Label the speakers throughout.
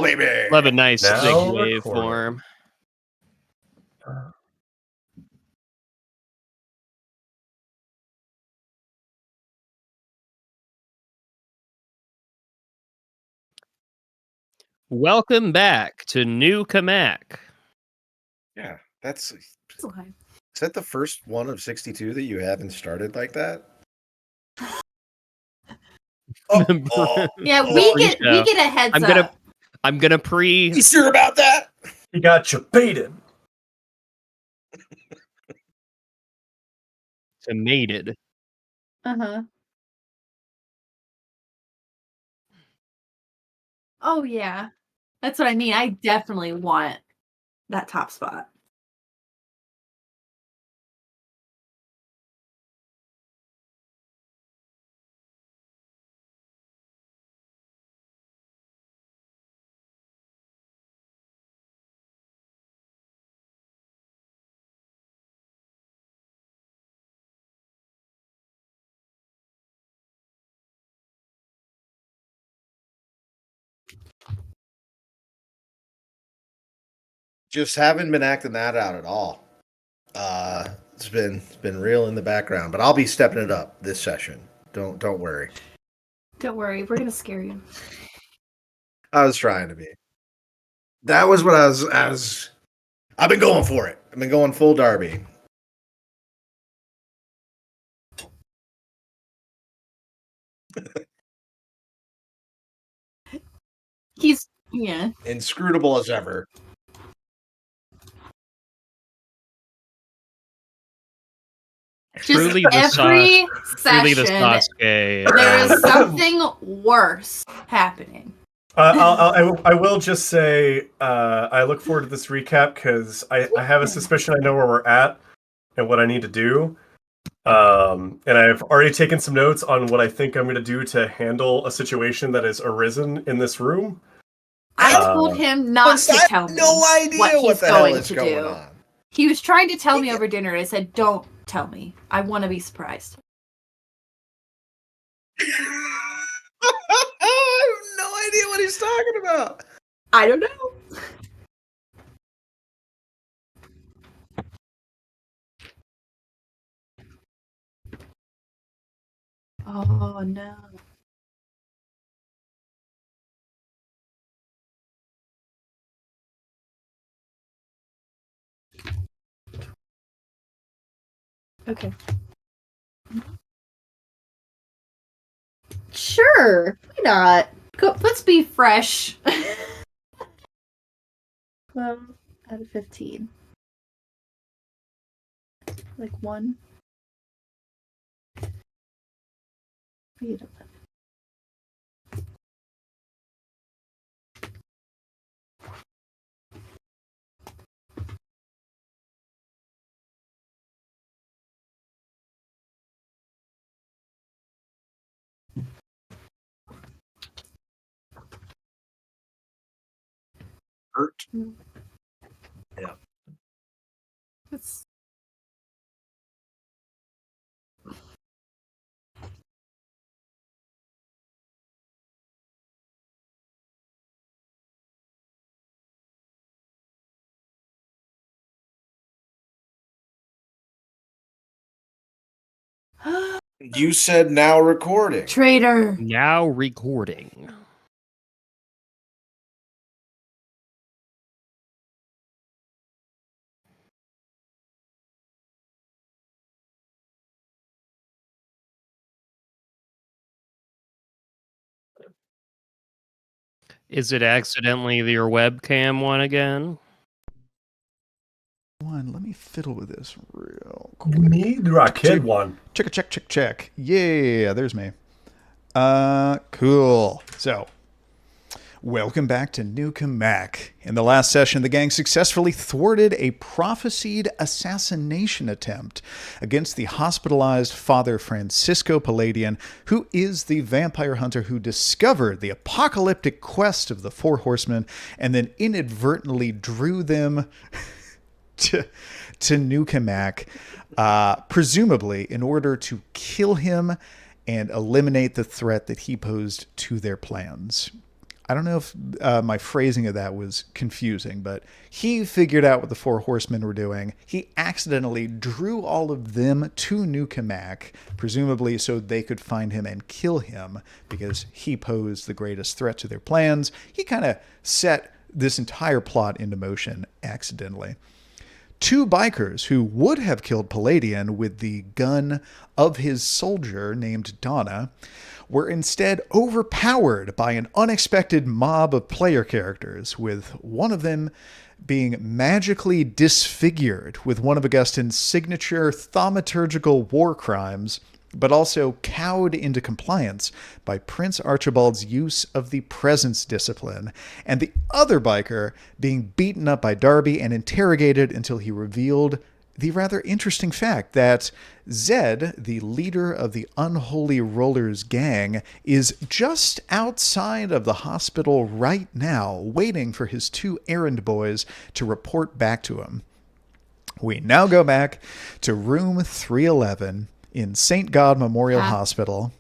Speaker 1: ball, baby.
Speaker 2: Love a nice
Speaker 3: Now
Speaker 2: big
Speaker 3: recording.
Speaker 2: waveform. Welcome back to New Cammack.
Speaker 1: Yeah, that's...
Speaker 4: Okay.
Speaker 1: Is that the first one of 62 that you haven't started like that?
Speaker 4: Yeah, we get a heads up.
Speaker 2: I'm gonna pre.
Speaker 1: You sure about that?
Speaker 3: You got you baited.
Speaker 2: Mated.
Speaker 4: Uh-huh. Oh yeah. That's what I mean. I definitely want that top spot.
Speaker 1: Just haven't been acting that out at all. It's been real in the background, but I'll be stepping it up this session. Don't worry.
Speaker 4: Don't worry, we're gonna scare you.
Speaker 1: I was trying to be. That was what I was. I've been going for it. I've been going full Darby.
Speaker 4: He's
Speaker 1: Inscrutable as ever.
Speaker 2: Truly
Speaker 4: every
Speaker 2: truly the
Speaker 4: session,
Speaker 2: Sasuke.
Speaker 4: there is something worse happening.
Speaker 3: I will just say I look forward to this recap because I have a suspicion I know where we're at and what I need to do. And I've already taken some notes on what I think I'm going to do to handle a situation that has arisen in this room.
Speaker 4: I told him not to tell me
Speaker 1: no idea
Speaker 4: what he's
Speaker 1: the hell
Speaker 4: going
Speaker 1: is
Speaker 4: to
Speaker 1: going
Speaker 4: do.
Speaker 1: on.
Speaker 4: He was trying to tell me over dinner. I said, "Don't tell me. I want to be surprised."
Speaker 1: I have no idea what he's talking about.
Speaker 4: I don't know. Oh no. Okay. Sure. Why not? Let's be fresh. 12 out of 15. Like 1. We get 11.
Speaker 1: Hurt.
Speaker 4: Yeah. It's...
Speaker 1: You said now recording.
Speaker 4: Traitor.
Speaker 2: Now recording. Is it accidentally your webcam one again?
Speaker 5: Let me fiddle with this real quick.
Speaker 3: Need kid one.
Speaker 5: Check. Yeah, there's me. Cool. So, welcome back to New Cammack. In the last session, the gang successfully thwarted a prophesied assassination attempt against the hospitalized Father Francisco Palladian, who is the vampire hunter who discovered the apocalyptic quest of the Four Horsemen and then inadvertently drew them to New Cammack, presumably in order to kill him and eliminate the threat that he posed to their plans. I don't know if my phrasing of that was confusing, but he figured out what the Four Horsemen were doing. He accidentally drew all of them to New Cammack, presumably so they could find him and kill him because he posed the greatest threat to their plans. He kind of set this entire plot into motion accidentally. Two bikers who would have killed Palladian with the gun of his soldier named Donna were instead overpowered by an unexpected mob of player characters, with one of them being magically disfigured with one of Augustyn's signature thaumaturgical war crimes, but also cowed into compliance by Prince Archibald's use of the presence discipline, and the other biker being beaten up by Darby and interrogated until he revealed the rather interesting fact that Zed, the leader of the Unholy Rollers gang, is just outside of the hospital right now, waiting for his two errand boys to report back to him. We now go back to room 311 in St. God Memorial Hospital,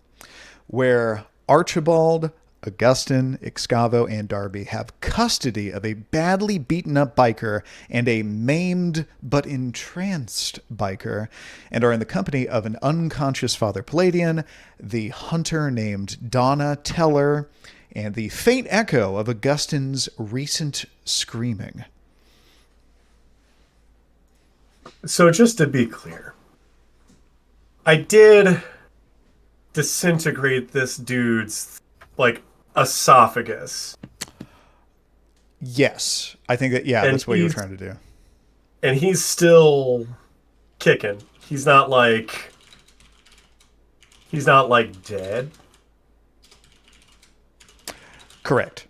Speaker 5: where Archibald, Augustyn, Excavo, and Darby have custody of a badly beaten up biker and a maimed but entranced biker, and are in the company of an unconscious Father Palladian, the hunter named Donna Teller, and the faint echo of Augustyn's recent screaming.
Speaker 3: So just to be clear, I did disintegrate this dude's, esophagus.
Speaker 5: Yes. I think that, that's what you were trying to do.
Speaker 3: And he's still kicking. He's not dead.
Speaker 5: Correct.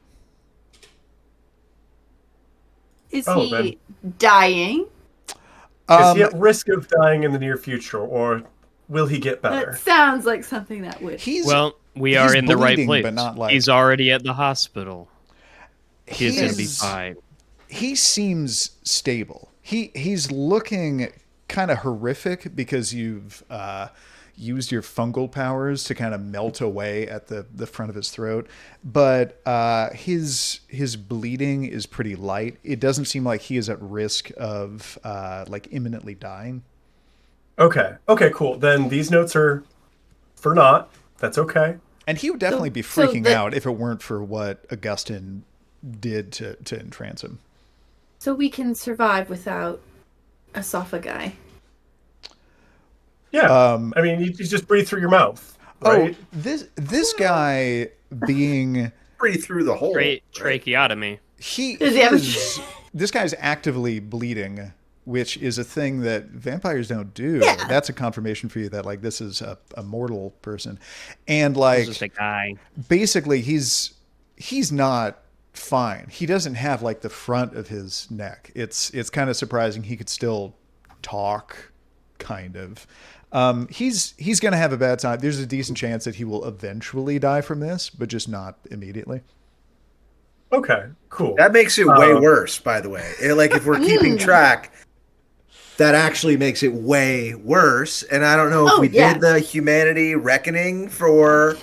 Speaker 4: Is
Speaker 3: Oh,
Speaker 4: he dying?
Speaker 3: Is he at risk of dying in the near future, or will he get better?
Speaker 4: That sounds like something that would.
Speaker 2: We are in the right
Speaker 5: bleeding,
Speaker 2: place.
Speaker 5: but not
Speaker 2: He's already at the hospital. He's going to be
Speaker 5: He's-
Speaker 2: fine.
Speaker 5: He seems stable. He's looking kind of horrific because you've used your fungal powers to kind of melt away at the front of his throat. But his bleeding is pretty light. It doesn't seem like he is at risk of imminently dying.
Speaker 3: Okay, cool. Then these notes are for naught. That's okay.
Speaker 5: And he would definitely be freaking out if it weren't for what Augustyn did to entrance him.
Speaker 4: So we can survive without esophagi.
Speaker 3: Yeah. I mean, you just breathe through your mouth, right?
Speaker 5: Oh, this guy being
Speaker 1: Breathe through the hole.
Speaker 2: Tracheotomy.
Speaker 5: this guy's actively bleeding, which is a thing that vampires don't do.
Speaker 4: Yeah.
Speaker 5: That's a confirmation for you that this is a mortal person, and
Speaker 2: He's just a guy.
Speaker 5: basically he's not fine. He doesn't have the front of his neck. It's kind of surprising he could still talk, kind of. He's going to have a bad time. There's a decent chance that he will eventually die from this, but just not immediately.
Speaker 3: Okay, cool.
Speaker 1: That makes it way worse, by the way. If we're keeping track, that actually makes it way worse. And I don't know if we did the humanity reckoning for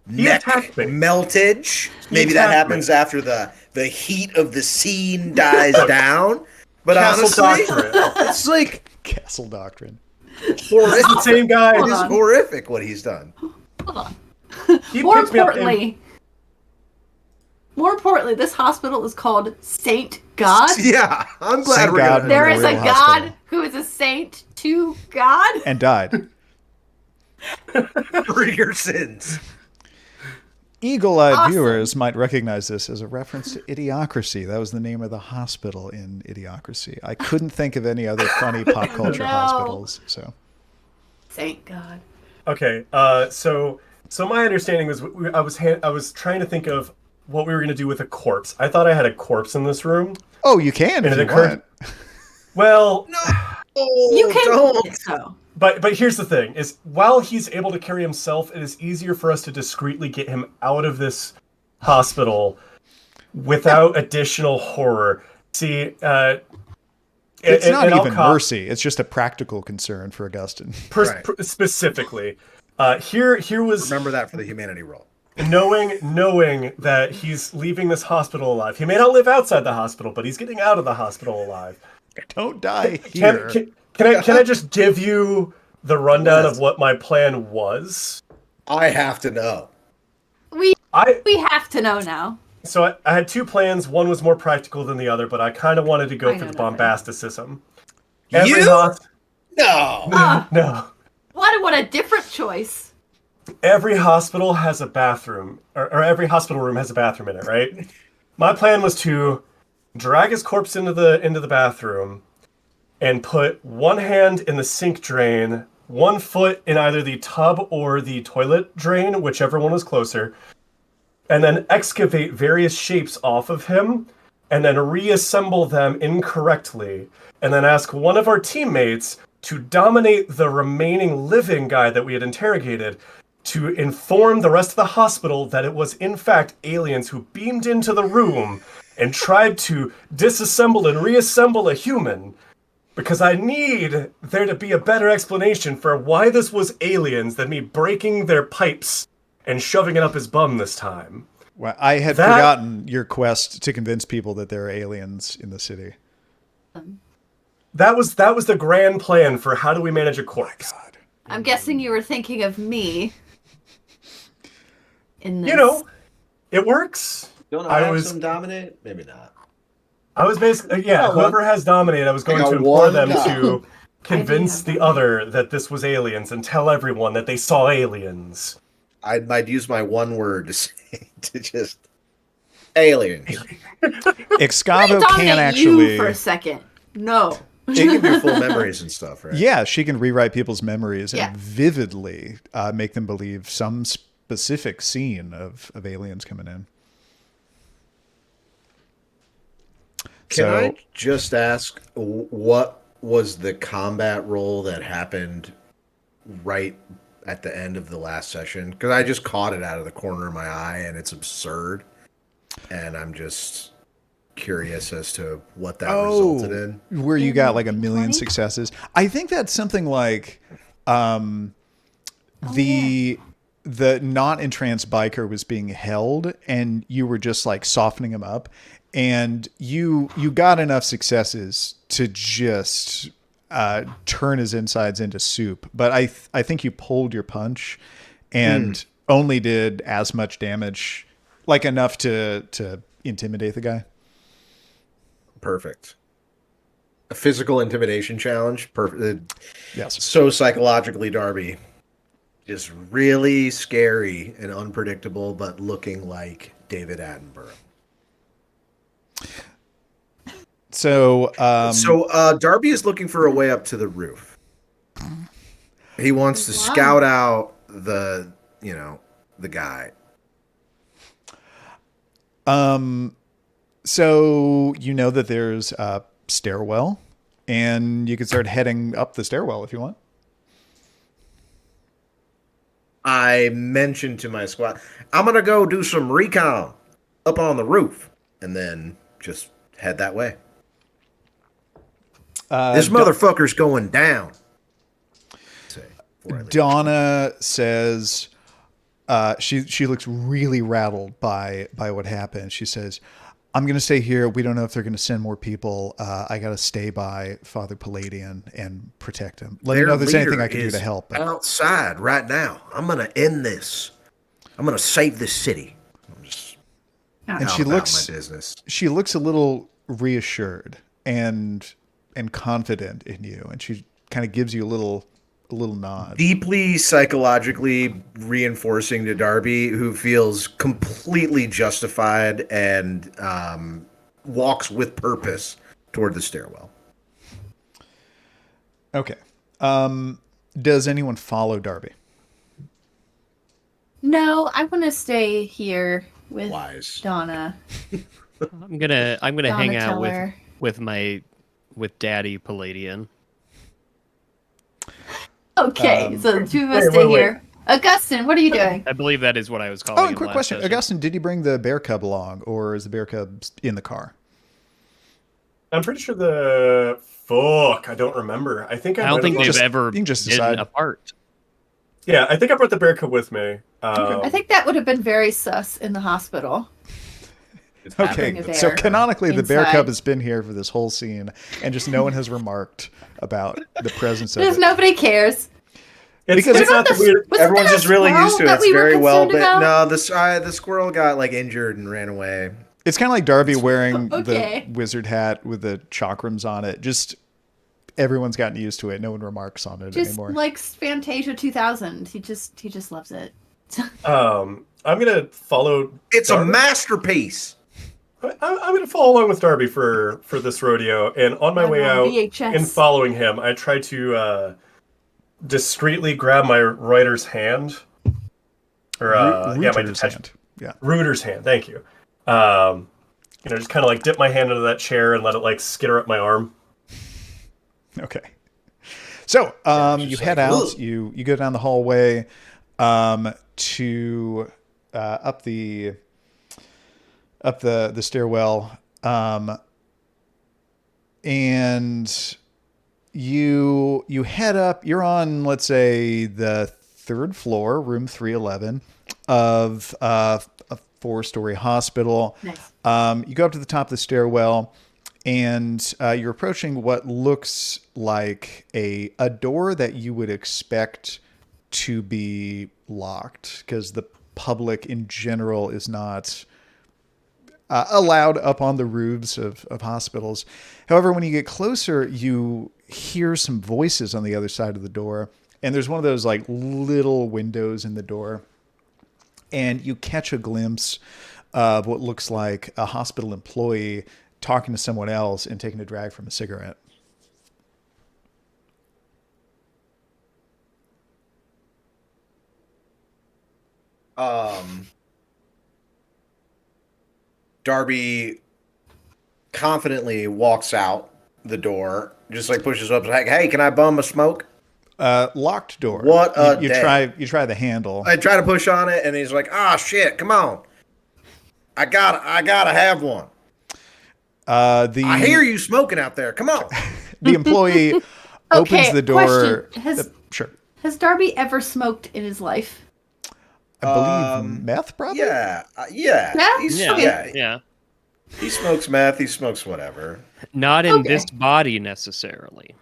Speaker 1: neck meltage. Maybe that happens after the heat of the scene dies down. But
Speaker 3: Castle
Speaker 1: honestly,
Speaker 3: Doctrine.
Speaker 1: it's
Speaker 5: Castle Doctrine.
Speaker 3: It's the same guy.
Speaker 1: It is horrific what he's done.
Speaker 4: Hold on.
Speaker 3: He
Speaker 4: More
Speaker 3: picked me up in-
Speaker 4: importantly, this hospital is called Saint God.
Speaker 1: Yeah, I'm glad
Speaker 5: Thank
Speaker 1: we're
Speaker 5: God.
Speaker 1: gonna.
Speaker 4: There is a
Speaker 5: Memorial
Speaker 4: God
Speaker 5: Hospital.
Speaker 4: who is a saint to God.
Speaker 5: And died.
Speaker 1: for your sins.
Speaker 5: Eagle-eyed
Speaker 4: Awesome.
Speaker 5: viewers might recognize this as a reference to Idiocracy. That was the name of the hospital in Idiocracy. I couldn't think of any other funny pop culture
Speaker 4: No.
Speaker 5: hospitals. So
Speaker 4: Saint God.
Speaker 3: Okay, so my understanding was I was trying to think of what we were going to do with a corpse. I thought I had a corpse in this room.
Speaker 5: you can
Speaker 3: And
Speaker 5: if
Speaker 3: it
Speaker 5: you
Speaker 3: occurred-
Speaker 5: want.
Speaker 3: Well,
Speaker 4: You can
Speaker 1: don't.
Speaker 4: so.
Speaker 3: but here's the thing: is while he's able to carry himself, it is easier for us to discreetly get him out of this hospital without additional horror. See,
Speaker 5: It's not
Speaker 3: I'll
Speaker 5: even mercy. It's just a practical concern for Augustyn.
Speaker 1: Right.
Speaker 3: specifically. Here was
Speaker 1: Remember that for the humanity roll.
Speaker 3: knowing that he's leaving this hospital alive. He may not live outside the hospital, but he's getting out of the hospital alive.
Speaker 5: Don't die here.
Speaker 3: Can I just give you the rundown of what my plan was?
Speaker 1: I have to know.
Speaker 4: We have to know now.
Speaker 3: So I had two plans. One was more practical than the other, but I kind of wanted to go for the bombasticism.
Speaker 1: No.
Speaker 3: No.
Speaker 4: What a different choice.
Speaker 3: Every hospital has a bathroom, or every hospital room has a bathroom in it, right? My plan was to drag his corpse into the bathroom and put one hand in the sink drain, one foot in either the tub or the toilet drain, whichever one was closer, and then excavate various shapes off of him, and then reassemble them incorrectly, and then ask one of our teammates to dominate the remaining living guy that we had interrogated to inform the rest of the hospital that it was in fact aliens who beamed into the room and tried to disassemble and reassemble a human, because I need there to be a better explanation for why this was aliens than me breaking their pipes and shoving it up his bum this time.
Speaker 5: Well, I had forgotten your quest to convince people that there are aliens in the city.
Speaker 3: That was the grand plan for how do we manage a corpse.
Speaker 5: Oh, God.
Speaker 4: I'm guessing you were thinking of me. In this.
Speaker 3: You know, it works.
Speaker 1: Don't I have some dominate? Maybe not.
Speaker 3: I was basically, whoever has dominate, I was going to implore them to convince the other that this was aliens and tell everyone that they saw aliens.
Speaker 1: I might use my one word to say, to just aliens.
Speaker 5: Excavo can
Speaker 4: actually you for a second. No.
Speaker 1: She can do full memories and stuff, right?
Speaker 5: Yeah, she can rewrite people's memories and vividly make them believe some specific scene of aliens coming in.
Speaker 1: Can I just ask, what was the combat roll that happened right at the end of the last session? Because I just caught it out of the corner of my eye, and it's absurd. And I'm just curious as to what that resulted in.
Speaker 5: Where you got like 1 million successes. I think that's something like the not entranced biker was being held, and you were just like softening him up, and you got enough successes to just turn his insides into soup. But I think you pulled your punch and only did as much damage, like enough to intimidate the guy.
Speaker 1: Perfect. A physical intimidation challenge. Perfect.
Speaker 5: Yes.
Speaker 1: So psychologically, Darby. Just really scary and unpredictable, but looking like David Attenborough.
Speaker 5: So
Speaker 1: Darby is looking for a way up to the roof. He wants to scout out the guy.
Speaker 5: So you know that there's a stairwell, and you can start heading up the stairwell if you want.
Speaker 1: I mentioned to my squad, I'm going to go do some recon up on the roof, and then just head that way. This motherfucker's going down.
Speaker 5: Donna says she looks really rattled by what happened. She says, I'm going to stay here. We don't know if they're going to send more people. I got to stay by Father Palladian and protect him. Let me know if there's anything I can do to help.
Speaker 1: Outside right now. I'm going to end this. I'm going to save this city.
Speaker 5: And she looks a little reassured and confident in you, and she kind of gives you a little nod.
Speaker 1: Deeply psychologically reinforcing to Darby, who feels completely justified and walks with purpose toward the stairwell.
Speaker 5: Okay. Does anyone follow Darby?
Speaker 4: No, I want to stay here with Donna.
Speaker 2: I'm gonna hang out with Daddy Palladian.
Speaker 4: Okay, so the two of us stay here. Augustyn, what are you doing?
Speaker 2: I believe that is what I was calling.
Speaker 5: Oh, and quick question. Augustyn, did you bring the bear cub along, or is the bear cub in the car?
Speaker 3: I'm pretty sure I don't remember. I think
Speaker 2: I don't think they've ever
Speaker 5: been
Speaker 2: apart.
Speaker 3: Yeah, I think I brought the bear cub with me.
Speaker 4: I think that would have been very sus in the hospital.
Speaker 5: Okay, so canonically, the bear cub has been here for this whole scene, and just no one has remarked about the presence of it.
Speaker 4: Because nobody cares.
Speaker 3: Because it's not the weird.
Speaker 1: Everyone's just really used to it. It's very well, but
Speaker 4: about?
Speaker 1: no, the squirrel got like injured and ran away.
Speaker 5: It's kind of like Darby wearing the wizard hat with the chakrams on it. Just everyone's gotten used to it. No one remarks on it anymore.
Speaker 4: Just like Fantasia 2000. He just loves it.
Speaker 3: I'm gonna follow.
Speaker 1: It's
Speaker 3: Darby.
Speaker 1: a masterpiece.
Speaker 3: I'm gonna follow along with Darby for this rodeo, and on my way out,
Speaker 4: VHS.
Speaker 3: in following him, I try to discreetly grab my writer's hand, or my
Speaker 5: hand. Yeah,
Speaker 3: Rooter's hand. Thank you. Just kind of like dip my hand into that chair and let it like skitter up my arm.
Speaker 5: Okay. So you head out. You go down the hallway to up the stairwell, and you head up. You're on, let's say, the 3rd floor, room 311 of a 4-story hospital.
Speaker 4: Nice.
Speaker 5: You go up to the top of the stairwell, and you're approaching what looks like a door that you would expect to be locked, because the public in general is not allowed up on the roofs of hospitals. However, when you get closer, you hear some voices on the other side of the door, and there's one of those like little windows in the door, and you catch a glimpse of what looks like a hospital employee talking to someone else and taking a drag from a cigarette.
Speaker 1: Darby confidently walks out the door, just like pushes up, like, "Hey, can I bum a smoke?"
Speaker 5: Locked door.
Speaker 1: What a
Speaker 5: you
Speaker 1: day.
Speaker 5: try the handle.
Speaker 1: I try to push on it, and he's like, "Ah, shit, come on, I gotta have one." I hear you smoking out there. Come on.
Speaker 5: The employee opens the door.
Speaker 4: Question. Has Darby ever smoked in his life?
Speaker 5: I believe meth, probably?
Speaker 1: Yeah.
Speaker 4: Meth?
Speaker 2: Yeah.
Speaker 1: He smokes meth. He smokes whatever.
Speaker 2: Not in this body necessarily.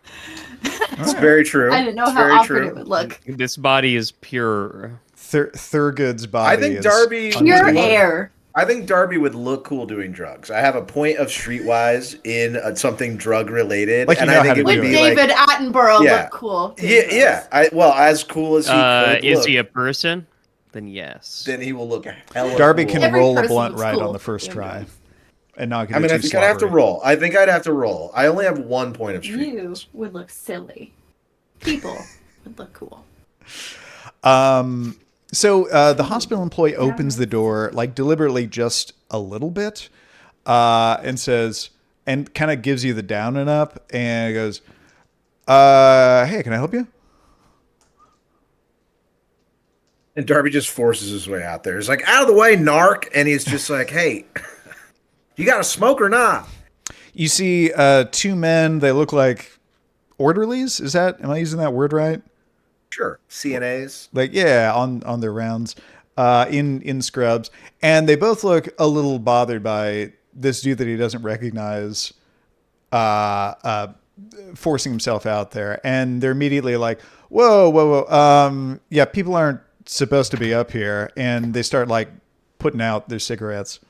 Speaker 1: It's very true.
Speaker 4: I didn't know how awkward it would look.
Speaker 2: This body is pure.
Speaker 5: Thurgood's body.
Speaker 1: I think Darby
Speaker 4: pure air.
Speaker 1: I think Darby would look cool doing drugs. I have a point of streetwise in something drug related,
Speaker 5: like,
Speaker 1: and I think it would be
Speaker 4: David
Speaker 1: like,
Speaker 4: Attenborough look cool.
Speaker 1: Yeah. As cool as he could
Speaker 2: is
Speaker 1: look.
Speaker 2: he a person? Then yes.
Speaker 1: Then he will look hella
Speaker 5: Darby
Speaker 1: cool.
Speaker 5: can roll a blunt right on the first try. And not get
Speaker 1: I think I'd have to roll. I think I'd have to roll. I only have 1 point of street.
Speaker 4: You would look silly. People would look cool.
Speaker 5: So the hospital employee opens the door, like deliberately just a little bit, and says, and kind of gives you the down and up, and goes, "Hey, can I help you?"
Speaker 1: And Darby just forces his way out there. He's like, "Out of the way, narc!" And he's just like, "Hey, you got a smoke or not?"
Speaker 5: You see 2 men. They look like orderlies. Am I using that word right?
Speaker 1: Sure. CNAs.
Speaker 5: Like, yeah, on their rounds, in scrubs. And they both look a little bothered by this dude that he doesn't recognize forcing himself out there. And they're immediately like, whoa. Yeah, people aren't supposed to be up here. And they start like putting out their cigarettes.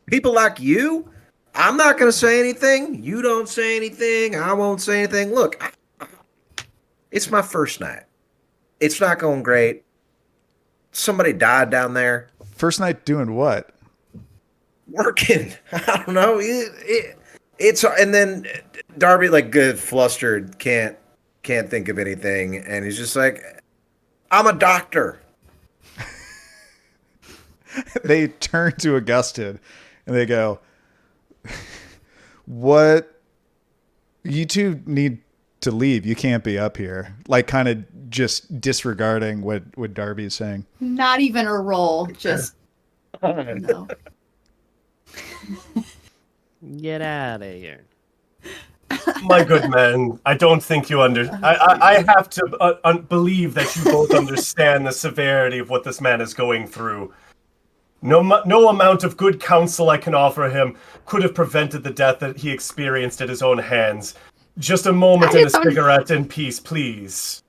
Speaker 1: People like you? I'm not going to say anything. You don't say anything. I won't say anything. Look, it's my first night. It's not going great. Somebody died down there.
Speaker 5: First night doing what?
Speaker 1: Working. I don't know. It's and then Darby, like, good flustered, can't think of anything, and he's just like, "I'm a doctor."
Speaker 5: They turn to Augustyn and they go, "What? You two need to leave. You can't be up here." Like, kind of just disregarding what Darby is saying.
Speaker 4: Not even a roll. Just no.
Speaker 2: Get out of here.
Speaker 3: My good man, I don't think you I have to believe that you both understand the severity of what this man is going through. No amount of good counsel I can offer him could have prevented the death that he experienced at his own hands. Just a moment and a cigarette in peace, please.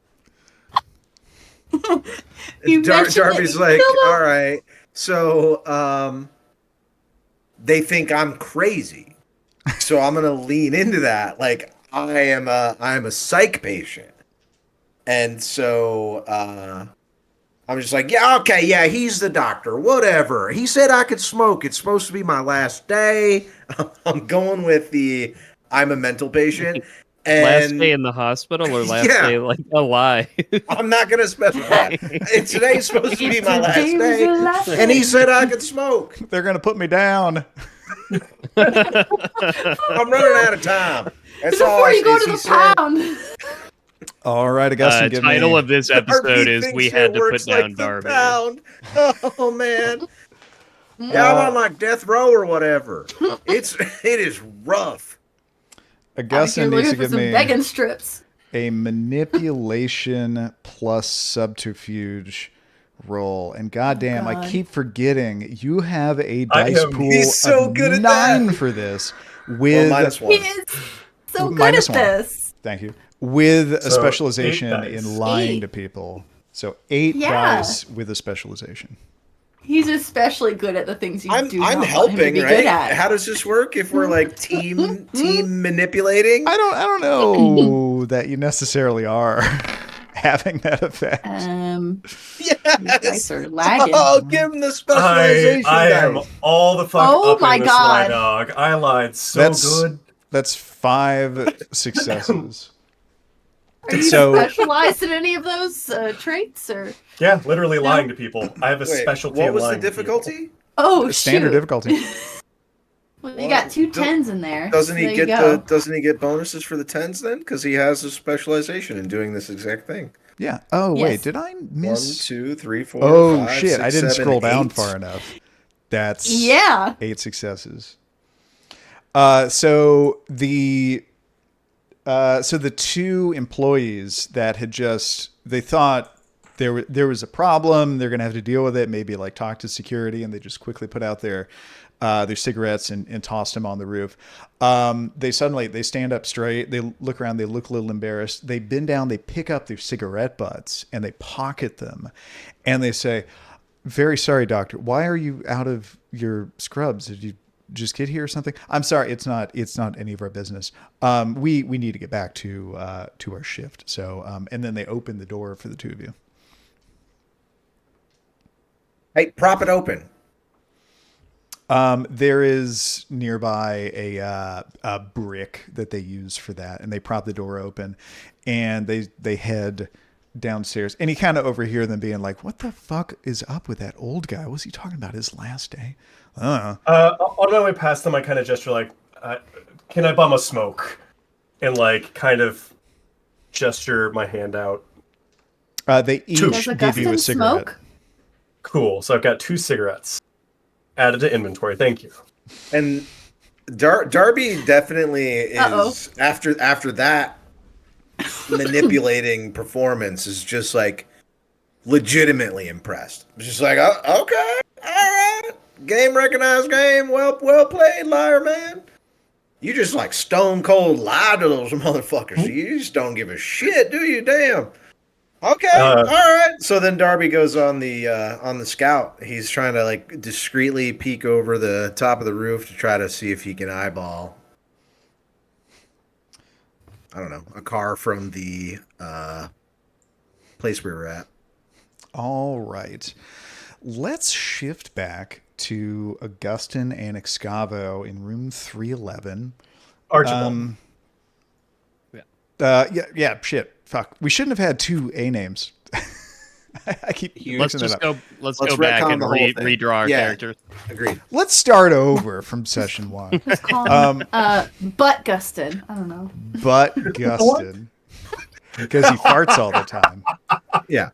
Speaker 1: Darby's like, all right, so they think I'm crazy, so I'm gonna lean into that. Like I'm a psych patient, and so I'm just like, yeah, okay, yeah, he's the doctor, whatever. He said I could smoke. It's supposed to be my last day. I'm going with I'm a mental patient. And
Speaker 2: last day in the hospital or last day like alive?
Speaker 1: I'm not going to specify. Today's supposed to be my last day. And he said I could smoke.
Speaker 5: They're going to put me down.
Speaker 1: I'm running out of time. That's
Speaker 4: before you go to the pound.
Speaker 5: All right, Augustyn,
Speaker 2: the title of this episode is "We Had to Put Down Darby."
Speaker 1: Oh man, yeah, I'm on like death row or whatever. It is rough.
Speaker 5: Augustyn needs to give me
Speaker 4: vegan strips.
Speaker 5: A manipulation plus subterfuge roll, and goddamn, I keep forgetting you have a dice pool of 9 for this. With
Speaker 1: -1.
Speaker 4: He is so good at this.
Speaker 5: Thank you. With a specialization in lying to people. So 8 dice with a specialization.
Speaker 4: He's especially good at the things you do.
Speaker 1: I'm helping, right? How does this work if we're like team manipulating?
Speaker 5: I don't know that you necessarily are having that effect.
Speaker 1: Yes.
Speaker 4: Are lagging.
Speaker 1: Oh, give him the specialization.
Speaker 3: I am all the fuck up in this lie, dog. I lied good.
Speaker 5: That's 5 successes.
Speaker 4: Are you specialized in any of those traits, or?
Speaker 3: Yeah, literally lying to people. I have a specialty in lying.
Speaker 1: What was the difficulty?
Speaker 4: Oh,
Speaker 5: standard difficulty.
Speaker 4: Well, you got 2 10s in there.
Speaker 1: Doesn't he get bonuses for the 10s then? Because he has a specialization in doing this exact thing.
Speaker 5: Yeah. Oh wait, did I miss
Speaker 1: 1, 2, 3, 4?
Speaker 5: Oh
Speaker 1: 5,
Speaker 5: shit!
Speaker 1: 6,
Speaker 5: I didn't
Speaker 1: 7,
Speaker 5: scroll down
Speaker 1: 8.
Speaker 5: far enough. That's 8 successes. So the 2 employees that had they thought there was a problem, they're going to have to deal with it, maybe like talk to security, and they just quickly put out their cigarettes and tossed them on the roof. They stand up straight, they look around, they look a little embarrassed, they bend down, they pick up their cigarette butts and they pocket them, and they say, "Very sorry, doctor, why are you out of your scrubs? Did you just get here or something?" "I'm sorry, it's not any of our business. We need to get back to our shift." So and then they open the door for the 2 of you.
Speaker 1: Hey, prop it open.
Speaker 5: There is nearby a brick that they use for that, and they prop the door open, and they head downstairs, and you kind of overhear them being like, "What the fuck is up with that old guy? What's he talking about his last day?"
Speaker 3: On my way past them, I kind of gesture like, "Can I bum a smoke?" And like kind of gesture my hand out.
Speaker 5: They each give you a cigarette.
Speaker 4: Smoke?
Speaker 3: Cool. So I've got 2 cigarettes added to inventory. Thank you.
Speaker 1: And Darby definitely is after that manipulating performance is just like legitimately impressed. It's just like, oh, okay, all right, game recognized, game well played, liar man. You just like stone cold lied to those motherfuckers. You just don't give a shit, do you? Damn. Okay, all right. So then Darby goes on the scout. He's trying to like discreetly peek over the top of the roof to try to see if he can eyeball, I don't know, a car from the place we were at.
Speaker 5: All right. Let's shift back to Augustyn and Excavo in room 311.
Speaker 3: Archibald.
Speaker 5: Yeah, shit. Fuck. We shouldn't have had 2 A names. I keep
Speaker 2: Let's go back and redraw our characters.
Speaker 1: Agreed.
Speaker 5: Let's start over from session 1.
Speaker 4: Let's call him Butt Gustin. I don't know.
Speaker 5: Butt Gustin. Because he farts all the time.
Speaker 1: Yeah.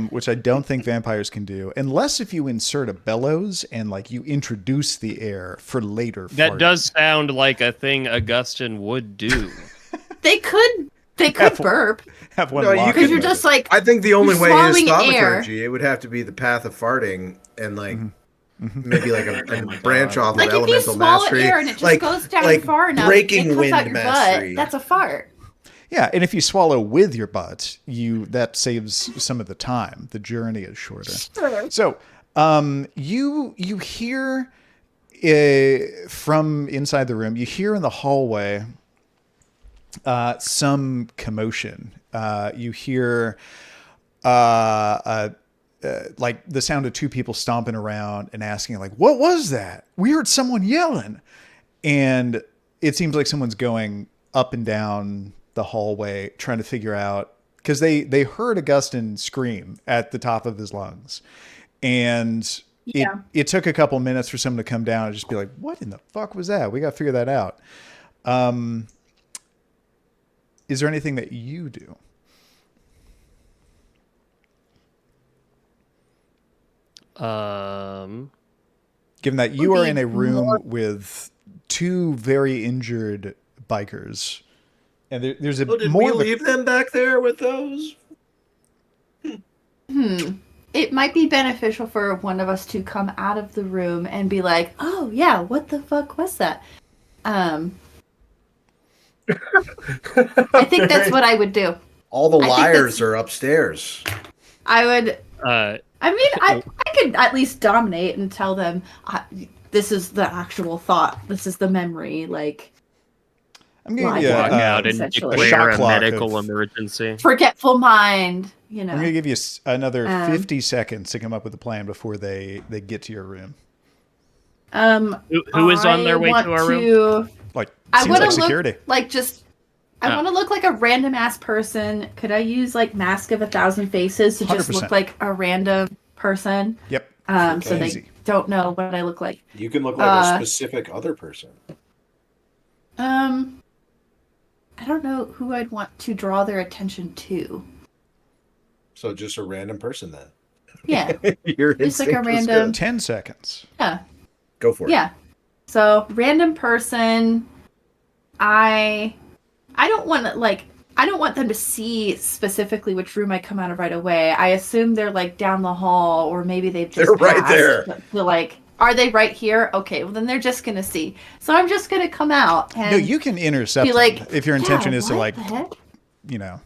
Speaker 5: which I don't think vampires can do, unless if you insert a bellows and like you introduce the air for later.
Speaker 2: That
Speaker 5: farting.
Speaker 2: does sound like a thing Augustyn would do.
Speaker 4: They could burp.
Speaker 5: Have one
Speaker 1: No, you
Speaker 5: locked
Speaker 4: Because
Speaker 5: in
Speaker 4: you're
Speaker 5: there.
Speaker 4: just like,
Speaker 1: I think the only
Speaker 4: You're
Speaker 1: way is
Speaker 4: swallowing air.
Speaker 1: thaumaturgy. It would have to be the path of farting and like maybe like a branch off
Speaker 4: like
Speaker 1: of
Speaker 4: if you
Speaker 1: elemental
Speaker 4: swallow
Speaker 1: mastery.
Speaker 4: air and it just
Speaker 1: like,
Speaker 4: goes down
Speaker 1: like
Speaker 4: far enough,
Speaker 1: breaking
Speaker 4: it comes
Speaker 1: wind
Speaker 4: out your
Speaker 1: mastery.
Speaker 4: butt. That's a fart.
Speaker 5: Yeah, and if you swallow with your butt, that saves some of the time. The journey is shorter. So, you hear from inside the room. You hear in the hallway some commotion. You hear like the sound of two people stomping around and asking, like, "What was that? We heard someone yelling," and it seems like someone's going up and down the hallway trying to figure out, because they heard Augustyn scream at the top of his lungs, and it took a couple minutes for someone to come down and just be like, "What in the fuck was that? We got to figure that out." Is there anything that you do? Given that you are in a room with two very injured bikers, and there's a
Speaker 1: Did
Speaker 5: more.
Speaker 1: we leave them back there with those?
Speaker 4: It might be beneficial for one of us to come out of the room and be like, "Oh yeah, what the fuck was that?" I think that's what I would do.
Speaker 1: All the
Speaker 4: I think
Speaker 1: liars are upstairs.
Speaker 4: I would.
Speaker 2: Uh,
Speaker 4: I mean, I could at least dominate and tell them, "This is the actual thought. This is the memory." Like,
Speaker 5: I'm going to give you
Speaker 2: walk out and
Speaker 4: essentially.
Speaker 2: declare
Speaker 5: shot
Speaker 2: a
Speaker 5: clock
Speaker 2: medical
Speaker 5: of-
Speaker 2: emergency.
Speaker 4: forgetful mind. You know.
Speaker 5: I'm going to give you another 50 seconds to come up with a plan before they get to your room.
Speaker 2: Who is on their way to our room?
Speaker 5: Like,
Speaker 4: I
Speaker 5: seems
Speaker 4: want
Speaker 5: like
Speaker 4: to
Speaker 5: security.
Speaker 4: look like just. I want to look like a random ass person. Could I use like Mask of 1,000 Faces to just
Speaker 5: 100%.
Speaker 4: look like a random person?
Speaker 5: Yep.
Speaker 4: So they
Speaker 5: Easy.
Speaker 4: don't know what I look like.
Speaker 1: You can look like a specific other person.
Speaker 4: I don't know who I'd want to draw their attention to.
Speaker 1: So just a random person then.
Speaker 4: Yeah,
Speaker 1: Your
Speaker 4: just like a
Speaker 1: instinct was
Speaker 4: random.
Speaker 1: good.
Speaker 5: 10 seconds.
Speaker 4: Yeah,
Speaker 1: Go for it.
Speaker 4: yeah. So random person. I don't want to like. I don't want them to see specifically which room I come out of right away. I assume they're like down the hall, or maybe they've just
Speaker 1: They're right
Speaker 4: passed.
Speaker 1: there.
Speaker 4: They're like, are they right here? Okay, well then they're just gonna see. So I'm just gonna come out and
Speaker 5: No, you can intercept
Speaker 4: be like,
Speaker 5: them if your intention
Speaker 4: "Yeah,
Speaker 5: is to,
Speaker 4: what
Speaker 5: like,
Speaker 4: the heck?"
Speaker 5: you know.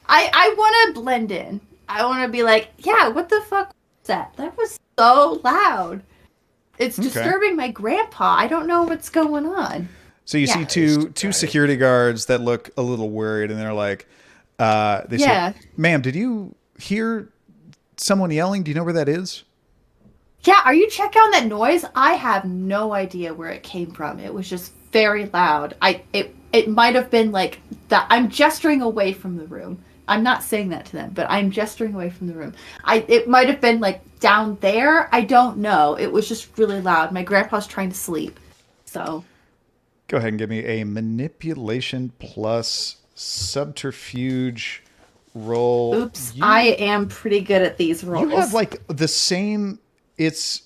Speaker 4: I want to blend in. I want to be like, yeah, what the fuck was that? That was so loud. It's
Speaker 5: Okay.
Speaker 4: disturbing my grandpa. I don't know what's going on.
Speaker 5: So you
Speaker 4: Yeah.
Speaker 5: see two security guards that look a little worried, and they're like, they
Speaker 4: Yeah.
Speaker 5: say, "Ma'am, did you hear someone yelling? Do you know where that is?"
Speaker 4: Yeah, are you checking on that noise? I have no idea where it came from. It was just very loud. It might have been like that. I'm gesturing away from the room. I'm not saying that to them, but I'm gesturing away from the room. It might have been like down there. I don't know. It was just really loud. My grandpa's trying to sleep. So
Speaker 5: Go ahead and give me a manipulation plus subterfuge roll.
Speaker 4: oops, I am pretty good at these rolls.
Speaker 5: You have like the same. It's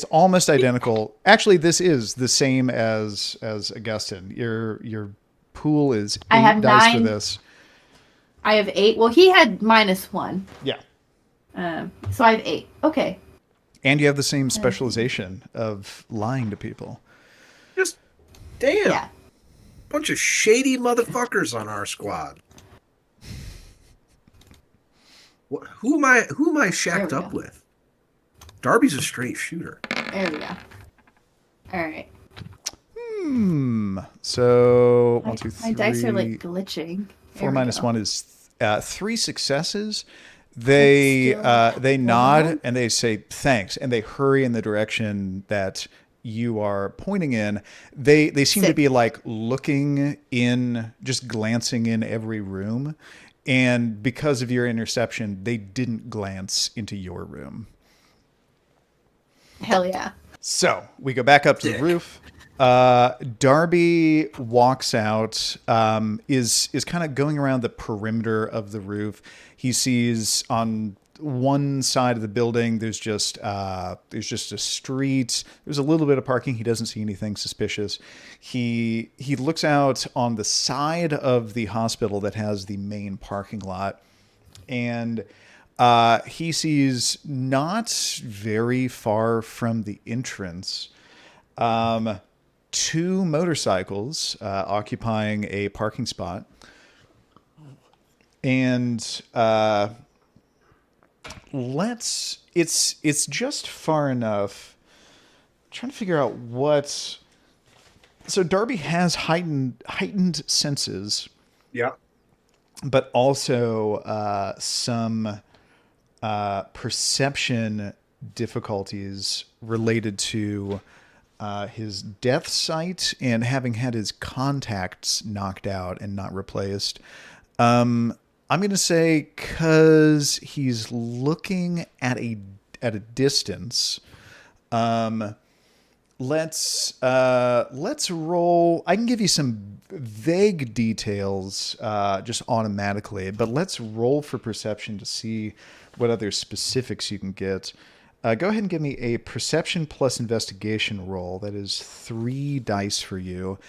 Speaker 5: almost identical. Actually, this is the same as Augustyn. Your pool is 8
Speaker 4: I have
Speaker 5: dice
Speaker 4: 9.
Speaker 5: for this.
Speaker 4: I have 8. Well, he had -1.
Speaker 5: Yeah.
Speaker 4: So I have 8. Okay.
Speaker 5: And you have the same specialization of lying to people.
Speaker 1: Just damn.
Speaker 4: Yeah.
Speaker 1: Bunch of shady motherfuckers on our squad. Who am I shacked
Speaker 4: There we
Speaker 1: up
Speaker 4: go.
Speaker 1: with? Darby's a straight shooter.
Speaker 4: There we go. All right.
Speaker 5: So 1, 2, 3.
Speaker 4: My dice are like glitching.
Speaker 5: 4 minus 1 is 3 successes. They nod and they say thanks, and they hurry in the direction that you are pointing in. They seem to be like looking in, just glancing in every room, and because of your interception, they didn't glance into your room.
Speaker 4: Hell yeah.
Speaker 5: So we go back up to the roof. Darby walks out, is kind of going around the perimeter of the roof. He sees on one side of the building, there's just a street. There's a little bit of parking. He doesn't see anything suspicious. He looks out on the side of the hospital that has the main parking lot, and he sees, not very far from the entrance, two motorcycles occupying a parking spot. And it's just far enough. I'm trying to figure out what. So Darby has heightened senses.
Speaker 1: Yeah.
Speaker 5: But also some perception difficulties related to his death sight and having had his contacts knocked out and not replaced. I'm going to say because he's looking at a distance. Let's roll. I can give you some vague details just automatically, but let's roll for perception to see what other specifics you can get. Go ahead and give me a perception plus investigation roll. That is 3 dice for you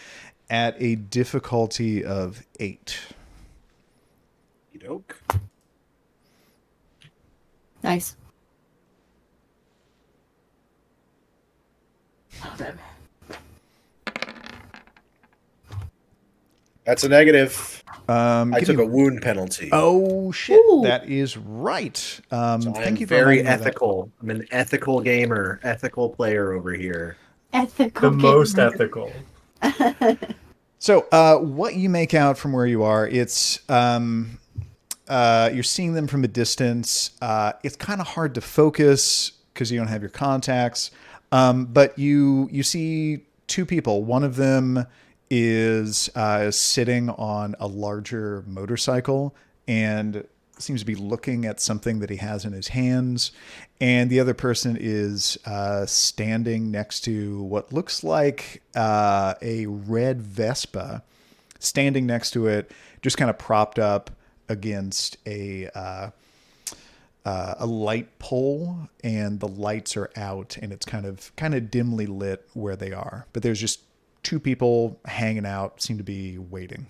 Speaker 5: at a difficulty of 8.
Speaker 1: Doke.
Speaker 4: Nice.
Speaker 1: That's a negative.
Speaker 5: I
Speaker 1: took a wound penalty.
Speaker 5: Oh shit!
Speaker 4: Ooh.
Speaker 5: That is right. Thank you for
Speaker 1: very
Speaker 5: reminding me of that.
Speaker 1: ethical. I'm an ethical gamer, ethical player over here.
Speaker 4: Ethical.
Speaker 3: The most ethical.
Speaker 5: So, what you make out from where you are, it's you're seeing them from a distance. It's kind of hard to focus because you don't have your contacts. But you see two people. One of them is sitting on a larger motorcycle and seems to be looking at something that he has in his hands. And the other person is standing next to what looks like a red Vespa, standing next to it, just kind of propped up against a light pole, and the lights are out, and it's kind of dimly lit where they are. But there's just two people hanging out, seem to be waiting.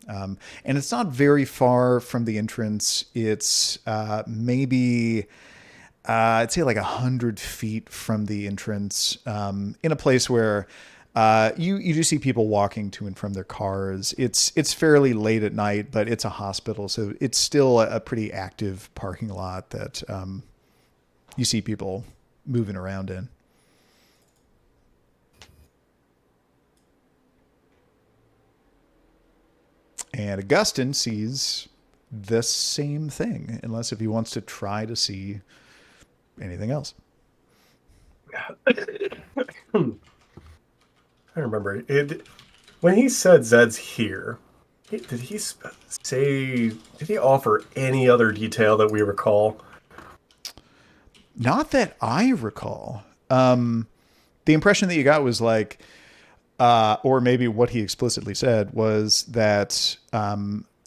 Speaker 5: And it's not very far from the entrance. It's maybe, I'd say like 100 feet from the entrance, in a place where you do see people walking to and from their cars. It's fairly late at night, but it's a hospital, so it's still a pretty active parking lot that you see people moving around in. And Augustyn sees the same thing, unless if he wants to try to see anything else.
Speaker 3: I remember it when he said Zed's here. Did he offer any other detail that we recall?
Speaker 5: Not that I recall. The impression that you got was like, or maybe what he explicitly said was that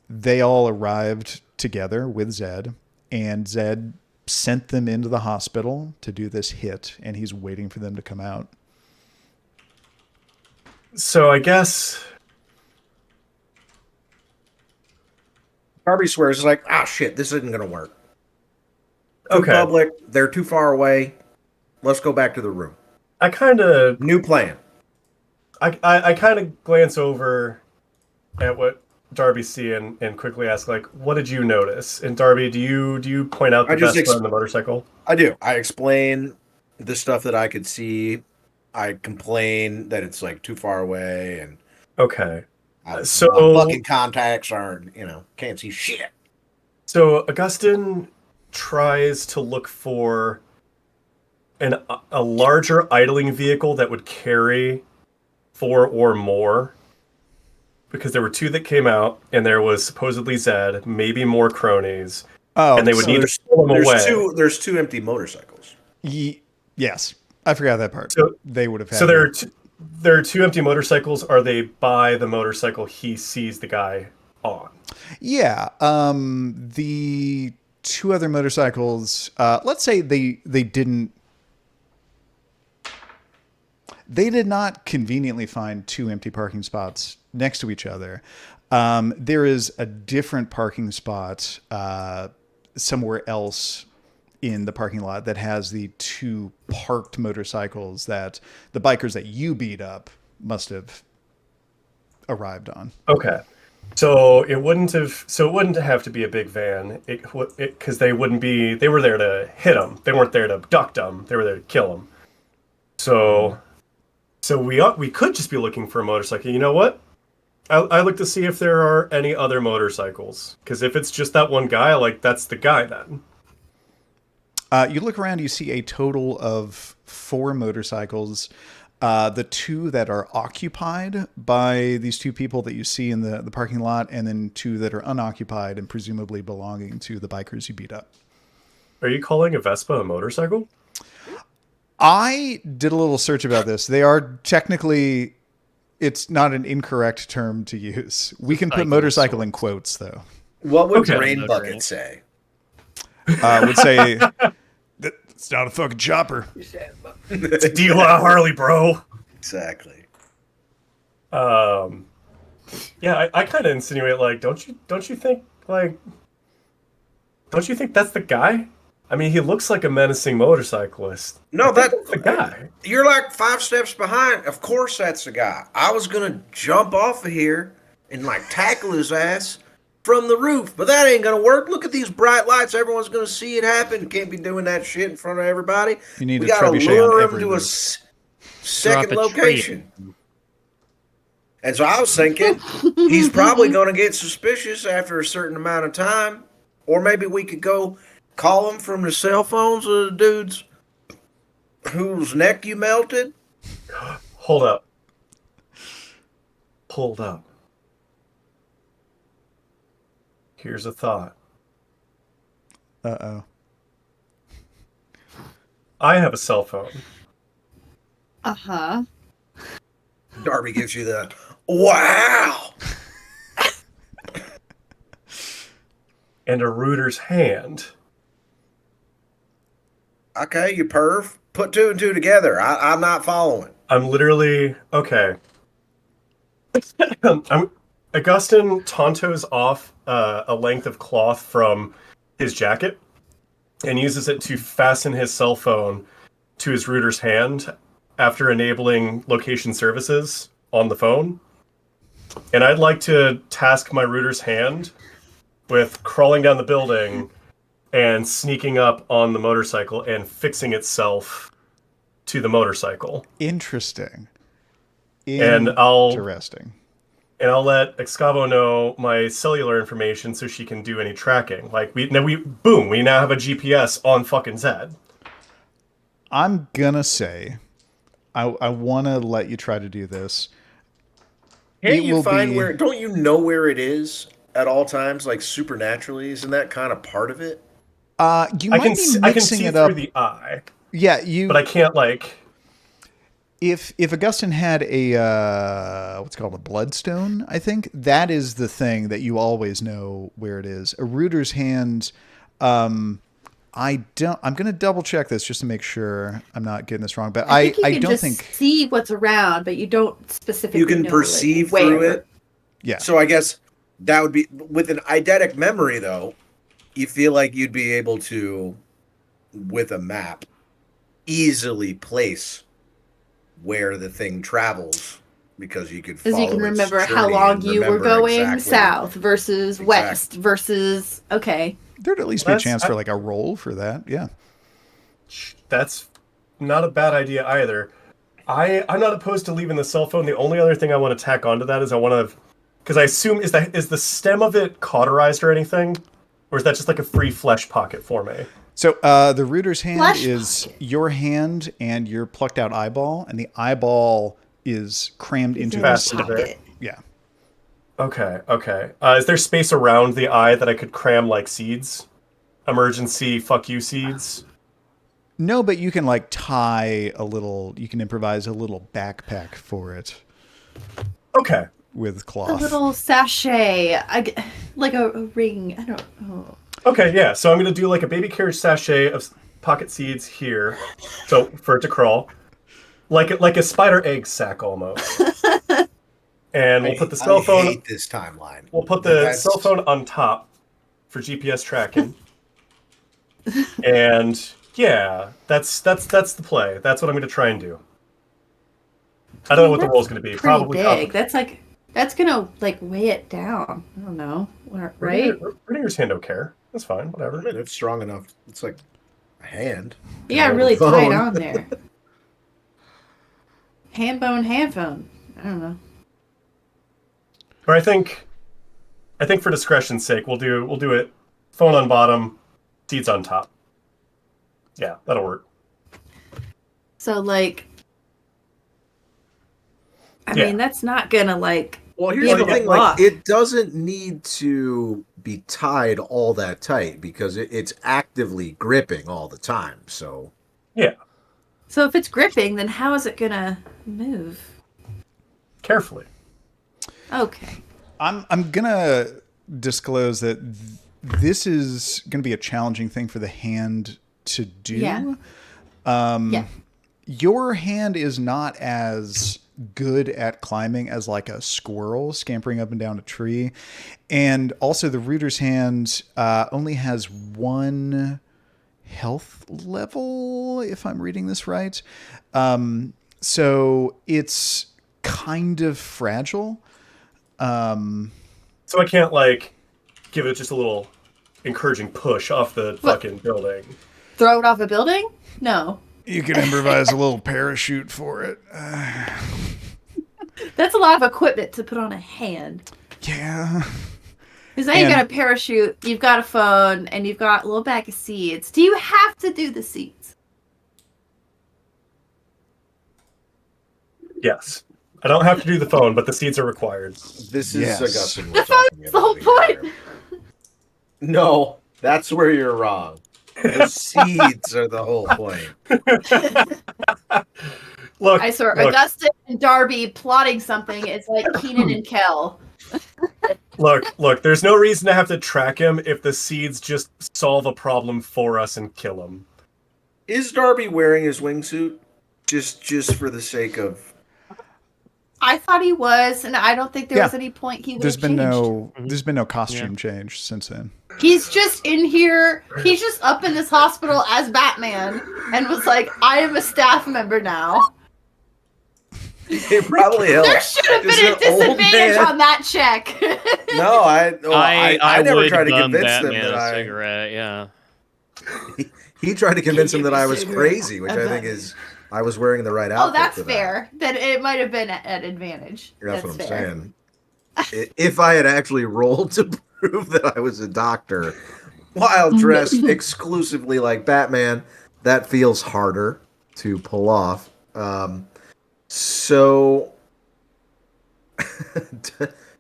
Speaker 5: they all arrived together with Zed, and Zed sent them into the hospital to do this hit, and he's waiting for them to come out.
Speaker 3: So I guess
Speaker 1: Darby swears, it's like, shit, this isn't going to work. Too
Speaker 3: okay.
Speaker 1: public, they're too far away. Let's go back to the room.
Speaker 3: I kind of
Speaker 1: New plan.
Speaker 3: I kind of glance over at what Darby's seeing and quickly ask, like, what did you notice? And Darby, do you point out the Vespa and the motorcycle?
Speaker 1: I do. I explain the stuff that I could see. I complain that it's like too far away, and
Speaker 3: okay.
Speaker 1: my
Speaker 3: So
Speaker 1: fucking contacts aren't, can't see shit.
Speaker 3: So Augustyn tries to look for a larger idling vehicle that would carry 4 or more, because there were 2 that came out, and there was supposedly Zed, maybe more cronies, and they would need to pull them away.
Speaker 1: There's 2 empty motorcycles.
Speaker 5: Yes, I forgot that part.
Speaker 3: So
Speaker 5: they would have had.
Speaker 3: So there are 2 empty motorcycles. Are they by the motorcycle he sees the guy on?
Speaker 5: Yeah. The two other motorcycles. Let's say they did not conveniently find two empty parking spots next to each other. There is a different parking spot somewhere else in the parking lot that has the two parked motorcycles that the bikers that you beat up must have arrived on.
Speaker 3: Okay. So it wouldn't have to be a big van, because they were there to hit them. They weren't there to abduct them. They were there to kill them. So we could just be looking for a motorcycle. You know what? I look to see if there are any other motorcycles, because if it's just that one guy, like, that's the guy then.
Speaker 5: You look around, you see a total of 4 motorcycles. The 2 that are occupied by these 2 people that you see in the parking lot, and then 2 that are unoccupied and presumably belonging to the bikers you beat up.
Speaker 3: Are you calling a Vespa a motorcycle?
Speaker 5: I did a little search about this. They are technically, it's not an incorrect term to use. We can put motorcycle in quotes, though.
Speaker 1: What would Brain Bucket say?
Speaker 5: Would say, it's not a fucking chopper.
Speaker 3: It's a DUI Harley, bro.
Speaker 1: Exactly.
Speaker 3: Yeah, I kind of insinuate, like, don't you think that's the guy? I mean, he looks like a menacing motorcyclist.
Speaker 1: No, that's
Speaker 3: the guy.
Speaker 1: You're like 5 steps behind. Of course that's the guy. I was gonna jump off of here and like tackle his ass from the roof, but that ain't gonna work. Look at these bright lights. Everyone's gonna see it happen. Can't be doing that shit in front of everybody.
Speaker 5: You need
Speaker 1: we
Speaker 5: to
Speaker 1: gotta lure him to a
Speaker 5: roof.
Speaker 1: second location. And so I was thinking, he's probably gonna get suspicious after a certain amount of time, or maybe we could go call him from the cell phones of the dudes whose neck you melted.
Speaker 3: Hold up. Here's a thought.
Speaker 5: Uh-oh.
Speaker 3: I have a cell phone.
Speaker 4: Uh-huh.
Speaker 1: Darby gives you the, wow!
Speaker 3: And a router's hand.
Speaker 1: Okay, you perv. Put 2 and 2 together. I'm not following.
Speaker 3: I'm literally... Okay. Augustyn tontos off a length of cloth from his jacket and uses it to fasten his cell phone to his router's hand after enabling location services on the phone. And I'd like to task my router's hand with crawling down the building and sneaking up on the motorcycle and fixing itself to the motorcycle.
Speaker 5: Interesting.
Speaker 3: And I'll let Excavo know my cellular information so she can do any tracking. Like, we now have a GPS on fucking Zed.
Speaker 5: I'm gonna say, I want to let you try to do this.
Speaker 1: Can't you find where? Don't you know where it is at all times? Like supernaturally, isn't that kind of part of it?
Speaker 5: You might be mixing
Speaker 3: I can see
Speaker 5: it up
Speaker 3: through the eye.
Speaker 5: Yeah,
Speaker 3: but I can't like.
Speaker 5: If Augustyn had a what's called a bloodstone, I think that is the thing that you always know where it is. A router's hand. I'm going to double check this just to make sure I'm not getting this wrong. But I don't think
Speaker 4: see what's around, but you don't specifically.
Speaker 1: You can perceive through it.
Speaker 5: Yeah.
Speaker 1: So I guess that would be with an eidetic memory, though. You feel like you'd be able to, with a map, easily place where the thing travels because you could follow.
Speaker 4: Because you can remember how long you were going south versus west versus okay.
Speaker 5: There'd at least be a chance for like a roll for that. Yeah.
Speaker 3: That's not a bad idea either. I'm not opposed to leaving the cell phone. The only other thing I want to tack onto that is I want to, because I assume is the stem of it cauterized or anything, or is that just like a free flesh pocket for me?
Speaker 5: So the router's hand is your hand and your plucked out eyeball, and the eyeball is crammed into the pocket. Yeah.
Speaker 3: Okay. Is there space around the eye that I could cram like seeds? Emergency fuck you seeds?
Speaker 5: No, but you can like tie a little, you can improvise a little backpack for it.
Speaker 3: Okay.
Speaker 5: With cloth.
Speaker 4: A little sachet, like a ring. I don't know.
Speaker 3: Okay, yeah. So I'm going to do like a baby carriage sachet of pocket seeds here, so for it to crawl, like a spider egg sack almost. And we'll put the cell phone.
Speaker 1: I hate this timeline.
Speaker 3: We'll put the cell phone on top for GPS tracking. And yeah, that's the play. That's what I'm going to try and do. I don't know what the roll's going to be. Probably
Speaker 4: big. That's gonna like weigh it down. I don't know, right?
Speaker 3: Ringer's hand don't care. That's fine. Whatever.
Speaker 1: I mean, it's strong enough. It's like a hand.
Speaker 4: Yeah, really tight on there. hand phone. I don't know.
Speaker 3: But I think for discretion's sake, we'll do it. Phone on bottom, seeds on top. Yeah, that'll work.
Speaker 4: So like, I mean, that's not gonna like.
Speaker 1: Well, here's the thing: like, it doesn't need to be tied all that tight because it's actively gripping all the time. So
Speaker 3: yeah.
Speaker 4: So if it's gripping, then how is it gonna move?
Speaker 3: Carefully.
Speaker 4: Okay.
Speaker 5: I'm gonna disclose that this is gonna be a challenging thing for the hand to do.
Speaker 4: Yeah.
Speaker 5: Your hand is not as good at climbing as like a squirrel scampering up and down a tree, and also the Rooter's hand only has 1 health level, if I'm reading this right. So it's kind of fragile.
Speaker 3: So I can't like give it just a little encouraging push off the fucking building.
Speaker 4: Throw it off a building? No.
Speaker 5: You can improvise a little parachute for it.
Speaker 4: That's a lot of equipment to put on a hand.
Speaker 5: Yeah.
Speaker 4: Because now you got a parachute, you've got a phone, and you've got a little bag of seeds. Do you have to do the seeds?
Speaker 3: Yes. I don't have to do the phone, but the seeds are required.
Speaker 1: This is Augustyn.
Speaker 4: The phone's the whole point.
Speaker 1: No, that's where you're wrong. The seeds are the whole point.
Speaker 3: Look,
Speaker 4: I swear, Augustyn and Darby plotting something is like Keenan and Kel.
Speaker 3: Look, there's no reason to have to track him if the seeds just solve a problem for us and kill him.
Speaker 1: Is Darby wearing his wingsuit just for the sake of...
Speaker 4: I thought he was, and I don't think there was any point he would have changed.
Speaker 5: There's been no costume change since then.
Speaker 4: He's just in here. He's just up in this hospital as Batman, and was like, "I am a staff member now."
Speaker 1: It probably helped.
Speaker 4: There should have been a disadvantage on that check.
Speaker 1: No, I never tried to convince
Speaker 2: Batman
Speaker 1: them that
Speaker 2: a cigarette. Yeah.
Speaker 1: He tried to convince him that I was crazy, which I think is I was wearing the right outfit.
Speaker 4: Oh, that's fair. Then it might have been at advantage.
Speaker 1: That's what I'm saying. If I had actually rolled to prove that I was a doctor while dressed exclusively like Batman, that feels harder to pull off. So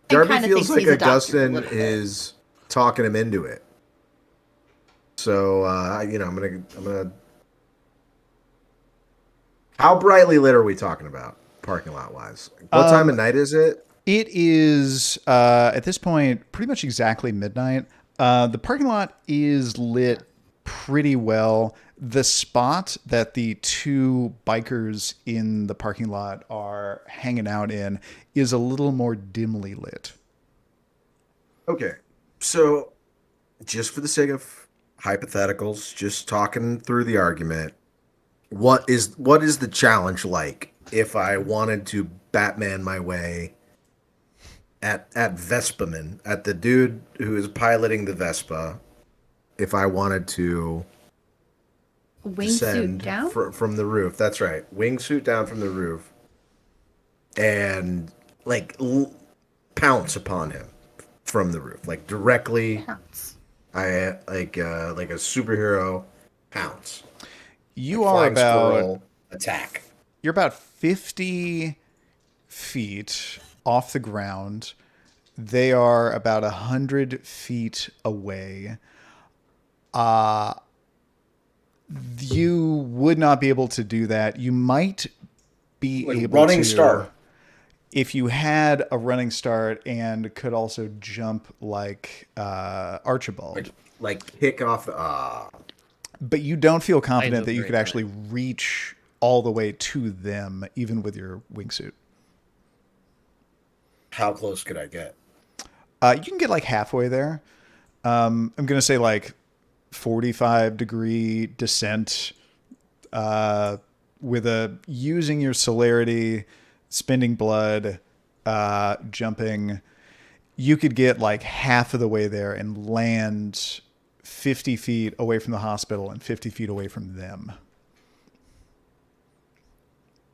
Speaker 1: Darby feels like Augustyn is talking him into it. So I'm gonna. How brightly lit are we talking about, parking lot wise? What time of night is it?
Speaker 5: It is at this point pretty much exactly midnight. The parking lot is lit pretty well. The spot that the 2 bikers in the parking lot are hanging out in is a little more dimly lit.
Speaker 1: Okay, so just for the sake of hypotheticals, just talking through the argument, what is the challenge like if I wanted to Batman my way at Vespaman, at the dude who is piloting the Vespa, if I wanted to
Speaker 4: wingsuit down
Speaker 1: from the roof? That's right, wingsuit down from the roof, and like pounce upon him from the roof, like directly.
Speaker 4: Pounce.
Speaker 1: I like a superhero pounce.
Speaker 5: You are about
Speaker 1: attack.
Speaker 5: You're about 50 feet off the ground. They are about 100 feet away. You would not be able to do that. You might be
Speaker 1: like
Speaker 5: able
Speaker 1: running
Speaker 5: to
Speaker 1: start
Speaker 5: if you had a running start and could also jump like Archibald.
Speaker 1: like kick off the.
Speaker 5: But you don't feel confident that you could actually reach all the way to them, even with your wingsuit.
Speaker 1: How close could I get?
Speaker 5: You can get like halfway there. I'm going to say like 45-degree descent with using your celerity, spending blood, jumping. You could get like half of the way there and land 50 feet away from the hospital and 50 feet away from them.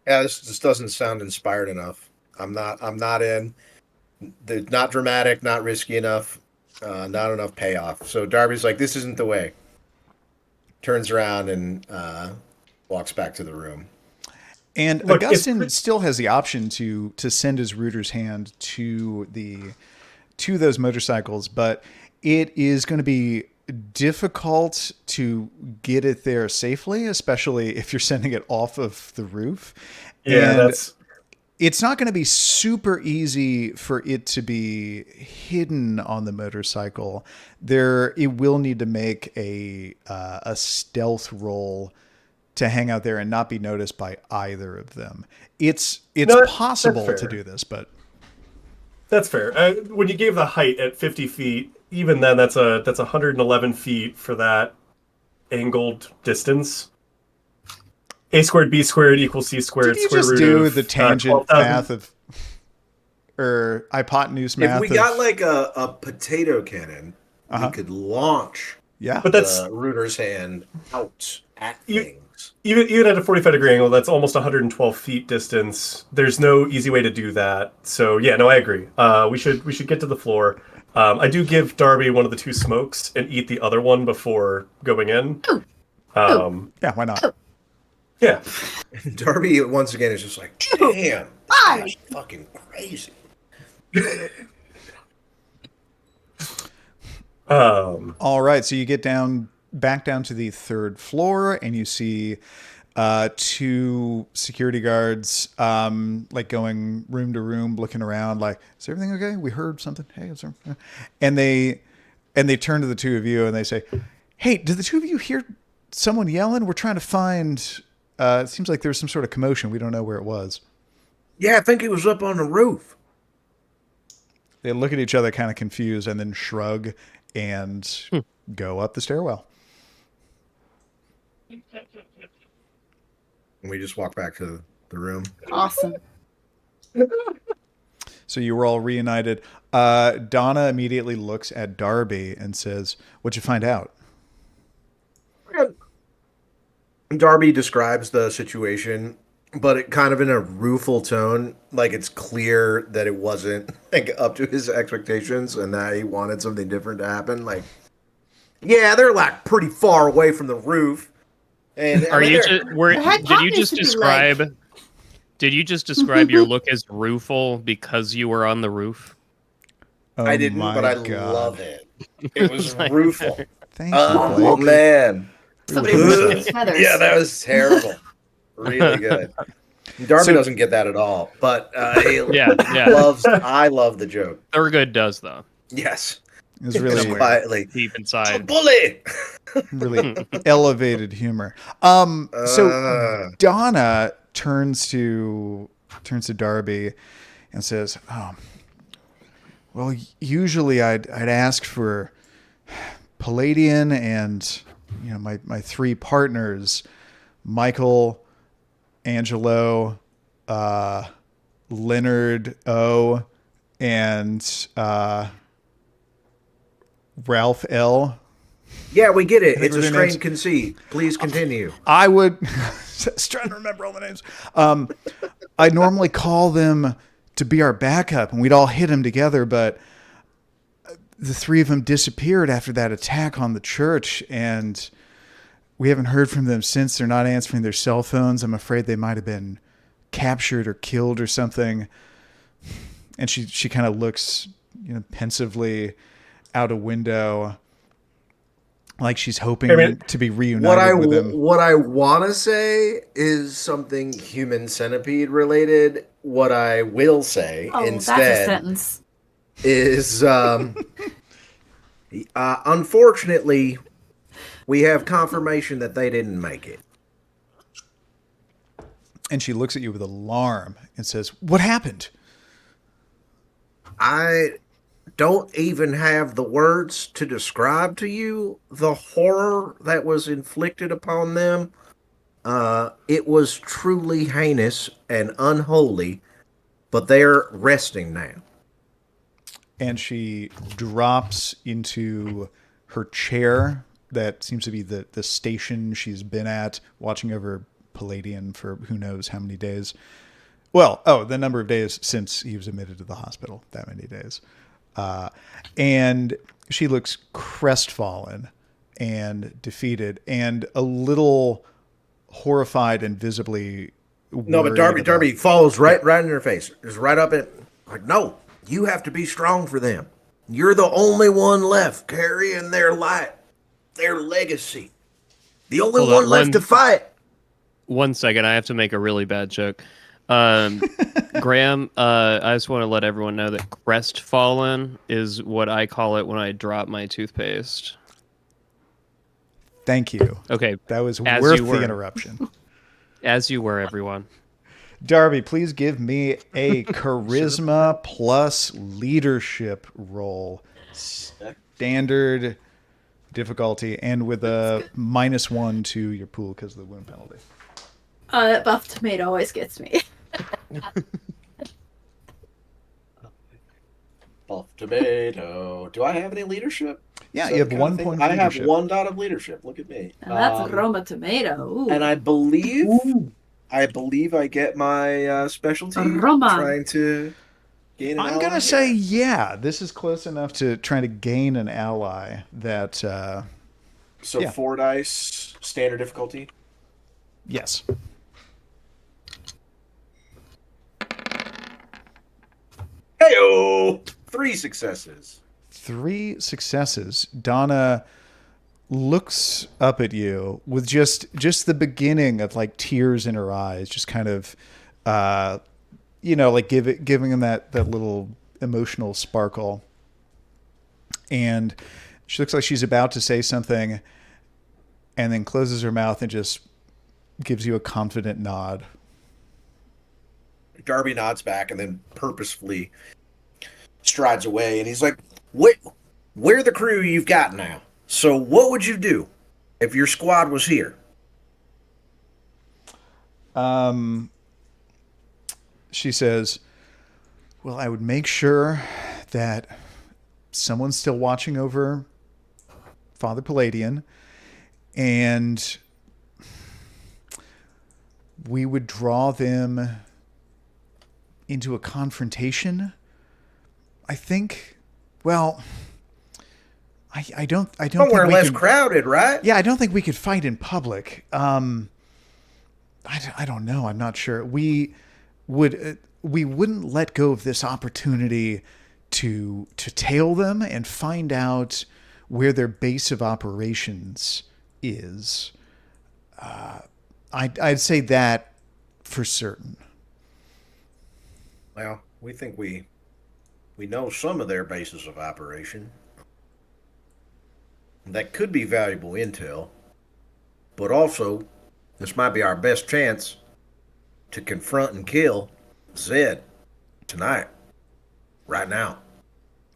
Speaker 1: Yeah, this doesn't sound inspired enough. I'm not in. They're not dramatic, not risky enough, not enough payoff. So Darby's like, this isn't the way. Turns around and walks back to the room.
Speaker 5: And look, Augustyn still has the option to send his Router's Hand to those motorcycles, but it is going to be difficult to get it there safely, especially if you're sending it off of the roof.
Speaker 3: Yeah,
Speaker 5: and it's not going to be super easy for it to be hidden on the motorcycle. It will need to make a stealth roll to hang out there and not be noticed by either of them. It's possible to do this, but
Speaker 3: that's fair. When you gave the height at 50 feet, even then, that's 111 feet for that angled distance. A squared B squared equals C squared.
Speaker 5: Did you just do the tangent math of, or hypotenuse math?
Speaker 1: If we got like a potato cannon, we could launch.
Speaker 5: Yeah,
Speaker 3: but that's
Speaker 1: the Router's Hand out at things.
Speaker 3: Even at a 45-degree angle, that's almost 112 feet distance. There's no easy way to do that. So yeah, no, I agree. We should get to the floor. I do give Darby one of the two smokes and eat the other one before going in.
Speaker 5: Yeah, why not?
Speaker 3: Yeah.
Speaker 1: Darby once again is just like, damn, that's fucking crazy.
Speaker 5: All right, so you get back down to the third floor, and you see two security guards like going room to room, looking around like, is everything okay? We heard something. Hey, is there... and they turn to the two of you and they say, hey, did the two of you hear someone yelling? We're trying to find it seems like there's some sort of commotion. We don't know where it was.
Speaker 1: Yeah, I think it was up on the roof.
Speaker 5: They look at each other kind of confused and then shrug and go up the stairwell.
Speaker 1: And we just walk back to the room.
Speaker 4: Awesome.
Speaker 5: So you were all reunited. Donna immediately looks at Darby and says, what'd you find out?
Speaker 1: Darby describes the situation, but it kind of in a rueful tone, like it's clear that it wasn't like up to his expectations and that he wanted something different to happen. Like, yeah, they're like pretty far away from the roof. And
Speaker 2: did you just describe your look as rueful because you were on the roof?
Speaker 5: Oh,
Speaker 1: I didn't, but I
Speaker 5: God.
Speaker 1: love it. It was rueful.
Speaker 5: Thank you,
Speaker 1: Oh
Speaker 5: Blake.
Speaker 1: Man.
Speaker 4: Somebody ruffled his feathers.
Speaker 1: Yeah, that was terrible. Really good. Darby doesn't get that at all, but I love the joke.
Speaker 2: Thurgood does though.
Speaker 1: Yes.
Speaker 5: It was really
Speaker 1: quietly
Speaker 2: deep inside.
Speaker 1: Bully.
Speaker 5: Really elevated humor. So Donna turns to Darby and says, well, usually I'd ask for Palladian and my three partners, Michael, Angelo, Leonard O, and Ralph L.
Speaker 1: Yeah, we get it. It's a strained conceit. Please continue.
Speaker 5: I would just trying to remember all the names. I normally call them to be our backup, and we'd all hit them together, but the three of them disappeared after that attack on the church, and we haven't heard from them since. They're not answering their cell phones. I'm afraid they might have been captured or killed or something. And she kind of looks, pensively out a window, like she's hoping to be reunited with them.
Speaker 1: What I want to say is something human centipede related. What I will say instead
Speaker 4: that's a sentence.
Speaker 1: is Unfortunately, we have confirmation that they didn't make it.
Speaker 5: And she looks at you with alarm and says, "What happened?"
Speaker 1: I don't even have the words to describe to you the horror that was inflicted upon them. It was truly heinous and unholy, but they're resting now.
Speaker 5: And she drops into her chair that seems to be the station she's been at, watching over Palladian for who knows how many days. Well, the number of days since he was admitted to the hospital, that many days. And she looks crestfallen and defeated and a little horrified and visibly
Speaker 1: No, but Darby falls right in her face. Just right up at, like, no, you have to be strong for them. You're the only one left carrying their light, their legacy. The only one left to fight.
Speaker 2: 1 second, I have to make a really bad joke. Graham, I just want to let everyone know that crestfallen is what I call it when I drop my toothpaste.
Speaker 5: Thank you.
Speaker 2: Okay.
Speaker 5: That was worth the interruption.
Speaker 2: As you were, everyone.
Speaker 5: Darby, please give me a charisma plus leadership roll. Standard difficulty and with a -1 to your pool because of the wound penalty.
Speaker 4: That buff tomato always gets me.
Speaker 1: Buff tomato. Do I have any leadership?
Speaker 5: Yeah, you have 1 point of
Speaker 1: I have
Speaker 5: leadership.
Speaker 1: 1 dot of leadership. Look at me.
Speaker 4: Now that's Roma tomato. Ooh.
Speaker 1: And I believe I get my specialty
Speaker 4: Roma.
Speaker 1: trying to gain an ally.
Speaker 5: I'm going to say, yeah, this is close enough to trying to gain an ally that...
Speaker 1: So
Speaker 5: yeah.
Speaker 1: 4 dice, standard difficulty?
Speaker 5: Yes.
Speaker 1: Hey-oh! 3 successes.
Speaker 5: 3 successes. Donna looks up at you with just the beginning of like tears in her eyes, just kind of, like giving him that little emotional sparkle. And she looks like she's about to say something and then closes her mouth and just gives you a confident nod.
Speaker 1: Darby nods back and then purposefully strides away, and he's like, we're the crew you've got now. So what would you do if your squad was here?
Speaker 5: She says, well, I would make sure that someone's still watching over Father Palladian, and we would draw them into a confrontation. I think, well, I don't
Speaker 1: Somewhere
Speaker 5: think
Speaker 1: less crowded, right?
Speaker 5: Yeah, I don't think we could fight in public. I don't know. I'm not sure. We wouldn't let go of this opportunity to tail them and find out where their base of operations is. I'd say that for certain.
Speaker 1: Well, we think we know some of their bases of operation. That could be valuable intel, but also this might be our best chance to confront and kill Zed tonight, right now.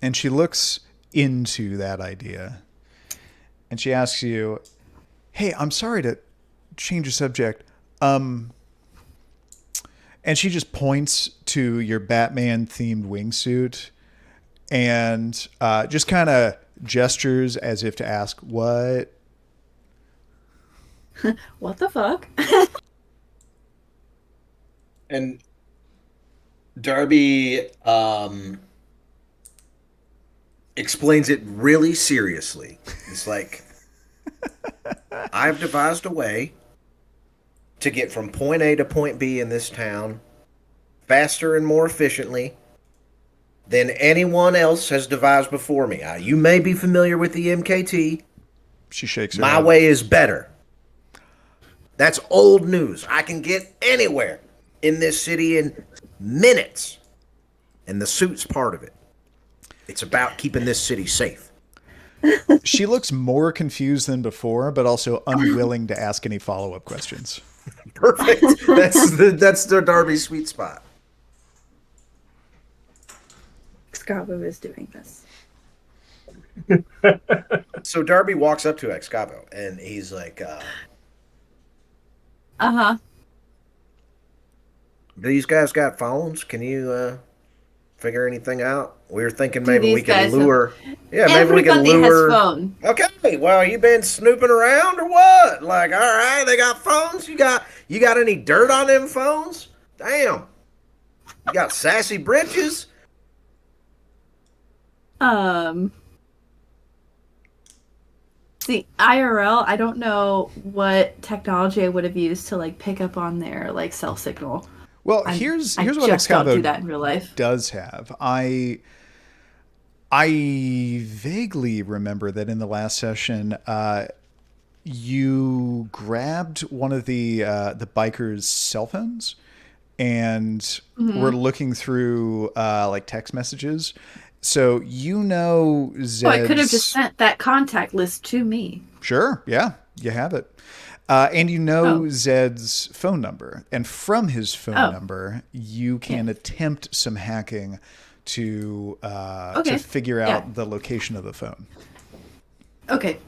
Speaker 5: And she looks into that idea and she asks you, hey, I'm sorry to change the subject. And she just points to your Batman themed wingsuit and just kind of gestures as if to ask, what?
Speaker 4: What the fuck?
Speaker 1: And Darby explains it really seriously. It's like, I've devised a way to get from point A to point B in this town faster and more efficiently than anyone else has devised before me. You may be familiar with the MKT.
Speaker 5: She shakes her
Speaker 1: My
Speaker 5: head.
Speaker 1: way is better. That's old news. I can get anywhere in this city in minutes. And the suit's part of it. It's about keeping this city safe.
Speaker 5: She looks more confused than before, but also unwilling to ask any follow-up questions.
Speaker 1: Perfect. That's the Darby's sweet spot.
Speaker 4: Excavo is doing this.
Speaker 1: So Darby walks up to Excavo and he's like,
Speaker 4: Uh-huh.
Speaker 1: these guys got phones? Can you figure anything out? We were thinking maybe we
Speaker 4: these
Speaker 1: could
Speaker 4: guys
Speaker 1: lure. Yeah, maybe we can
Speaker 4: Everybody
Speaker 1: lure.
Speaker 4: has phone.
Speaker 1: Okay, well, you been snooping around or what? Like, all right, they got phones. You got any dirt on them phones? Damn. You got sassy britches?
Speaker 4: See, IRL, I don't know what technology I would have used to like pick up on their like cell signal.
Speaker 5: Well, here's what
Speaker 4: just don't do
Speaker 5: Excavo
Speaker 4: that in real life.
Speaker 5: does have. I vaguely remember that in the last session, you grabbed one of the bikers' cell phones and were looking through like text messages. So Zed's...
Speaker 4: Oh, I could have just sent that contact list to me.
Speaker 5: Sure, yeah, you have it. And Zed's phone number. And from his phone number, you can attempt some hacking to figure out the location of the phone.
Speaker 4: Okay.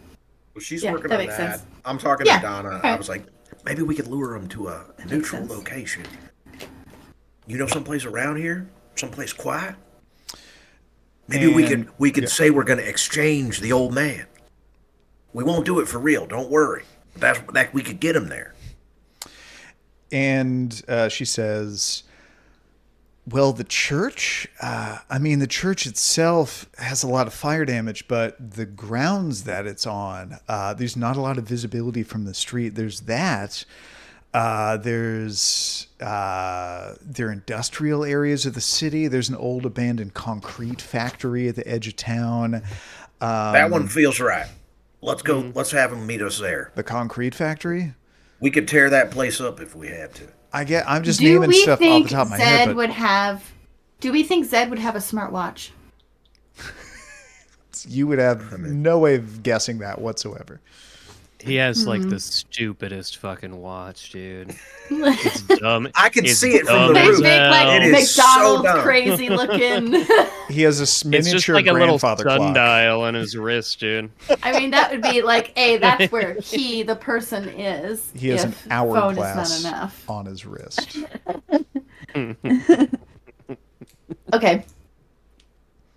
Speaker 1: Well, she's working
Speaker 4: that
Speaker 1: on
Speaker 4: makes
Speaker 1: that.
Speaker 4: sense.
Speaker 1: I'm talking to Donna.
Speaker 4: Okay.
Speaker 1: I was like, maybe we could lure them to a neutral location. You know, someplace around here, someplace quiet. Maybe we could say we're going to exchange the old man. We won't do it for real. Don't worry. That we could get him there.
Speaker 5: And she says, well, the church, the church itself has a lot of fire damage, but the grounds that it's on, there's not a lot of visibility from the street. There's that. There's their industrial areas of the city. There's an old abandoned concrete factory at the edge of town.
Speaker 1: That one feels right. Let's go. Let's have them meet us there.
Speaker 5: The concrete factory?
Speaker 1: We could tear that place up if we had to.
Speaker 5: I'm just naming stuff off the top of my head.
Speaker 4: Do we think Zed would have a smartwatch?
Speaker 5: You would have no way of guessing that whatsoever.
Speaker 2: He has like the stupidest fucking watch, dude. It's dumb.
Speaker 1: I can
Speaker 2: It's
Speaker 1: see it from the
Speaker 2: dumb
Speaker 1: roof.
Speaker 2: as hell.
Speaker 4: Like
Speaker 1: It is so
Speaker 4: McDonald's
Speaker 1: dumb.
Speaker 4: crazy looking.
Speaker 5: He has a
Speaker 2: It's
Speaker 5: miniature
Speaker 2: just like a little
Speaker 5: grandfather clock.
Speaker 2: sundial on his wrist, dude.
Speaker 4: I mean, that would be like, that's where the person is.
Speaker 5: He has an
Speaker 4: if
Speaker 5: hourglass
Speaker 4: phone is not enough.
Speaker 5: on his wrist.
Speaker 4: Okay.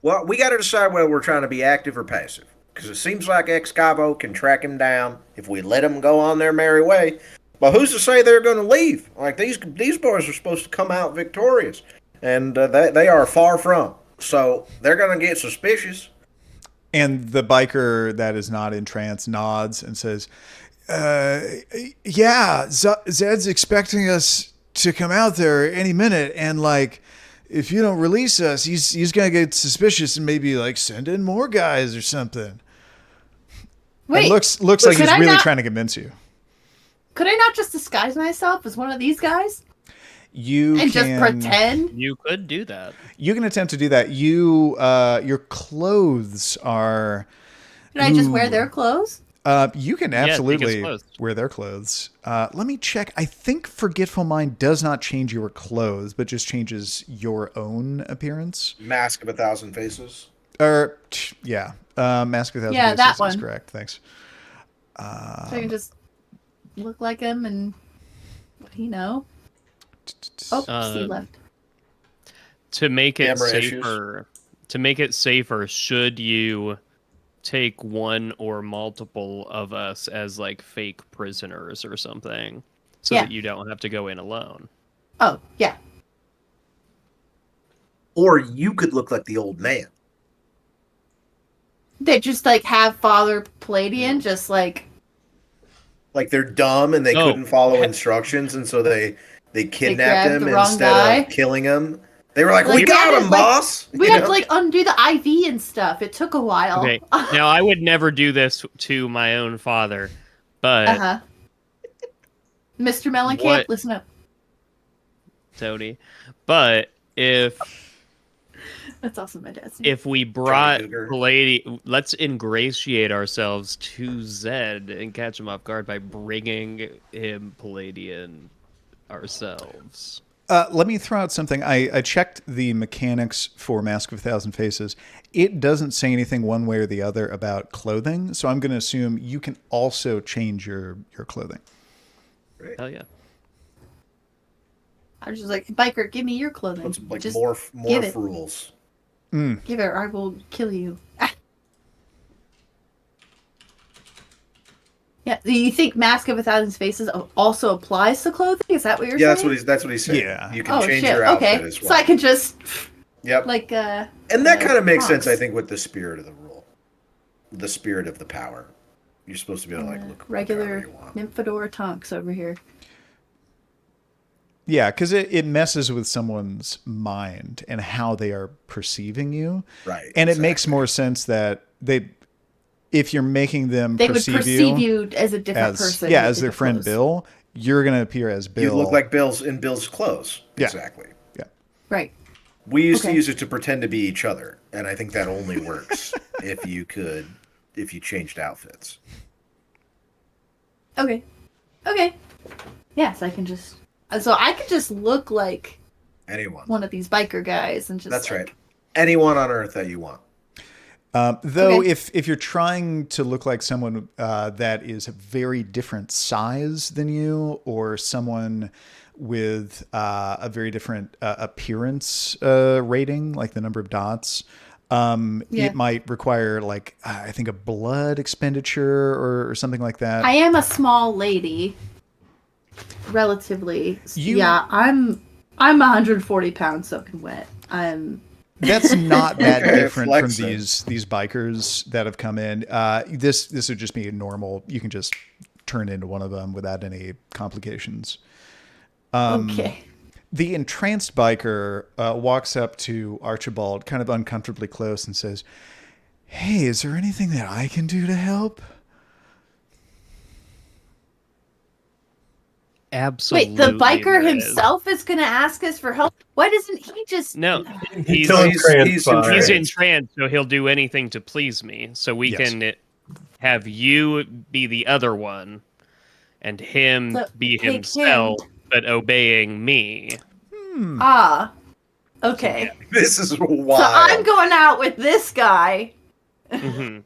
Speaker 1: Well, we got to decide whether we're trying to be active or passive. Because it seems like Excavo can track him down if we let him go on their merry way. But who's to say they're going to leave? Like, these boys are supposed to come out victorious. And they are far from. So they're going to get suspicious.
Speaker 5: And the biker that is not in trance nods and says, Zed's expecting us to come out there any minute. And, like, if you don't release us, he's going to get suspicious and maybe, like, send in more guys or something.
Speaker 4: Wait.
Speaker 5: It looks like he's really trying to convince you.
Speaker 4: Could I not just disguise myself as one of these guys?
Speaker 5: Just
Speaker 4: pretend?
Speaker 2: You could do that.
Speaker 5: You can attempt to do that. Your clothes are...
Speaker 4: Can I just wear their clothes?
Speaker 5: You can
Speaker 2: take his
Speaker 5: absolutely
Speaker 2: clothes.
Speaker 5: wear their clothes. Let me check. I think Forgetful Mind does not change your clothes, but just changes your own appearance.
Speaker 1: Mask of 1,000 Faces.
Speaker 5: Yeah. Mask of 1,000
Speaker 4: Yeah,
Speaker 5: Faces
Speaker 4: that
Speaker 5: is
Speaker 4: one.
Speaker 5: correct. Thanks.
Speaker 4: So I can just look like him and what he know. Oh, Steve left.
Speaker 2: To make it
Speaker 1: Camera
Speaker 2: safer, should you take one or multiple of us as like fake prisoners or something, so that you don't have to go in alone?
Speaker 4: Oh, yeah.
Speaker 1: Or you could look like the old man.
Speaker 4: They just like have Father Palladian just like
Speaker 1: Like they're dumb and they couldn't follow instructions, and so they kidnapped
Speaker 4: grabbed
Speaker 1: him
Speaker 4: the wrong
Speaker 1: instead
Speaker 4: guy.
Speaker 1: of killing him. They were like,
Speaker 4: Like,
Speaker 1: "We got him,
Speaker 4: like,
Speaker 1: boss."
Speaker 4: we
Speaker 1: You
Speaker 4: had
Speaker 1: know?
Speaker 4: to like undo the IV and stuff. It took a while.
Speaker 2: Okay. Now I would never do this to my own father, but
Speaker 4: Mr. Mellencamp,
Speaker 2: What-
Speaker 4: listen up.
Speaker 2: Tony. But if
Speaker 4: That's also my dad's name.
Speaker 2: If we brought Palladian, let's ingratiate ourselves to Zed and catch him off guard by bringing him Palladian ourselves.
Speaker 5: Let me throw out something. I checked the mechanics for Mask of a Thousand Faces. It doesn't say anything one way or the other about clothing, so I'm going to assume you can also change your clothing.
Speaker 2: Hell yeah.
Speaker 4: I was just like, biker, give me your clothing.
Speaker 1: It's like
Speaker 4: just
Speaker 1: morph rules.
Speaker 4: Give it, or I will kill you. Yeah, do you think Mask of a Thousand Faces also applies to clothing? Is that what you're saying?
Speaker 1: That's what he's saying.
Speaker 5: Yeah.
Speaker 1: You can change your outfit as well.
Speaker 4: So I can just
Speaker 1: like and that kind of makes sense, I think, with the spirit of the rule. The spirit of the power. You're supposed to be able to look
Speaker 4: regular Nymphadora Tonks over here.
Speaker 5: Yeah, because it messes with someone's mind and how they are perceiving you.
Speaker 1: Right.
Speaker 5: And it makes more sense that if you're making them
Speaker 4: would perceive you as a different person.
Speaker 5: Yeah, as their friend Bill, you're going to appear as Bill.
Speaker 1: You look like Bill's in Bill's clothes.
Speaker 5: Yeah.
Speaker 1: Exactly.
Speaker 5: Yeah.
Speaker 4: Right.
Speaker 1: We used to use it to pretend to be each other, and I think that only works if you changed outfits.
Speaker 4: Okay. Yes, I can just... So I could just look like... one of these biker guys and just...
Speaker 1: That's right. Anyone on Earth that you want.
Speaker 5: If you're trying to look like someone that is a very different size than you, or someone with a very different appearance rating, like the number of dots, it might require I think a blood expenditure or something like that.
Speaker 4: I am a small lady, relatively. I'm 140 pounds soaking wet.
Speaker 5: That's not that different from these bikers that have come in. This would just be a normal. You can just turn into one of them without any complications.
Speaker 4: Okay.
Speaker 5: The entranced biker walks up to Archibald, kind of uncomfortably close, and says, "Hey, is there anything that I can do to help?"
Speaker 2: Absolutely.
Speaker 4: Wait, the biker himself is going to ask us for help? Why doesn't he just...
Speaker 2: No,
Speaker 3: he's
Speaker 2: entranced, so he'll do anything to please me. So we can have you be the other one, and him be himself, but obeying me.
Speaker 4: Okay.
Speaker 1: This is wild.
Speaker 4: So I'm going out with this guy.
Speaker 2: Mm-hmm.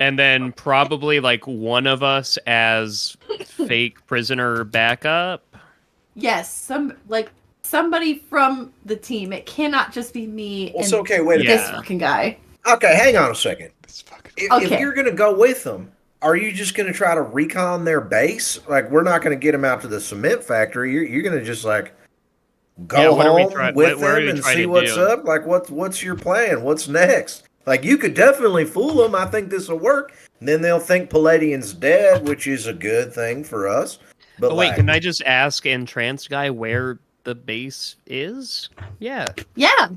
Speaker 2: And then probably one of us as fake prisoner backup.
Speaker 4: Yes, somebody from the team. It cannot just be me and
Speaker 1: wait
Speaker 4: this fucking guy.
Speaker 1: Okay, hang on a second. If you're gonna go with them, are you just gonna try to recon their base? We're not gonna get them out to the cement factory. You're gonna just go home with them and see what's up. What's your plan? What's next? You could definitely fool them. I think this will work. And then they'll think Palladian's dead, which is a good thing for us. But
Speaker 2: wait, can I just ask entranced guy where the base is? Yeah.
Speaker 4: Yeah.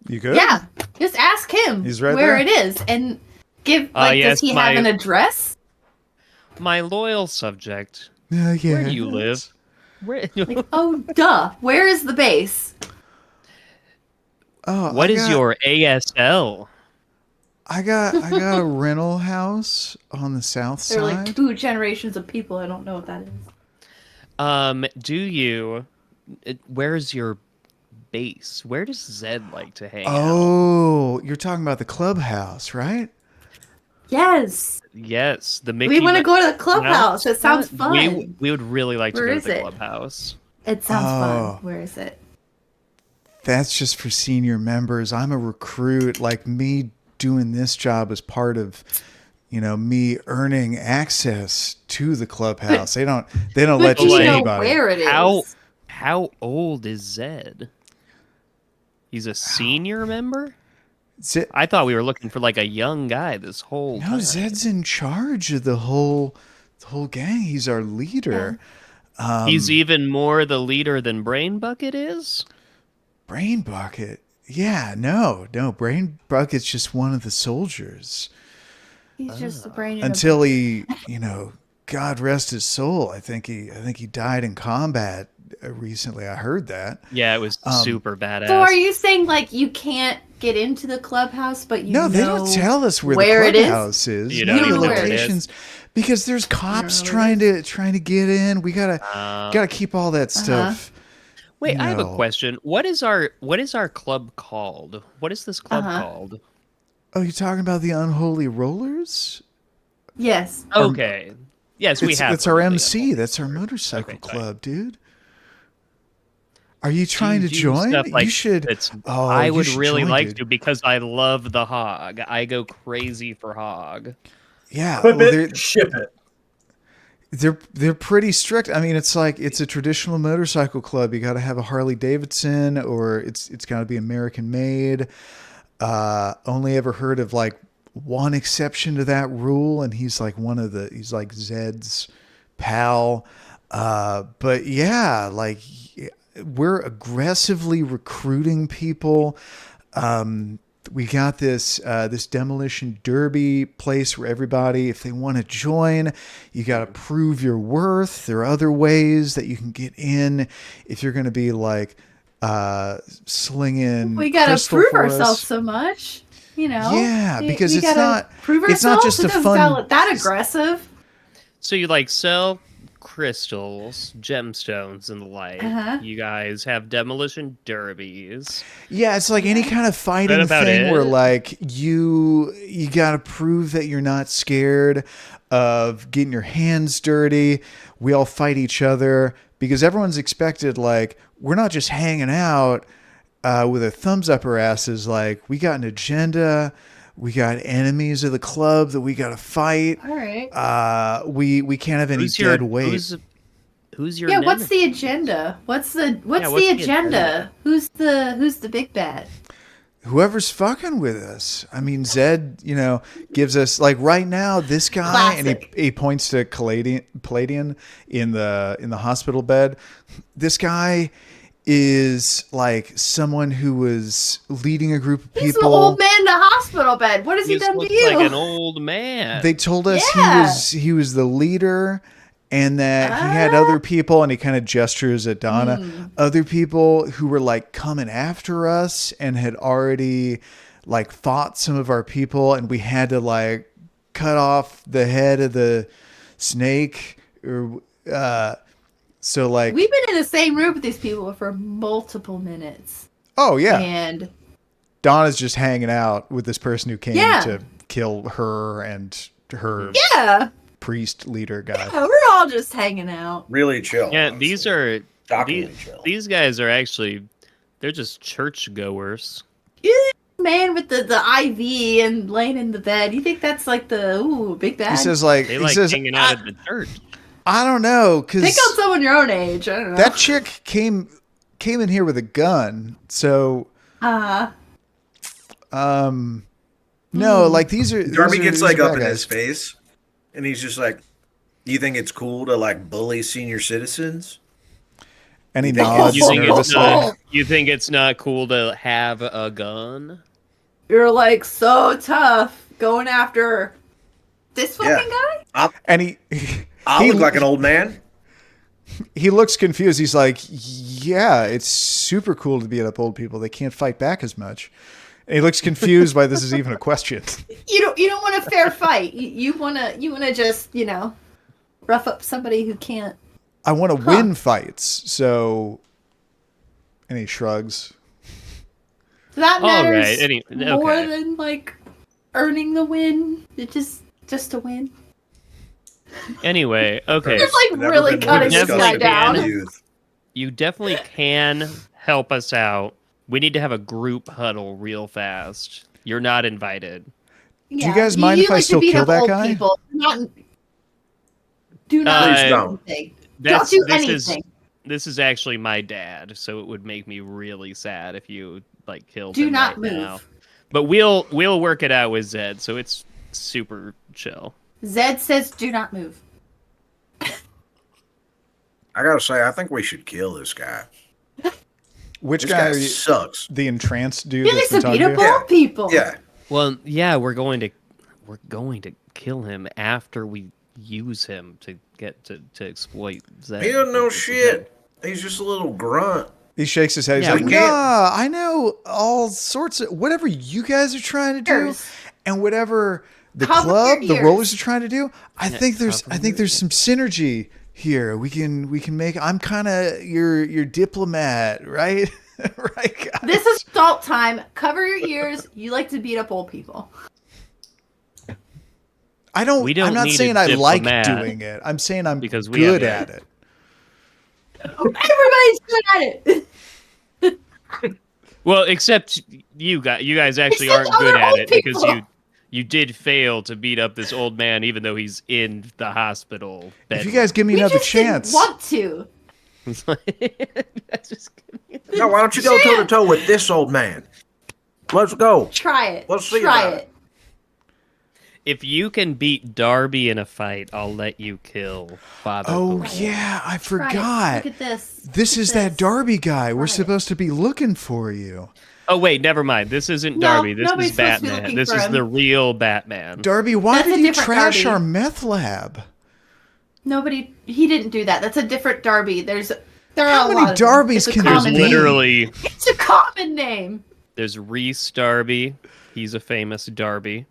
Speaker 5: You could?
Speaker 4: Yeah. Just ask him
Speaker 5: He's right
Speaker 4: where
Speaker 5: there.
Speaker 4: it is. And give, does he have an address?
Speaker 2: My loyal subject.
Speaker 5: Yeah.
Speaker 2: Where do you live?
Speaker 4: Where? Duh. Where is the base?
Speaker 2: What is your ASL?
Speaker 5: I got a rental house on the south side.
Speaker 4: There are 2 generations of people. I don't know what that is.
Speaker 2: Do you? Where's your base? Where does Zed like to hang out?
Speaker 5: Oh, you're talking about the clubhouse, right?
Speaker 4: Yes.
Speaker 2: Yes, the
Speaker 4: Mickey. We want to go to the clubhouse. It sounds fun.
Speaker 2: We would really like to go to the clubhouse.
Speaker 4: It sounds fun. Where is it?
Speaker 5: That's just for senior members. I'm a recruit. Me doing this job as part of, me earning access to the clubhouse. They don't let you see anybody.
Speaker 4: Where it is.
Speaker 2: How old is Zed? He's a senior member? I thought we were looking for a young guy this whole time.
Speaker 5: No, Zed's in charge of the whole gang. He's our leader.
Speaker 2: He's even more the leader than Brain Bucket is?
Speaker 5: Brain Bucket? Yeah, no. Brain Bucket's just one of the soldiers.
Speaker 4: He's just the brain.
Speaker 5: Until he, God rest his soul. I think he died in combat recently. I heard that.
Speaker 2: Yeah, it was super badass.
Speaker 4: So are you saying like you can't get into the clubhouse, but
Speaker 5: no, they don't tell us where the clubhouse is.
Speaker 2: You
Speaker 5: no,
Speaker 2: don't
Speaker 5: the
Speaker 2: know where it
Speaker 5: locations, because there's cops trying to get in. We gotta keep all that stuff.
Speaker 2: Wait, I have a question. What is our club called? What is this club called?
Speaker 5: Oh, you're talking about the Unholy Rollers?
Speaker 4: Yes.
Speaker 2: Okay. Yes, we have.
Speaker 5: It's our MC. That's our motorcycle club, dude. Are you trying to join?
Speaker 2: Like
Speaker 5: you should.
Speaker 2: I would really like to, because I love the hog. I go crazy for hog.
Speaker 5: Yeah,
Speaker 3: ship it.
Speaker 5: They're pretty strict. I mean, it's like it's a traditional motorcycle club. You got to have a Harley Davidson, or it's got to be American made. Only ever heard of like one exception to that rule, and he's like he's like Zed's pal. But yeah, like we're aggressively recruiting people. We got this demolition derby place where everybody, if they want to join, you got to prove your worth. There are other ways that you can get in if you're going to be like slinging.
Speaker 4: We got to prove ourselves so much, you know.
Speaker 5: Yeah, because it's not just a fun.
Speaker 4: That aggressive.
Speaker 2: So you like sell crystals, gemstones, and the like. You guys have demolition derbies.
Speaker 5: Yeah, it's like any kind of fighting thing where like you got to prove that you're not scared of getting your hands dirty. We all fight each other because everyone's expected, like, we're not just hanging out with our thumbs up our asses. Like, we got an agenda. We got enemies of the club that we got to fight.
Speaker 4: All right.
Speaker 5: We can't have any dead weight.
Speaker 2: Who's your
Speaker 4: nemesis? What's the agenda? What's the agenda? Who's the big bad?
Speaker 5: Whoever's fucking with us. I mean, Zed, gives us, like, right now, this guy, classic. And he points to Palladian in the hospital bed. This guy is like someone who was leading a group of people.
Speaker 4: He's an old man in the hospital bed. What has he done to you?
Speaker 2: Like an old man.
Speaker 5: They told us he was the leader, and that he had other people, and he kind of gestures at Donna, other people who were like coming after us and had already like fought some of our people, and we had to like cut off the head of the snake, or so like
Speaker 4: we've been in the same room with these people for multiple minutes.
Speaker 5: Oh yeah.
Speaker 4: And
Speaker 5: Donna's just hanging out with this person who came to kill her and her priest leader guy.
Speaker 4: Yeah, we're all just hanging out.
Speaker 1: Really chill.
Speaker 2: Yeah,
Speaker 1: honestly.
Speaker 2: these guys are actually, they're just churchgoers.
Speaker 4: Man with the IV and laying in the bed. You think that's like the big bad?
Speaker 5: He says like
Speaker 2: they like hanging out at the church.
Speaker 5: I don't know, because
Speaker 4: pick on someone your own age. I don't know.
Speaker 5: That chick came in here with a gun, so no, like these are
Speaker 1: Darby gets
Speaker 5: like
Speaker 1: up in his face, and he's just like, "You think it's cool to like bully senior citizens?"
Speaker 5: And he nods.
Speaker 2: You think it's not cool to have a gun?
Speaker 4: You're like so tough going after this fucking guy,
Speaker 5: and
Speaker 1: I look like an old man.
Speaker 5: He looks confused. He's like, yeah, it's super cool to beat up old people. They can't fight back as much. And he looks confused why this is even a question.
Speaker 4: You don't want a fair fight. You wanna just, rough up somebody who can't.
Speaker 5: I want to win fights. So, and he shrugs.
Speaker 4: That matters more than like earning the win. It's just to win.
Speaker 2: Anyway, okay.
Speaker 4: It's like really cutting this guy down.
Speaker 2: You definitely can help us out. We need to have a group huddle real fast. You're not invited.
Speaker 5: Yeah. Do you guys mind if I still kill that guy?
Speaker 4: Do not
Speaker 1: don't
Speaker 4: do anything.
Speaker 2: This is actually my dad, so it would make me really sad if you like killed
Speaker 4: him.
Speaker 2: Do not move. Now. But we'll work it out with Zed, so it's super chill.
Speaker 4: Zed says, "Do not move."
Speaker 1: I gotta say, I think we should kill this guy.
Speaker 5: Which guy
Speaker 1: sucks?
Speaker 5: The entranced dude.
Speaker 4: He likes to beat up old people.
Speaker 1: Yeah.
Speaker 2: Well, yeah, we're going to kill him after we use him to get to exploit Zed.
Speaker 1: He doesn't know shit. He's just a little grunt.
Speaker 5: He shakes his head. He's
Speaker 2: Yeah,
Speaker 5: like,
Speaker 1: we can't-
Speaker 5: nah, I know all sorts of whatever you guys are trying to do, and whatever the
Speaker 4: Cover
Speaker 5: club,
Speaker 4: your
Speaker 5: the
Speaker 4: ears.
Speaker 5: rollers are trying to do. I think there's
Speaker 2: cover
Speaker 5: some synergy here. We can make. I'm kind of your diplomat, right? Right. Guys?
Speaker 4: This is adult time. Cover your ears. You like to beat up old people.
Speaker 5: I don't.
Speaker 2: We don't
Speaker 5: I'm not
Speaker 2: need
Speaker 5: saying
Speaker 2: a
Speaker 5: I like
Speaker 2: diplomat
Speaker 5: doing it. I'm saying I'm
Speaker 2: because we
Speaker 5: good
Speaker 2: have
Speaker 5: at it.
Speaker 4: Everybody's good at it.
Speaker 2: Well, except you guys. You guys actually
Speaker 4: Except
Speaker 2: aren't good
Speaker 4: other
Speaker 2: at
Speaker 4: old
Speaker 2: it because
Speaker 4: people.
Speaker 2: you did fail to beat up this old man, even though he's in the hospital.
Speaker 5: If you guys give me
Speaker 4: We
Speaker 5: another
Speaker 4: just
Speaker 5: chance,
Speaker 4: didn't want to.
Speaker 1: No, why don't you go toe to toe with this old man? Let's go.
Speaker 4: Try it.
Speaker 1: Let's see
Speaker 4: Try
Speaker 1: about
Speaker 4: it.
Speaker 1: it.
Speaker 2: If you can beat Darby in a fight, I'll let you kill Father.
Speaker 5: oh
Speaker 2: Belial.
Speaker 5: yeah, I
Speaker 4: Try it.
Speaker 5: forgot.
Speaker 4: Look at this.
Speaker 5: This
Speaker 4: Look
Speaker 5: is
Speaker 4: at
Speaker 5: that
Speaker 4: this.
Speaker 5: Darby guy. We're
Speaker 4: Try it.
Speaker 5: supposed to be looking for you.
Speaker 2: Oh wait, never mind. This isn't
Speaker 4: No,
Speaker 2: Darby. This
Speaker 4: nobody's
Speaker 2: is
Speaker 4: supposed to be
Speaker 2: Batman.
Speaker 4: looking
Speaker 2: This
Speaker 4: for
Speaker 2: is
Speaker 4: him.
Speaker 2: the real Batman.
Speaker 5: Darby, why
Speaker 4: That's
Speaker 5: did
Speaker 4: a
Speaker 5: you
Speaker 4: different
Speaker 5: trash
Speaker 4: Darby.
Speaker 5: our meth lab?
Speaker 4: Nobody. He didn't do that. That's a different Darby. There are
Speaker 5: How
Speaker 4: a
Speaker 5: many
Speaker 4: lot of them.
Speaker 5: Darbys
Speaker 4: It's a
Speaker 5: can there
Speaker 2: There's
Speaker 4: common
Speaker 5: be?
Speaker 4: name.
Speaker 2: literally
Speaker 4: It's a common name.
Speaker 2: there's Reese Darby. He's a famous Darby.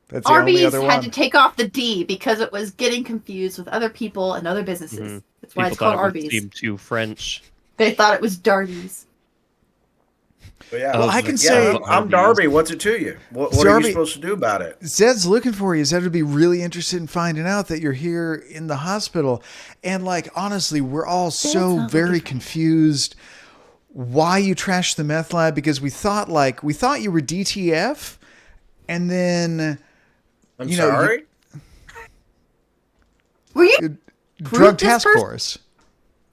Speaker 5: That's the only
Speaker 4: Arby's
Speaker 5: other
Speaker 4: had
Speaker 5: one.
Speaker 4: to take off the D because it was getting confused with other people and other businesses. That's why
Speaker 2: People
Speaker 4: it's called
Speaker 2: thought it would
Speaker 4: Arby's.
Speaker 2: seem too French.
Speaker 4: They thought it was Darby's.
Speaker 1: But yeah,
Speaker 2: Well,
Speaker 5: I
Speaker 1: like,
Speaker 5: can
Speaker 1: yeah,
Speaker 5: say-
Speaker 1: I'm Darby. What's it to you? What are
Speaker 5: Darby-
Speaker 1: you supposed to do about it?
Speaker 5: Zed's looking for you. Zed would be really interested in finding out that you're here in the hospital. And like, honestly, we're all so
Speaker 4: not
Speaker 5: very
Speaker 4: looking for
Speaker 5: confused why you trashed the meth lab, because we thought you were DTF, and then
Speaker 1: I'm
Speaker 5: you know, you-
Speaker 1: sorry.
Speaker 4: Were you
Speaker 5: drug
Speaker 4: this
Speaker 5: task
Speaker 4: person?
Speaker 5: force.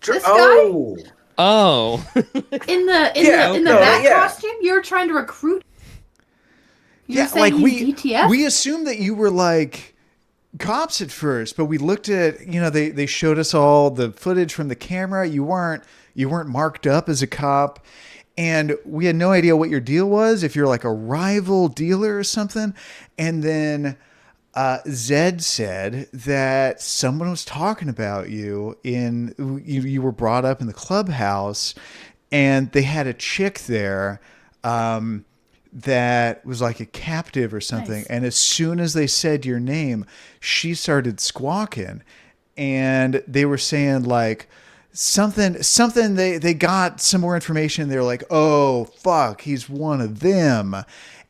Speaker 4: this guy?
Speaker 1: Oh,
Speaker 2: Oh,
Speaker 4: in the
Speaker 1: Yeah,
Speaker 4: in the
Speaker 1: no,
Speaker 4: bat
Speaker 1: yeah.
Speaker 4: costume? You were trying to recruit. You were
Speaker 5: Yeah,
Speaker 4: saying
Speaker 5: like
Speaker 4: he's DTF?
Speaker 5: we assumed that you were like cops at first, but we looked at, they showed us all the footage from the camera. You weren't marked up as a cop, and we had no idea what your deal was, if you're like a rival dealer or something. And then Zed said that someone was talking about you you were brought up in the clubhouse, and they had a chick there that was like a captive or something.
Speaker 4: Nice.
Speaker 5: And as soon as they said your name, she started squawking, and they were saying like something they got some more information. They're like, oh fuck, he's one of them.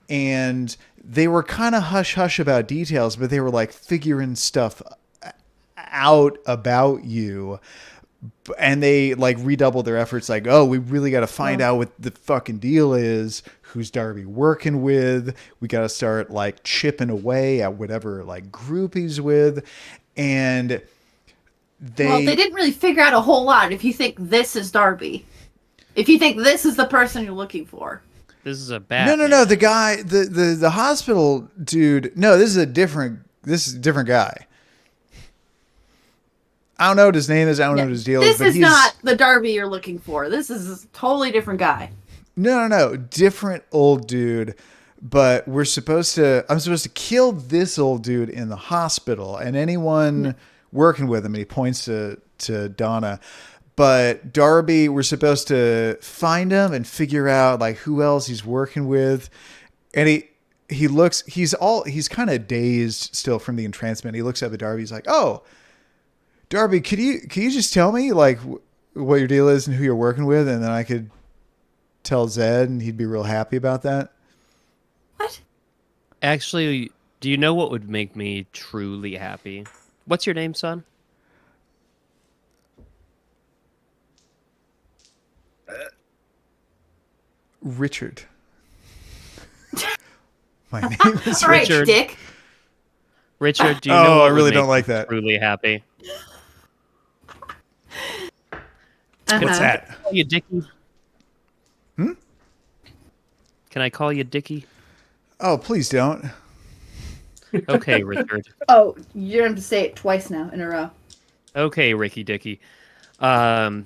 Speaker 5: And they were kind of hush hush about details, but they were like figuring stuff out about you. And they like redoubled their efforts, like, oh, we really got to find out what the fucking deal is. Who's Darby working with? We got to start like chipping away at whatever like group he's with. And
Speaker 4: Well, they didn't really figure out a whole lot. If you think this is Darby, if you think this is the person you're looking for,
Speaker 2: this is a Batman.
Speaker 5: no. The guy, the hospital dude. No, this is a different guy. I don't know what his name is. I don't know what his deal is.
Speaker 4: this
Speaker 5: But
Speaker 4: is not the Darby you're looking for. This is a totally different guy.
Speaker 5: No. Different old dude. But I'm supposed to kill this old dude in the hospital, and anyone working with him. And he points to Donna. But Darby, we're supposed to find him and figure out like who else he's working with. And he's kind of dazed still from the entrancement. He looks up at Darby. He's like, "Oh, Darby, can you just tell me like what your deal is and who you're working with, and then I could tell Zed and he'd be real happy about that."
Speaker 4: What?
Speaker 2: Actually, do you know what would make me truly happy? What's your name, son?
Speaker 5: Richard. My name is
Speaker 4: All right,
Speaker 2: Richard.
Speaker 4: Dick.
Speaker 2: Richard, do you
Speaker 5: Oh,
Speaker 2: know what
Speaker 5: I really
Speaker 2: would make
Speaker 5: don't like
Speaker 2: me
Speaker 5: that.
Speaker 2: truly happy?
Speaker 5: What's that?
Speaker 2: Call you Dickie? Can I call you Dickie?
Speaker 5: Oh, please don't.
Speaker 2: Okay, Richard.
Speaker 4: Oh, you're going to say it twice now in a row.
Speaker 2: Okay, Ricky Dicky. What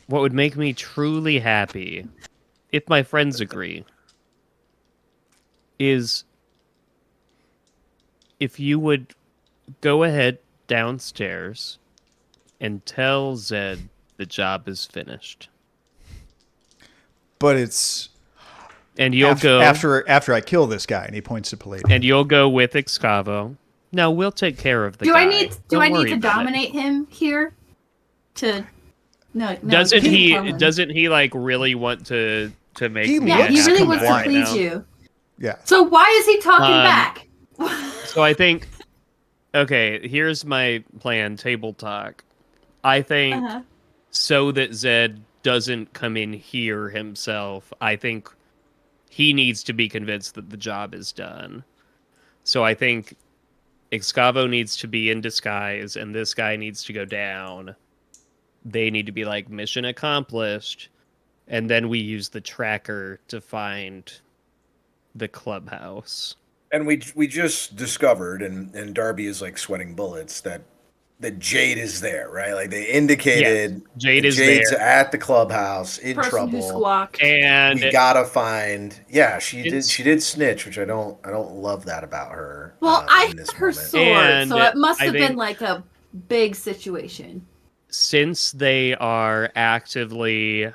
Speaker 2: would make me truly happy, if my friends agree, is if you would go ahead downstairs and tell Zed the job is finished.
Speaker 5: But it's
Speaker 2: and you'll go
Speaker 5: after I kill this guy, and he points to Palladium.
Speaker 2: And you'll go with Excavo. No, we'll take care of the guy.
Speaker 4: Do I need to dominate him here? No.
Speaker 2: Doesn't he like really want to make?
Speaker 5: He
Speaker 4: really wants to please you.
Speaker 5: Yeah.
Speaker 4: So why is he talking back?
Speaker 2: So I think. Okay, here's my plan. Table talk. I think so that Zed doesn't come in here himself. I think he needs to be convinced that the job is done. So I think Excavo needs to be in disguise, and this guy needs to go down. They need to be like, mission accomplished. And then we use the tracker to find the clubhouse.
Speaker 1: And we just discovered, and Darby is like sweating bullets, that Jade is there, right? Like they indicated Jade's there at the clubhouse in trouble.
Speaker 4: Who squawked.
Speaker 2: And
Speaker 1: we gotta find she did snitch, which I don't love that about her.
Speaker 4: Well, I had her sword, so it must have been like a big situation.
Speaker 2: Since they are actively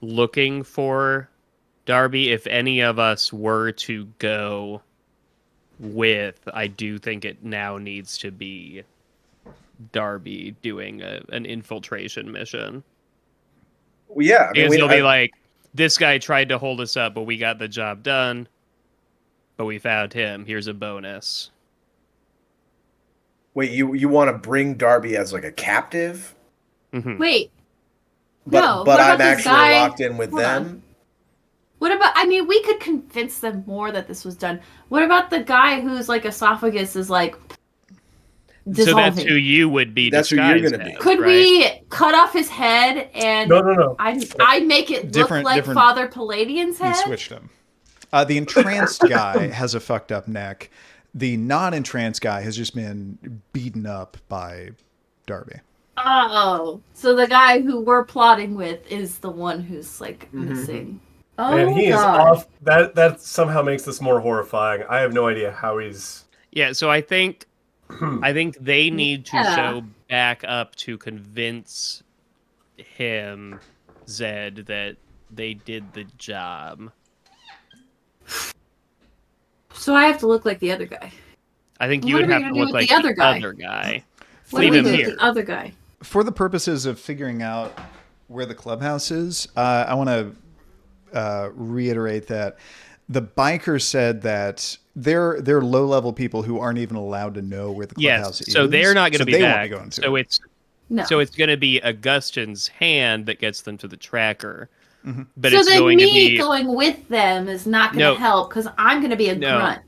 Speaker 2: looking for Darby, if any of us were to go with, I do think it now needs to be Darby doing an infiltration mission.
Speaker 1: Well, yeah, I mean,
Speaker 2: because he'll be like, this guy tried to hold us up, but we got the job done. But we found him. Here's a bonus.
Speaker 1: Wait, you want to bring Darby as like a captive?
Speaker 2: Mm-hmm.
Speaker 4: Wait,
Speaker 1: but I'm actually locked in with them.
Speaker 4: What about? I mean, we could convince them more that this was done. What about the guy whose like esophagus is like dissolving?
Speaker 2: So that's who you would be.
Speaker 1: That's who you're gonna be.
Speaker 4: Could we cut off his head and
Speaker 3: No.
Speaker 4: I make it look like Father Palladium's head?
Speaker 5: You switched him. The entranced guy has a fucked up neck. The non-entranced guy has just been beaten up by Darby.
Speaker 4: Oh, so the guy who we're plotting with is the one who's like missing. Oh,
Speaker 3: and he is off. That somehow makes this more horrifying. I have no idea how he's.
Speaker 2: Yeah, so I think they need to show back up to convince him, Zed, that they did the job.
Speaker 4: So I have to look like the other guy.
Speaker 2: I think you would have to look like the other guy.
Speaker 4: Leave him here. The other guy.
Speaker 5: For the purposes of figuring out where the clubhouse is, I want to reiterate that the biker said that they're low-level people who aren't even allowed to know where the clubhouse is.
Speaker 2: So they're not going to be back.
Speaker 5: So
Speaker 2: it's going to be Augustyn's hand that gets them to the tracker.
Speaker 5: Mm-hmm.
Speaker 2: But
Speaker 4: so
Speaker 2: it's
Speaker 4: then
Speaker 2: going to be
Speaker 4: going with them is not going to help because I'm going to be a grunt.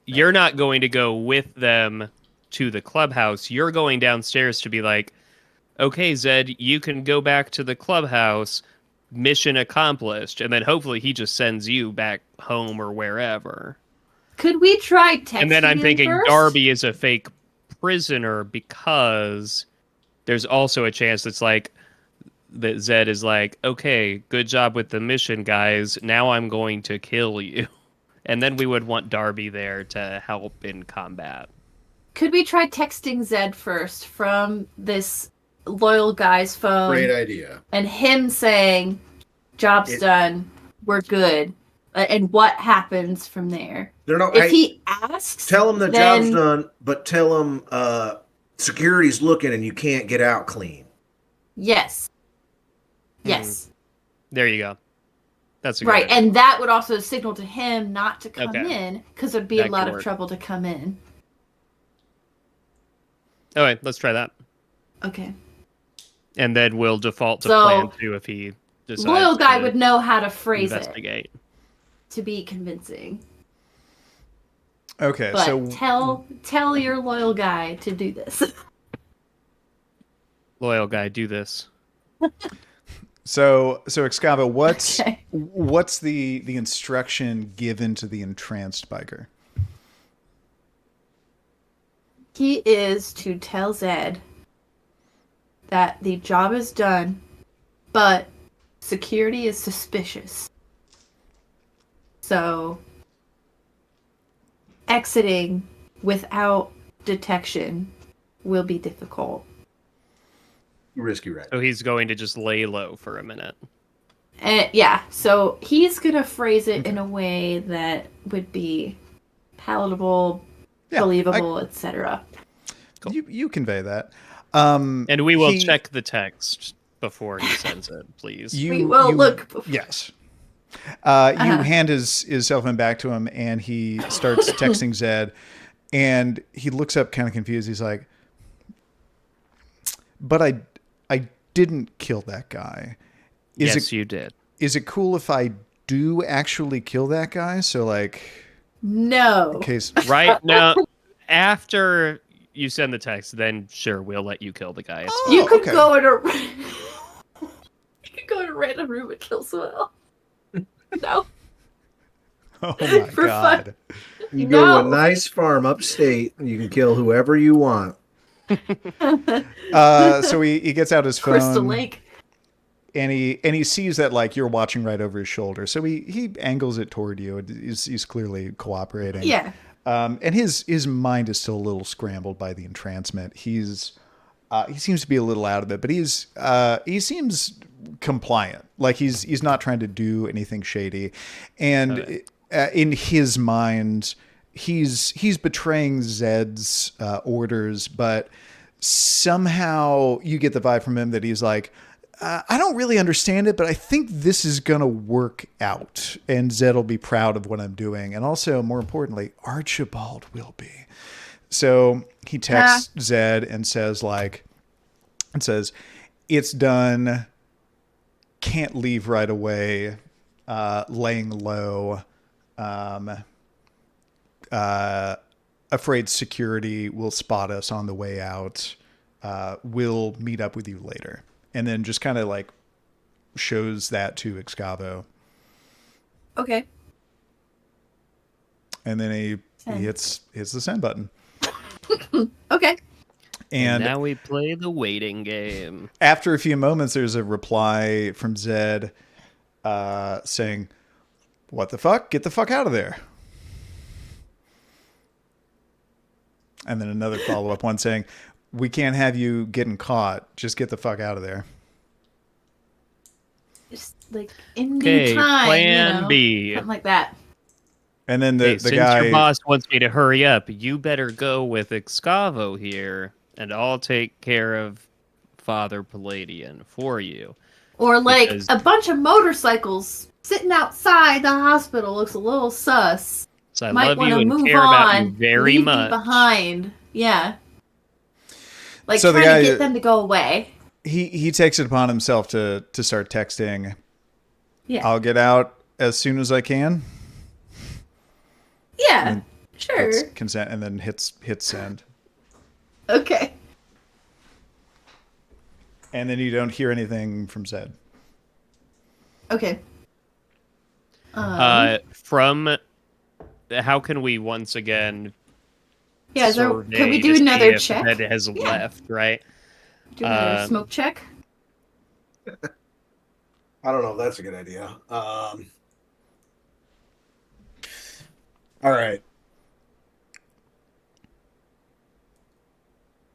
Speaker 2: You're not going to go with them to the clubhouse. You're going downstairs to be like, okay, Zed, you can go back to the clubhouse. Mission accomplished. And then hopefully he just sends you back home or wherever.
Speaker 4: Could we try texting
Speaker 2: And then I'm thinking
Speaker 4: first?
Speaker 2: Darby is a fake prisoner because there's also a chance it's like that Zed is like, okay, good job with the mission, guys. Now I'm going to kill you. And then we would want Darby there to help in combat.
Speaker 4: Could we try texting Zed first from this loyal guy's phone?
Speaker 1: Great idea.
Speaker 4: And him saying, job's done, we're good. And what happens from there? If he asks...
Speaker 1: Tell him the job's done, but tell him security's looking and you can't get out clean.
Speaker 4: Yes. Yes.
Speaker 2: There you go. That's a good
Speaker 4: right,
Speaker 2: idea.
Speaker 4: and that would also signal to him not to come in, because it would be a lot of trouble to come in.
Speaker 2: All right, let's try that.
Speaker 4: Okay.
Speaker 2: And then we'll default to plan 2 if he decides
Speaker 4: loyal guy would know how to phrase
Speaker 2: it
Speaker 4: to be convincing.
Speaker 5: Okay,
Speaker 4: but
Speaker 5: so
Speaker 4: tell your loyal guy to do this.
Speaker 2: Loyal guy, do this.
Speaker 5: So Excavo, what's the instruction given to the entranced biker?
Speaker 4: He is to tell Zed that the job is done, but security is suspicious. So exiting without detection will be difficult.
Speaker 1: Risky, right?
Speaker 2: So he's going to just lay low for a minute.
Speaker 4: Yeah, so he's going to phrase it in a way that would be palatable, believable, etc.
Speaker 5: Cool. You convey that.
Speaker 2: And we will check the text before he sends it, please.
Speaker 4: We will look.
Speaker 5: Yes. You hand his cell phone back to him, and he starts texting Zed, and he looks up kind of confused. He's like, but I didn't kill that guy.
Speaker 2: Yes, you did.
Speaker 5: Is it cool if I do actually kill that guy? So, like...
Speaker 4: No.
Speaker 5: In case...
Speaker 2: Right now, after you send the text, then sure, we'll let you kill the guy.
Speaker 4: You could go in a... you could go in a random room and kill someone else. No.
Speaker 5: Oh my God.
Speaker 1: You go to a nice farm upstate, and you can kill whoever you want.
Speaker 5: So he gets out his phone.
Speaker 4: Crystal Lake.
Speaker 5: And he sees that, like, you're watching right over his shoulder. So he angles it toward you. He's clearly cooperating.
Speaker 4: Yeah.
Speaker 5: And his mind is still a little scrambled by the entrancement. He seems to be a little out of it, but he seems compliant. Like he's not trying to do anything shady. And in his mind, he's betraying Zed's orders, but somehow you get the vibe from him that he's like, I don't really understand it, but I think this is going to work out, and Zed will be proud of what I'm doing. And also, more importantly, Archibald will be. So he texts Zed and says, it's done. Can't leave right away. Laying low. Afraid security will spot us on the way out. We'll meet up with you later. And then just kind of like shows that to Excavo.
Speaker 4: Okay.
Speaker 5: And then he hits the send button.
Speaker 4: Okay.
Speaker 5: And
Speaker 2: now we play the waiting game.
Speaker 5: After a few moments, there's a reply from Zed saying, "What the fuck? Get the fuck out of there." And then another follow-up one saying, "We can't have you getting caught. Just get the fuck out of there."
Speaker 4: Just like in due time,
Speaker 2: plan B.
Speaker 4: Something like that.
Speaker 5: And then the
Speaker 2: since
Speaker 5: guy,
Speaker 2: your boss wants me to hurry up, you better go with Excavo here, and I'll take care of Father Palladian for you.
Speaker 4: Or like a bunch of motorcycles sitting outside the hospital looks a little sus.
Speaker 2: So I
Speaker 4: Might
Speaker 2: love you and
Speaker 4: move
Speaker 2: care about you
Speaker 4: on,
Speaker 2: very
Speaker 4: leave
Speaker 2: much.
Speaker 4: Me behind, yeah. Like
Speaker 5: So the
Speaker 4: trying
Speaker 5: guy-
Speaker 4: to get them to go away.
Speaker 5: he takes it upon himself to start texting.
Speaker 4: Yeah.
Speaker 5: I'll get out as soon as I can.
Speaker 4: Yeah. Sure.
Speaker 5: Hits consent and then hits send.
Speaker 4: Okay.
Speaker 5: And then you don't hear anything from Zed.
Speaker 4: Okay.
Speaker 2: From how can we once again?
Speaker 4: Yeah.
Speaker 2: survey
Speaker 4: Can we
Speaker 2: to
Speaker 4: do
Speaker 2: see
Speaker 4: another
Speaker 2: if
Speaker 4: check?
Speaker 2: Zed has left, right?
Speaker 4: Do another smoke check.
Speaker 1: I don't know if that's a good idea. All right.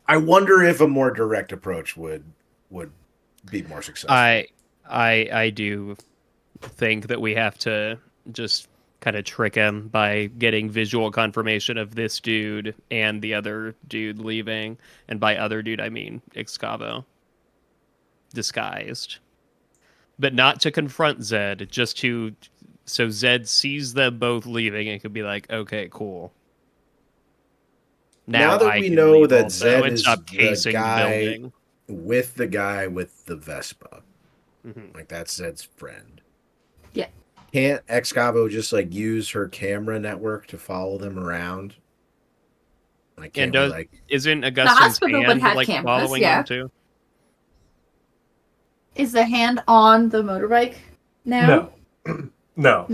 Speaker 1: I wonder if a more direct approach would be more successful.
Speaker 2: I do think that we have to just kind of trick him by getting visual confirmation of this dude and the other dude leaving. And by other dude, I mean Excavo. Disguised. But not to confront Zed, just to... So Zed sees them both leaving and could be like, okay, cool.
Speaker 1: Now that we know that Zed is the guy
Speaker 2: building.
Speaker 1: with the guy with the Vespa.
Speaker 2: Mm-hmm.
Speaker 1: Like, that's Zed's friend.
Speaker 4: Yeah.
Speaker 1: Can't Excavo just, like, use her camera network to follow them around? Like,
Speaker 2: And
Speaker 1: can't we, like...
Speaker 2: isn't Augustyn's
Speaker 4: hospital would
Speaker 2: hand
Speaker 4: have
Speaker 2: like
Speaker 4: cameras,
Speaker 2: following
Speaker 4: yeah.
Speaker 2: him too?
Speaker 4: Is the hand on the motorbike now?
Speaker 3: No.
Speaker 4: No.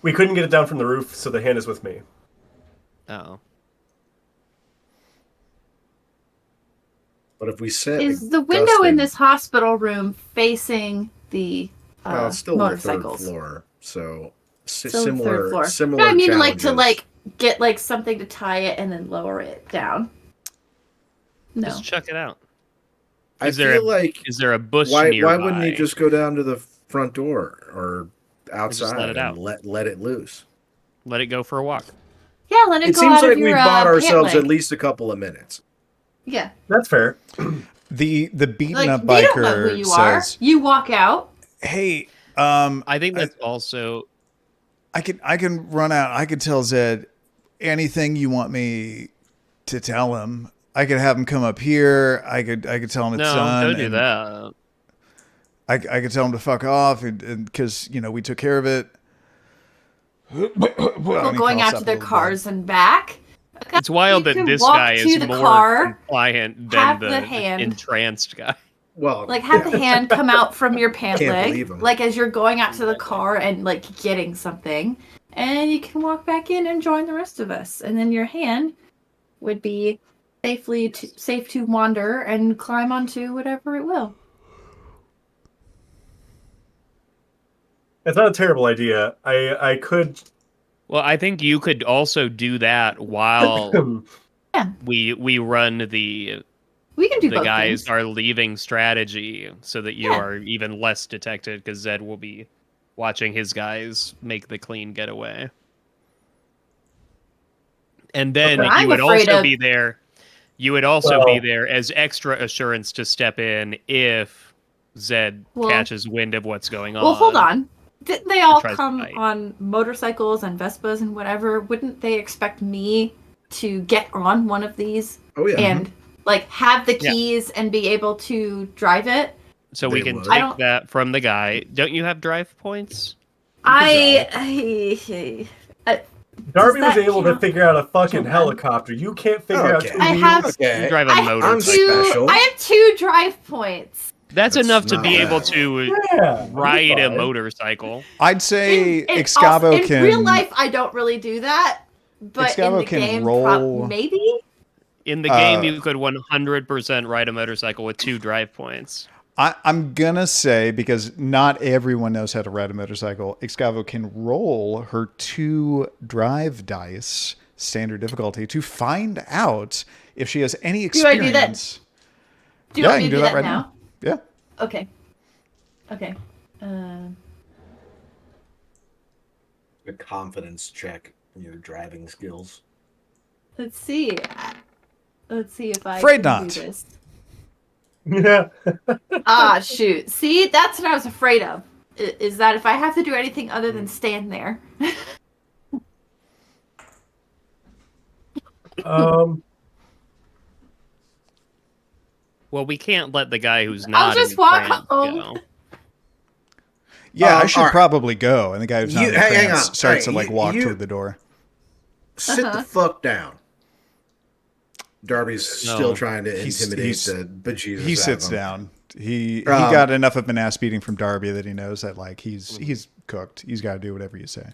Speaker 3: We couldn't get it down from the roof, so the hand is with me.
Speaker 2: Oh.
Speaker 1: But if we set...
Speaker 4: Is the window in this hospital room facing the
Speaker 1: Well, it's still on the third
Speaker 4: motorcycles?
Speaker 1: floor, so
Speaker 4: Still on the
Speaker 1: similar.
Speaker 4: third floor.
Speaker 1: Similar.
Speaker 4: No, I mean, like to
Speaker 1: challenges.
Speaker 4: like get like something to tie it and then lower it down? No.
Speaker 2: Just check it out.
Speaker 1: I feel like
Speaker 2: is there a bush
Speaker 1: why
Speaker 2: nearby?
Speaker 1: wouldn't he just go down to the front door or outside
Speaker 2: let it out.
Speaker 1: and let it loose?
Speaker 2: Let it go for a walk.
Speaker 4: Yeah, let it go
Speaker 1: seems
Speaker 4: out
Speaker 1: like
Speaker 4: of your,
Speaker 1: we bought ourselves
Speaker 4: pant
Speaker 1: at least a couple of minutes.
Speaker 4: Yeah.
Speaker 3: That's fair.
Speaker 5: The beaten up
Speaker 4: they don't know who
Speaker 5: biker
Speaker 4: you are.
Speaker 5: says,
Speaker 4: You walk out.
Speaker 5: "Hey,
Speaker 2: I think that's also.
Speaker 5: I can run out. I could tell Zed anything you want me to tell him. I could have him come up here. I could tell him it's done.
Speaker 2: No, don't do that.
Speaker 5: I could tell him to fuck off because we took care of it.
Speaker 4: People going out to their cars and back. Okay,
Speaker 2: it's wild that this guy is more compliant than the entranced guy.
Speaker 1: Well,
Speaker 4: like have the hand come out from your pant leg, like as you're going out to the car and like getting something, and you can walk back in and join the rest of us, and then your hand would be safe to wander and climb onto whatever it will.
Speaker 3: It's not a terrible idea. I could.
Speaker 2: Well, I think you could also do that while we run the.
Speaker 4: We can do
Speaker 2: the guys
Speaker 4: things.
Speaker 2: are leaving strategy so that you are even less detected because Zed will be watching his guys make the clean getaway. And then you would also be there. You would also be there as extra assurance to step in if Zed catches wind of what's going on.
Speaker 4: Well, hold on. Didn't they all come on motorcycles and Vespas and whatever? Wouldn't they expect me to get on one of these?
Speaker 1: Oh, yeah.
Speaker 4: And like have the keys and be able to drive it?
Speaker 2: So we can take that from the guy. Don't you have drive points?
Speaker 3: Darby was able to figure out a fucking helicopter. You can't figure out two wheels.
Speaker 2: You drive a motorcycle.
Speaker 4: I have 2 drive points.
Speaker 2: That's enough to be able to ride a motorcycle.
Speaker 5: I'd say Excavo can.
Speaker 4: In real life, I don't really do that, but
Speaker 5: Excavo
Speaker 4: in the
Speaker 5: can
Speaker 4: game,
Speaker 5: roll.
Speaker 4: maybe.
Speaker 2: In the game, you could 100% ride a motorcycle with 2 drive points.
Speaker 5: I'm gonna say, because not everyone knows how to ride a motorcycle, Excavo can roll her 2 drive dice, standard difficulty, to find out if she has any experience.
Speaker 4: Do I do that? Do you want me to do that right now?
Speaker 5: Yeah.
Speaker 4: Okay.
Speaker 1: A confidence check in your driving skills.
Speaker 4: Let's see if I
Speaker 5: Afraid
Speaker 4: can
Speaker 5: not.
Speaker 4: do this.
Speaker 3: Yeah.
Speaker 4: Shoot. See, that's what I was afraid of. Is that if I have to do anything other than stand there.
Speaker 2: Well, we can't let the guy who's not.
Speaker 4: I'll just walk home.
Speaker 2: Go.
Speaker 5: Yeah, I should probably go. And the guy who's not in the trance starts to walk toward the door.
Speaker 1: Sit the fuck down. Darby's still trying to intimidate the bejesus.
Speaker 5: He sits down. He got enough of an ass beating from Darby that he knows that he's cooked. He's got to do whatever you say.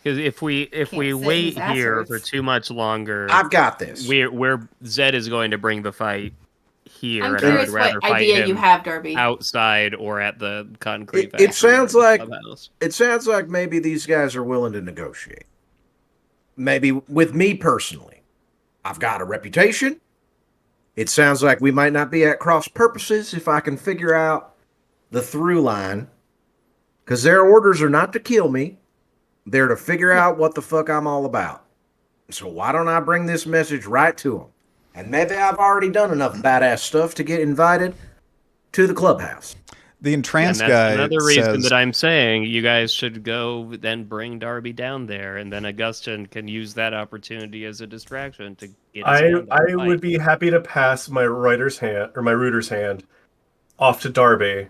Speaker 2: Because if we wait here for too much longer,
Speaker 1: I've got this.
Speaker 2: Zed is going to bring the fight here.
Speaker 4: I'm curious what idea you have, Darby.
Speaker 2: Outside or at the concrete.
Speaker 1: It sounds like maybe these guys are willing to negotiate. Maybe with me personally, I've got a reputation. It sounds like we might not be at cross purposes if I can figure out the through line. Because their orders are not to kill me. They're to figure out what the fuck I'm all about. So why don't I bring this message right to them? And maybe I've already done enough badass stuff to get invited to the clubhouse.
Speaker 5: The entranced guy
Speaker 2: another reason that I'm saying you guys should go then bring Darby down there, and then Augustyn can use that opportunity as a distraction to get his
Speaker 3: I would be happy to pass my writer's hand or my rooter's hand off to Darby.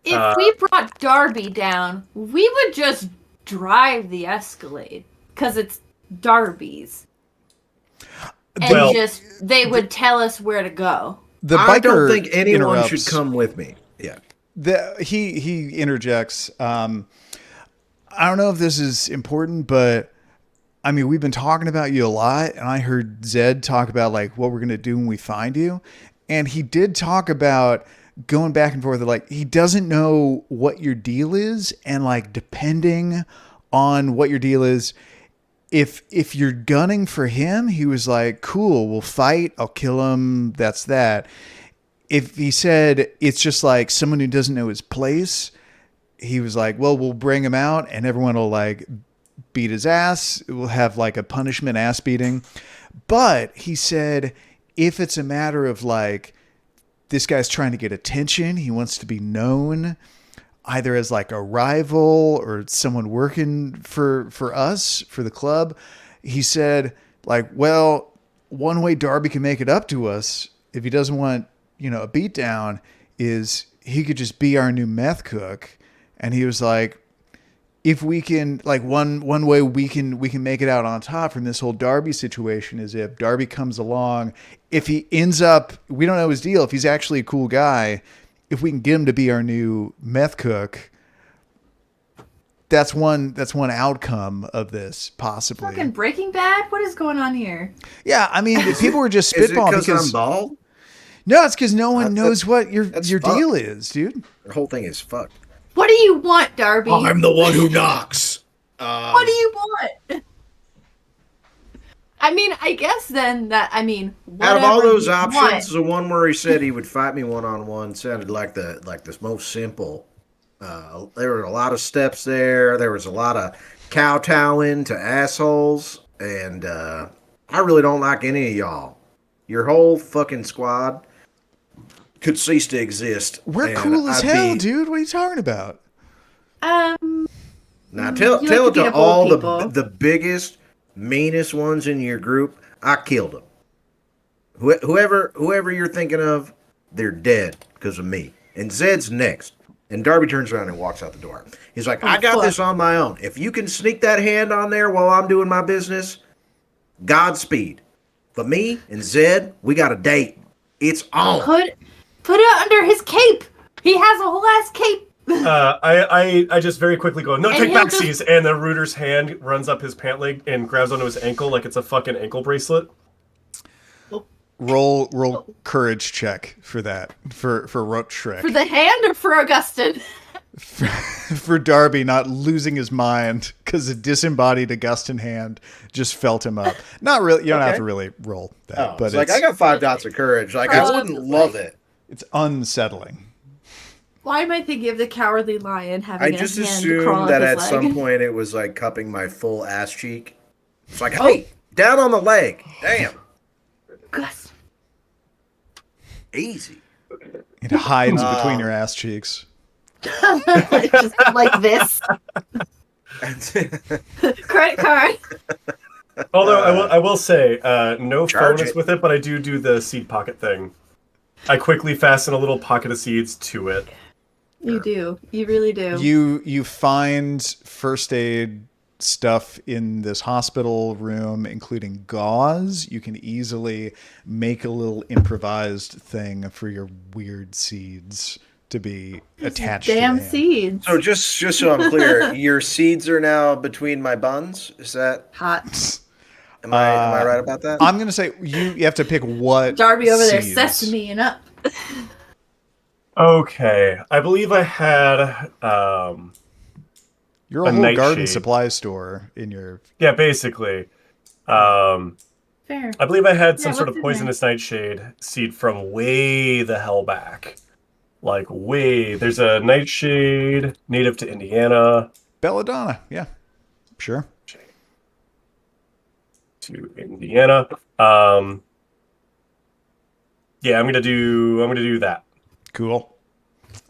Speaker 4: If we brought Darby down, we would just drive the Escalade because it's Darby's. And they would tell us where to go.
Speaker 1: I don't think anyone should come with me. Yeah.
Speaker 5: He interjects. I don't know if this is important, but I mean, we've been talking about you a lot, and I heard Zed talk about what we're gonna do when we find you, and he did talk about going back and forth. He doesn't know what your deal is, and depending on what your deal is, if you're gunning for him, he was like, cool, we'll fight. I'll kill him. That's that. If he said it's just like someone who doesn't know his place, he was like, well, we'll bring him out and everyone will like beat his ass. We'll have like a punishment ass beating. But he said, if it's a matter of like, this guy's trying to get attention, he wants to be known either as like a rival or someone working for us, for the club. He said like, well, one way Darby can make it up to us if he doesn't want, a beatdown is he could just be our new meth cook. And he was like, if we can, like one way we can make it out on top from this whole Darby situation is if Darby comes along, if he ends up, we don't know his deal, if he's actually a cool guy, if we can get him to be our new meth cook, that's one outcome of this, possibly.
Speaker 4: Fucking Breaking Bad? What is going on here?
Speaker 5: Yeah, I mean, people were just spitballing
Speaker 1: because I'm bald.
Speaker 5: No, it's because no one knows what your deal is, dude.
Speaker 1: The whole thing is fucked.
Speaker 4: What do you want, Darby?
Speaker 1: I'm the one who knocks.
Speaker 4: What do you want? I mean, I guess then that,
Speaker 1: out of all those options, the one where he said he would fight me one-on-one sounded like the most simple. There were a lot of steps there. There was a lot of kowtowing to assholes, and I really don't like any of y'all. Your whole fucking squad could cease to exist.
Speaker 5: We're cool as hell, dude. What are you talking about?
Speaker 1: Now tell it to all the biggest, meanest ones in your group. I killed them. Whoever you're thinking of, they're dead because of me. And Zed's next. And Darby turns around and walks out the door. He's like, I got this on my own. If you can sneak that hand on there while I'm doing my business, Godspeed. But me and Zed, we got a date. It's on.
Speaker 4: Put it under his cape. He has a whole ass cape.
Speaker 3: I just very quickly go, no, take backsies, and the Rooter's hand runs up his pant leg and grabs onto his ankle like it's a fucking ankle bracelet.
Speaker 5: Roll courage check for that. For Rotschreck.
Speaker 4: For the hand or for Augustyn?
Speaker 5: For Darby not losing his mind because a disembodied Augustyn hand just felt him up. Not really. You don't have to really roll that. But
Speaker 1: it's like, I got 5 dots of courage. Like, I wouldn't love it.
Speaker 5: It's unsettling.
Speaker 4: Why am I thinking of the cowardly lion having
Speaker 1: I just
Speaker 4: a hand
Speaker 1: assumed
Speaker 4: crawl
Speaker 1: that
Speaker 4: up
Speaker 1: at
Speaker 4: his
Speaker 1: some
Speaker 4: leg?
Speaker 1: point it was like cupping my full ass cheek. It's like, hey, down on the leg. Damn.
Speaker 4: Gus.
Speaker 1: Easy.
Speaker 5: It hides between your ass cheeks.
Speaker 4: Just like this. Credit card.
Speaker 3: Although I will say, no
Speaker 1: Charge
Speaker 3: bonus
Speaker 1: it.
Speaker 3: with it, but I do the seed pocket thing. I quickly fasten a little pocket of seeds to it.
Speaker 4: You do. You really do.
Speaker 5: You find first aid stuff in this hospital room, including gauze. You can easily make a little improvised thing for your weird seeds to be attached
Speaker 4: damn
Speaker 5: to the hand.
Speaker 4: seeds.
Speaker 1: So just so I'm clear, your seeds are now between my buns? Is that
Speaker 4: Hot.
Speaker 1: Am I right about that?
Speaker 5: I'm gonna say you have to pick what
Speaker 4: Darby over there
Speaker 5: seeds.
Speaker 4: sesameing up.
Speaker 3: Okay, I believe I had
Speaker 5: You're a
Speaker 3: a
Speaker 5: whole garden
Speaker 3: nightshade.
Speaker 5: supply store in your.
Speaker 3: yeah, basically.
Speaker 4: Fair.
Speaker 3: I believe I had some
Speaker 4: Yeah,
Speaker 3: sort
Speaker 4: what's
Speaker 3: of
Speaker 4: in
Speaker 3: poisonous nightshade seed from way the hell back. Like way. There's a nightshade native to Indiana.
Speaker 5: Belladonna, yeah, sure.
Speaker 3: To Indiana. Yeah, I'm gonna do that.
Speaker 5: Cool.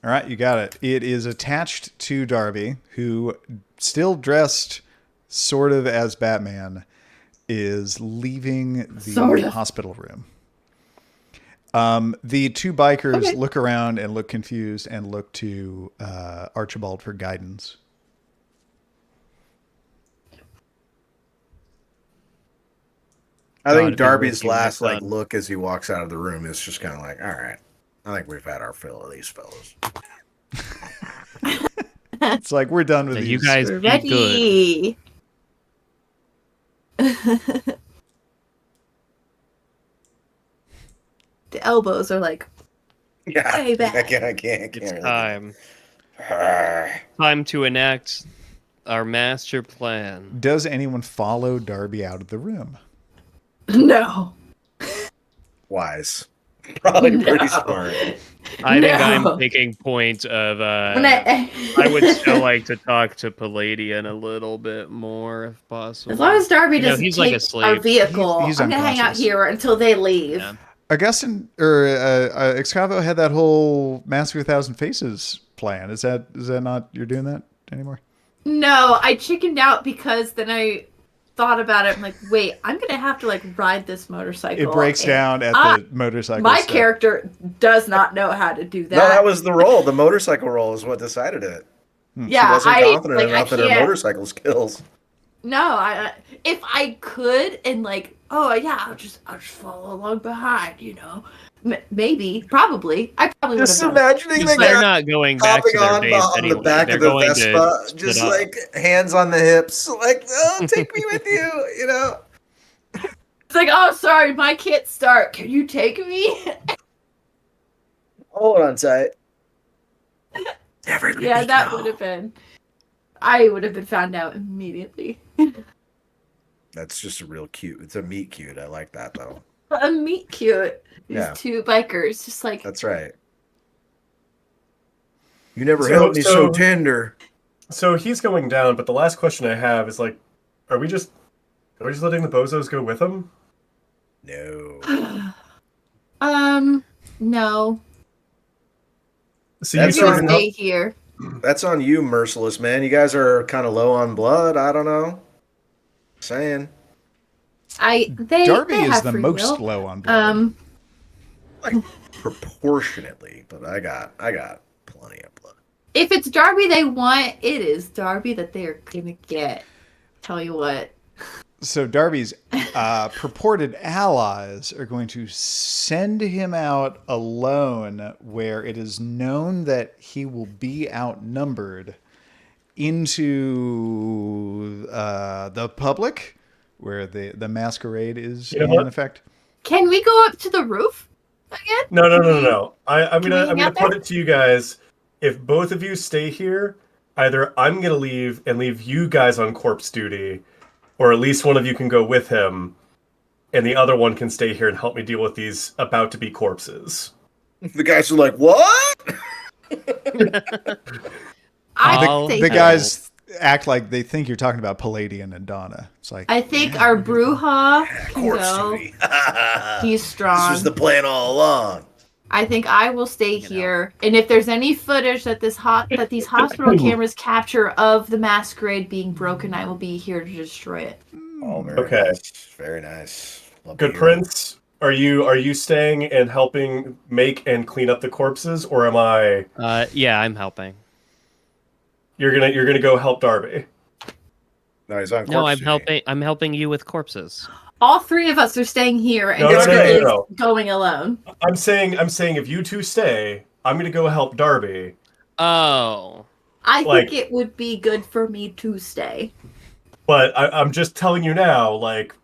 Speaker 5: All right, you got it. It is attached to Darby, who, still dressed sort of as Batman, is leaving the hospital room. The two bikers look around and look confused and look to Archibald for guidance.
Speaker 1: I
Speaker 2: God,
Speaker 1: think
Speaker 2: if he
Speaker 1: Darby's
Speaker 2: really
Speaker 1: last
Speaker 2: gets done.
Speaker 1: look as he walks out of the room is just kind of like, all right, I think we've had our fill of these fellas.
Speaker 5: It's like, we're done with
Speaker 2: Yeah,
Speaker 5: these.
Speaker 2: you guys
Speaker 4: We're
Speaker 2: be good.
Speaker 4: ready. The elbows are like,
Speaker 1: Yeah,
Speaker 4: way back.
Speaker 1: I can't
Speaker 2: It's
Speaker 1: really.
Speaker 2: time to enact our master plan.
Speaker 5: Does anyone follow Darby out of the room?
Speaker 4: No.
Speaker 1: Wise. Probably pretty smart.
Speaker 2: I think I'm taking point of. I would still like to talk to Palladian a little bit more, if possible.
Speaker 4: As long as Darby doesn't
Speaker 2: he's
Speaker 4: take
Speaker 2: like asleep.
Speaker 4: our vehicle,
Speaker 5: He's
Speaker 4: I'm gonna hang out here until they leave.
Speaker 2: Yeah.
Speaker 5: Augustyn or Excavo had that whole Mask of 1,000 Faces plan. Is that not you're doing that anymore?
Speaker 4: No, I chickened out because then I thought about it. I'm like, wait, I'm gonna have to like ride this motorcycle.
Speaker 5: It breaks down at the motorcycle.
Speaker 4: My character does not know how to do that.
Speaker 1: No, that was the roll. The motorcycle roll is what decided it.
Speaker 4: Yeah,
Speaker 1: she wasn't confident enough in her motorcycle skills.
Speaker 4: No, if I could and like, I'll just follow along behind, maybe, probably. I probably would have.
Speaker 1: Just imagining
Speaker 2: they're not going back to their base
Speaker 1: on
Speaker 2: anyway.
Speaker 1: the back
Speaker 2: they're
Speaker 1: of the
Speaker 2: going
Speaker 1: Vespa,
Speaker 2: to
Speaker 1: just like hands on the hips, like, oh, take me with you,
Speaker 4: It's like, oh, sorry, my can't start. Can you take me?
Speaker 1: Hold on tight.
Speaker 4: Yeah, that would have been. I would have been found out immediately.
Speaker 1: That's just a real cute. It's a meet cute. I like that though.
Speaker 4: A meet cute. These two bikers, just like.
Speaker 1: That's right. You never held me so tender.
Speaker 3: So he's going down, but the last question I have is like, are we just letting the bozos go with him?
Speaker 1: No.
Speaker 4: No.
Speaker 3: So you
Speaker 4: stay here.
Speaker 1: That's on you, merciless man. You guys are kind of low on blood. I don't know. Saying.
Speaker 5: Darby is the most low on blood.
Speaker 1: Like proportionately, but I got plenty of blood.
Speaker 4: If it's Darby they want, it is Darby that they are gonna get. Tell you what.
Speaker 5: So Darby's purported allies are going to send him out alone where it is known that he will be outnumbered into the public where the masquerade is in effect.
Speaker 4: Can we go up to the roof again?
Speaker 3: No. I'm gonna put it to you guys. If both of you stay here, either I'm gonna leave and leave you guys on corpse duty, or at least one of you can go with him, and the other one can stay here and help me deal with these about to be corpses.
Speaker 1: The guys are like, what?
Speaker 5: The guys act like they think you're talking about Palladian and Donna. It's like
Speaker 4: I think our Brujah can go. He's strong.
Speaker 1: This was the plan all along.
Speaker 4: I think I will stay here, and if there's any footage that these hospital cameras capture of the masquerade being broken, I will be here to destroy it.
Speaker 1: Oh, very nice. Very nice.
Speaker 3: Good Prince. Are you staying and helping make and clean up the corpses, or am I?
Speaker 2: Yeah, I'm helping.
Speaker 3: You're gonna go help Darby.
Speaker 1: No, he's on corpse
Speaker 2: No, I'm
Speaker 1: duty.
Speaker 2: helping. I'm helping you with corpses.
Speaker 4: All three of us are staying here, and Darby is going alone.
Speaker 3: I'm saying if you two stay, I'm gonna go help Darby.
Speaker 2: Oh.
Speaker 4: I think it would be good for me to stay.
Speaker 3: But I'm just telling you now, like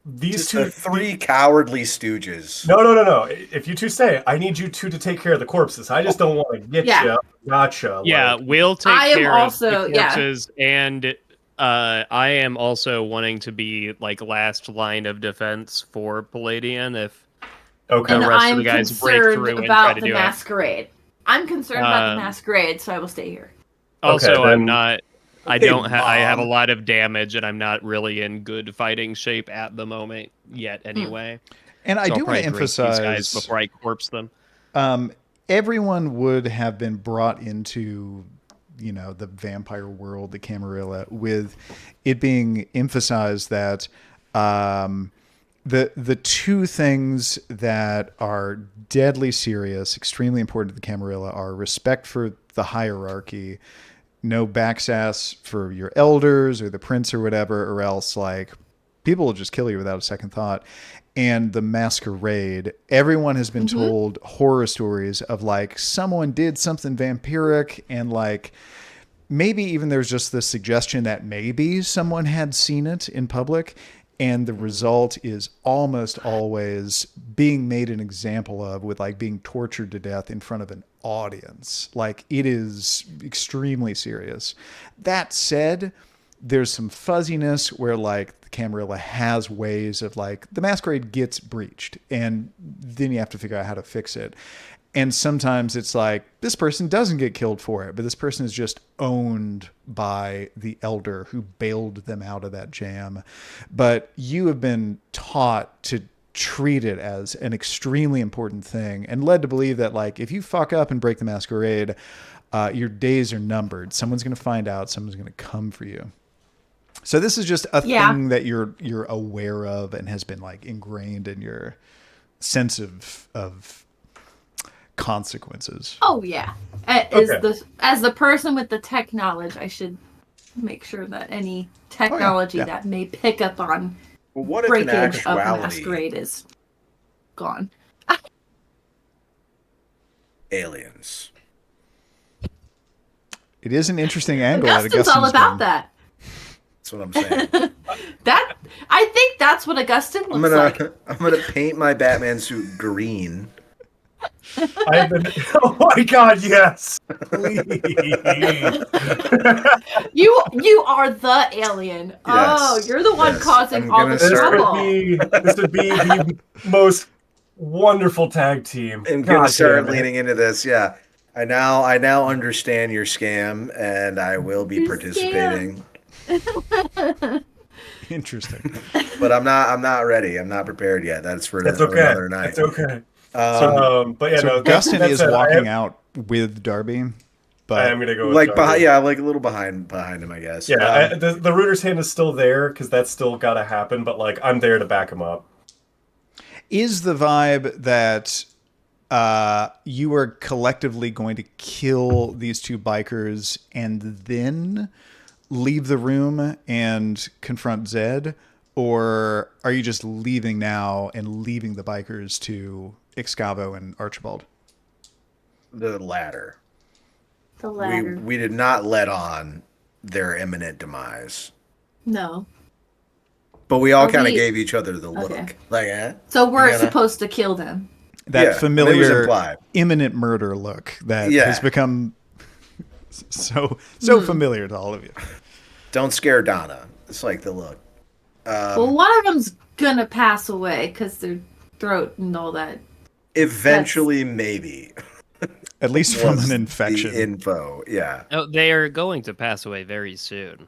Speaker 3: these
Speaker 1: just three cowardly stooges.
Speaker 3: No. If you two stay, I need you two to take care of the corpses. I just don't want to get you. Gotcha.
Speaker 2: Yeah, we'll take care of the corpses, and I am also wanting to be like last line of defense for Palladian if the rest of the guys break through and try to do it.
Speaker 4: Masquerade. I'm concerned about the masquerade, so I will stay here.
Speaker 2: Also, I'm not. I have a lot of damage, and I'm not really in good fighting shape at the moment yet. Anyway,
Speaker 5: and I do want to emphasize
Speaker 2: these guys before I corpse them.
Speaker 5: Everyone would have been brought into, the vampire world, the Camarilla, with it being emphasized that the two things that are deadly serious, extremely important to the Camarilla, are respect for the hierarchy, no backsass for your elders or the prince or whatever, or else like people will just kill you without a second thought. And the masquerade, everyone has been told horror stories of like someone did something vampiric, and like maybe even there's just this suggestion that maybe someone had seen it in public, and the result is almost always being made an example of, with like being tortured to death in front of an audience. Like, it is extremely serious. That said, there's some fuzziness where, like, the Camarilla has ways of, like, the Masquerade gets breached, and then you have to figure out how to fix it. And sometimes it's like, this person doesn't get killed for it, but this person is just owned by the elder who bailed them out of that jam. But you have been taught to treat it as an extremely important thing, and led to believe that, like, if you fuck up and break the Masquerade, your days are numbered. Someone's going to find out. Someone's going to come for you. So this is just a thing that you're aware of and has been, like, ingrained in your sense of consequences.
Speaker 4: Oh yeah. As the person with the tech knowledge, I should make sure that any technology that may pick up on breakage of the Masquerade is gone.
Speaker 1: Aliens.
Speaker 5: It is an interesting angle.
Speaker 4: Augustyn's all about that.
Speaker 1: That's what I'm saying.
Speaker 4: I think that's what Augustyn looks like.
Speaker 1: I'm gonna paint my Batman suit green.
Speaker 3: Oh my god, yes! Please.
Speaker 4: You are the alien. Yes, oh, you're the one causing all the trouble.
Speaker 3: This would be the most wonderful tag team.
Speaker 1: I'm gonna start leaning into this. Yeah, I now understand your scam, and I will be participating.
Speaker 5: Interesting.
Speaker 1: But I'm not ready. I'm not prepared yet. That's another night.
Speaker 3: It's okay.
Speaker 5: But yeah, so Augustyn is walking out with Darby, but
Speaker 3: I am gonna go with
Speaker 1: like
Speaker 3: Darby.
Speaker 1: like a little behind him, I guess.
Speaker 3: Yeah, the Rooter's hand is still there because that's still got to happen. But like, I'm there to back him up.
Speaker 5: Is the vibe that you are collectively going to kill these two bikers and then leave the room and confront Zed, or are you just leaving now and leaving the bikers to Excavo and Archibald?
Speaker 1: The latter.
Speaker 4: The latter.
Speaker 1: We did not let on their imminent demise.
Speaker 4: No.
Speaker 1: But we all kind of gave each other the look.
Speaker 4: Okay.
Speaker 1: Like,
Speaker 4: So we're supposed to kill them.
Speaker 5: That familiar imminent murder look that has become so familiar to all of you.
Speaker 1: Don't scare Donna. It's like the look.
Speaker 4: Well, one of them's gonna pass away because their throat and all that.
Speaker 1: Eventually, maybe.
Speaker 5: At least from an infection.
Speaker 1: The info, yeah.
Speaker 2: Oh, they are going to pass away very soon.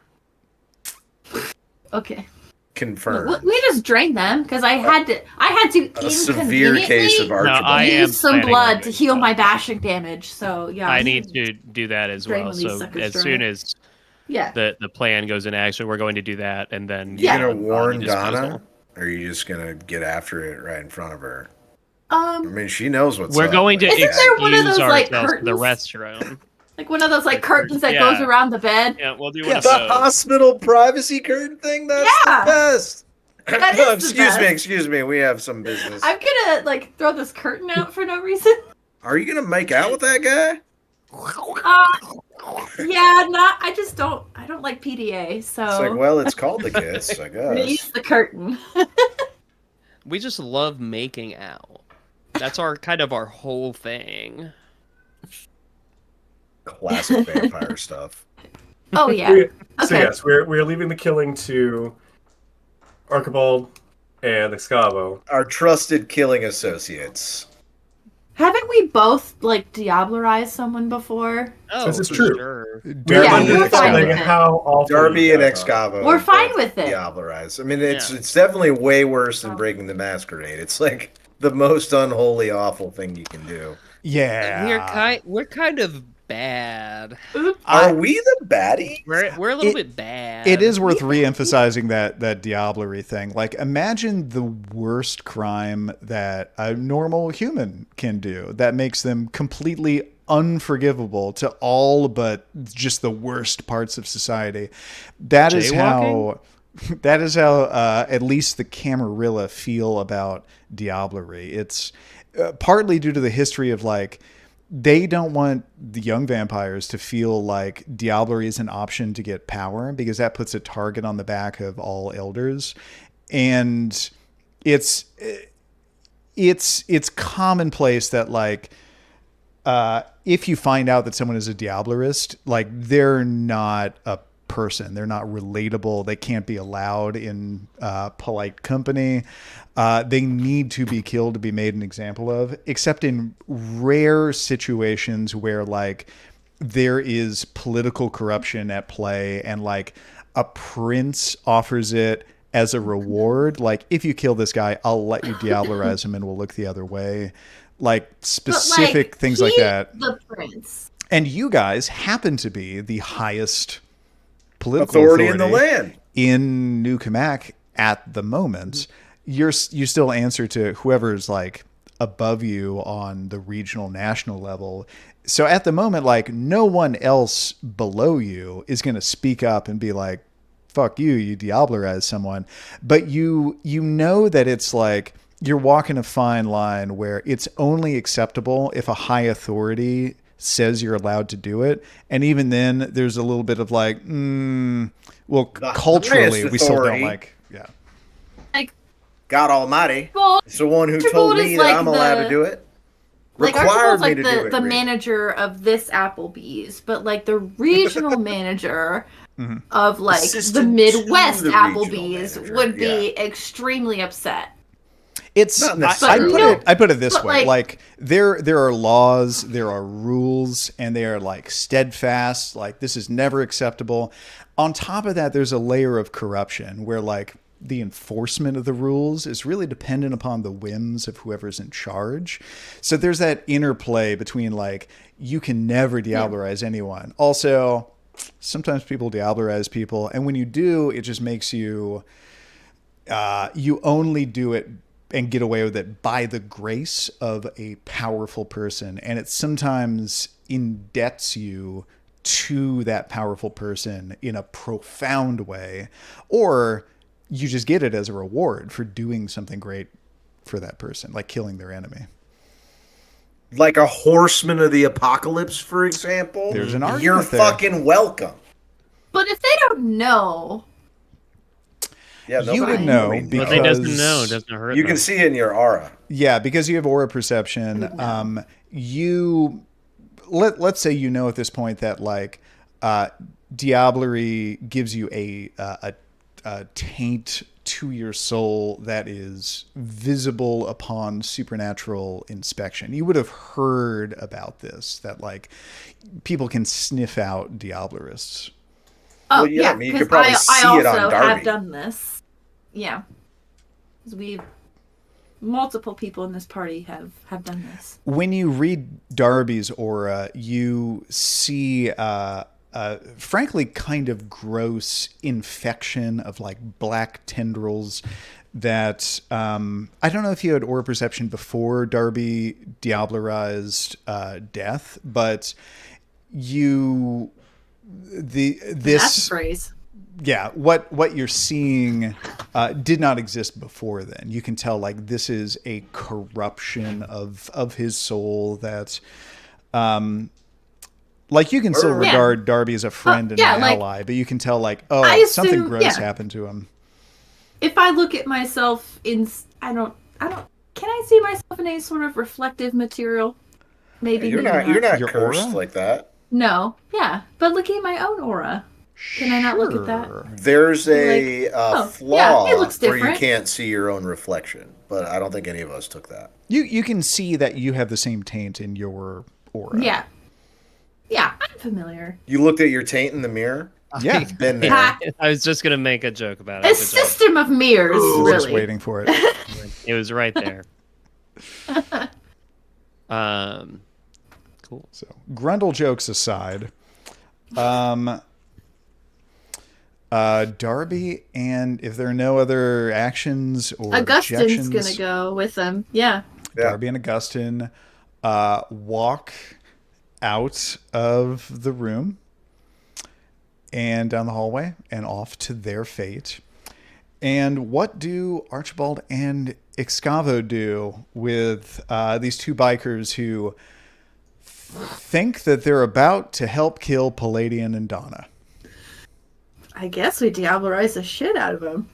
Speaker 4: Okay.
Speaker 1: Confirmed.
Speaker 4: We just drained them because I had to
Speaker 1: a severe case of Archibald.
Speaker 4: Use some blood to heal my bashing damage. So yeah,
Speaker 2: I need to do that as well. So as soon as the plan goes into action, we're going to do that, and then
Speaker 1: you're gonna warn Donna, or are you just gonna get after it right in front of her? I mean, she knows what's
Speaker 2: we're
Speaker 1: up.
Speaker 2: Going to
Speaker 4: excuse
Speaker 2: one of those,
Speaker 4: like,
Speaker 2: ourselves
Speaker 4: curtains?
Speaker 2: to the restroom.
Speaker 4: Like one of those like curtains that goes around the bed.
Speaker 2: Yeah, we'll do one of
Speaker 1: the
Speaker 2: those.
Speaker 1: hospital privacy curtain thing. That's the best.
Speaker 4: That is
Speaker 1: Excuse me. We have some business.
Speaker 4: I'm gonna like throw this curtain out for no reason.
Speaker 1: Are you gonna make out with that guy?
Speaker 4: I don't like PDA. So
Speaker 1: it's like, well, it's called the kiss, I guess.
Speaker 4: Use the curtain.
Speaker 2: We just love making out. That's our whole thing.
Speaker 1: Classic vampire stuff.
Speaker 4: Oh yeah.
Speaker 3: So yes, we're leaving the killing to Archibald and Excavo.
Speaker 1: Our trusted killing associates.
Speaker 4: Haven't we both like diablerized someone before?
Speaker 2: Oh,
Speaker 3: this is true.
Speaker 2: Sure.
Speaker 4: We're fine with it.
Speaker 1: Darby and Excavo.
Speaker 4: We're fine with it.
Speaker 1: Diablerized. I mean, it's definitely way worse than breaking the Masquerade. It's like the most unholy, awful thing you can do.
Speaker 5: Yeah,
Speaker 2: we're kind of bad.
Speaker 1: Are we the baddie?
Speaker 2: We're a little bit bad.
Speaker 5: It is worth re-emphasizing that diablerie thing. Like, imagine the worst crime that a normal human can do that makes them completely unforgivable to all but just the worst parts of society. That is how at least the Camarilla feel about diablerie. It's partly due to the history of like, they don't want the young vampires to feel like diablerie is an option to get power, because that puts a target on the back of all elders. And it's commonplace that like, if you find out that someone is a Diablerist, like they're not a person, they're not relatable, they can't be allowed in polite company. They need to be killed to be made an example of, except in rare situations where like there is political corruption at play and like a prince offers it as a reward. Like, if you kill this guy, I'll let you Diablerize him and we'll look the other way. Like, specific things like that.
Speaker 4: The prince.
Speaker 5: And you guys happen to be the highest political authority
Speaker 1: in the land.
Speaker 5: In New Cammack at the moment. You still answer to whoever's like above you on the regional, national level. So at the moment, like, no one else below you is going to speak up and be like, fuck you, you Diablerize someone. But you know that it's like you're walking a fine line where it's only acceptable if a high authority says you're allowed to do it. And even then, there's a little bit of like, well, culturally, we still don't like,
Speaker 4: Like,
Speaker 1: God Almighty.
Speaker 4: well,
Speaker 1: it's the one who
Speaker 4: Archibald
Speaker 1: told me
Speaker 4: is
Speaker 1: that
Speaker 4: like
Speaker 1: I'm allowed to do it.
Speaker 4: Like,
Speaker 1: Required
Speaker 4: Archibald's
Speaker 1: me
Speaker 4: like
Speaker 1: to do it.
Speaker 4: the
Speaker 1: really.
Speaker 4: manager of this Applebee's, but like the regional manager of like
Speaker 1: Assistant
Speaker 4: the
Speaker 1: to
Speaker 4: Midwest
Speaker 1: the regional
Speaker 4: Applebee's
Speaker 1: manager,
Speaker 4: would be extremely upset.
Speaker 5: It's
Speaker 1: Not
Speaker 5: I
Speaker 1: necessarily.
Speaker 5: put it this
Speaker 4: But,
Speaker 5: way:
Speaker 4: like-
Speaker 5: like there are laws, there are rules, and they are like steadfast. Like, this is never acceptable. On top of that, there's a layer of corruption where like the enforcement of the rules is really dependent upon the whims of whoever's in charge. So there's that interplay between like, you can never Diablerize anyone. Also, sometimes people Diablerize people, and when you do, it just makes you you only do it and get away with it by the grace of a powerful person, and it sometimes indebts you to that powerful person in a profound way, or you just get it as a reward for doing something great for that person, like killing their enemy.
Speaker 1: Like a horseman of the apocalypse, for example.
Speaker 5: There's an argument
Speaker 1: You're
Speaker 5: there.
Speaker 1: fucking welcome.
Speaker 4: But if they don't know,
Speaker 1: Yeah,
Speaker 5: You would
Speaker 1: nobody-
Speaker 5: know
Speaker 1: nobody
Speaker 5: because-
Speaker 2: But they doesn't know. It doesn't hurt
Speaker 1: You
Speaker 2: them.
Speaker 1: can see it in your aura.
Speaker 5: Yeah, because you have aura perception. Let's say you know at this point that like Diablerie gives you a taint to your soul that is visible upon supernatural inspection. You would have heard about this, that like people can sniff out Diablerists.
Speaker 4: oh
Speaker 1: Well, yeah, I
Speaker 4: yeah,
Speaker 1: mean, you
Speaker 4: because
Speaker 1: could probably
Speaker 4: I
Speaker 1: see
Speaker 4: also
Speaker 1: it on Darby.
Speaker 4: have done this. Yeah, because we've multiple people in this party have done this.
Speaker 5: When you read Darby's aura, you see frankly kind of gross infection of like black tendrils that I don't know if you had aura perception before Darby Diablerized death, but
Speaker 4: That's a phrase.
Speaker 5: yeah, what you're seeing did not exist before then. You can tell like this is a corruption of his soul that like you can still regard Darby as a friend and an ally, but you can tell like, oh, something gross happened to him.
Speaker 4: If I look at myself in, I don't. Can I see myself in any sort of reflective material? Maybe
Speaker 1: You're
Speaker 4: maybe
Speaker 1: not
Speaker 5: Your
Speaker 1: cursed
Speaker 5: aura?
Speaker 1: like that.
Speaker 4: No, yeah, but looking at my own aura, can I not look at that?
Speaker 5: Sure.
Speaker 1: There's a flaw
Speaker 4: it looks
Speaker 1: where you
Speaker 4: different.
Speaker 1: can't see your own reflection, but I don't think any of us took that.
Speaker 5: You can see that you have the same taint in your aura.
Speaker 4: Yeah, I'm familiar.
Speaker 1: You looked at your taint in the mirror?
Speaker 5: Yeah.
Speaker 1: Been there.
Speaker 4: Ha,
Speaker 2: I was just gonna make a joke about
Speaker 4: a
Speaker 2: it. Good job.
Speaker 4: system of mirrors,
Speaker 5: I was just
Speaker 4: really.
Speaker 5: waiting for it.
Speaker 2: It was right there. Cool.
Speaker 5: So, Grundle jokes aside, Darby, and if there are no other actions or
Speaker 4: Augustyn's
Speaker 5: objections,
Speaker 4: gonna go with them. Yeah.
Speaker 1: Yeah.
Speaker 5: Darby and Augustyn walk out of the room and down the hallway and off to their fate. And what do Archibald and Excavo do with these two bikers who think that they're about to help kill Palladian and Donna?
Speaker 4: I guess we Diablerize the shit out of them.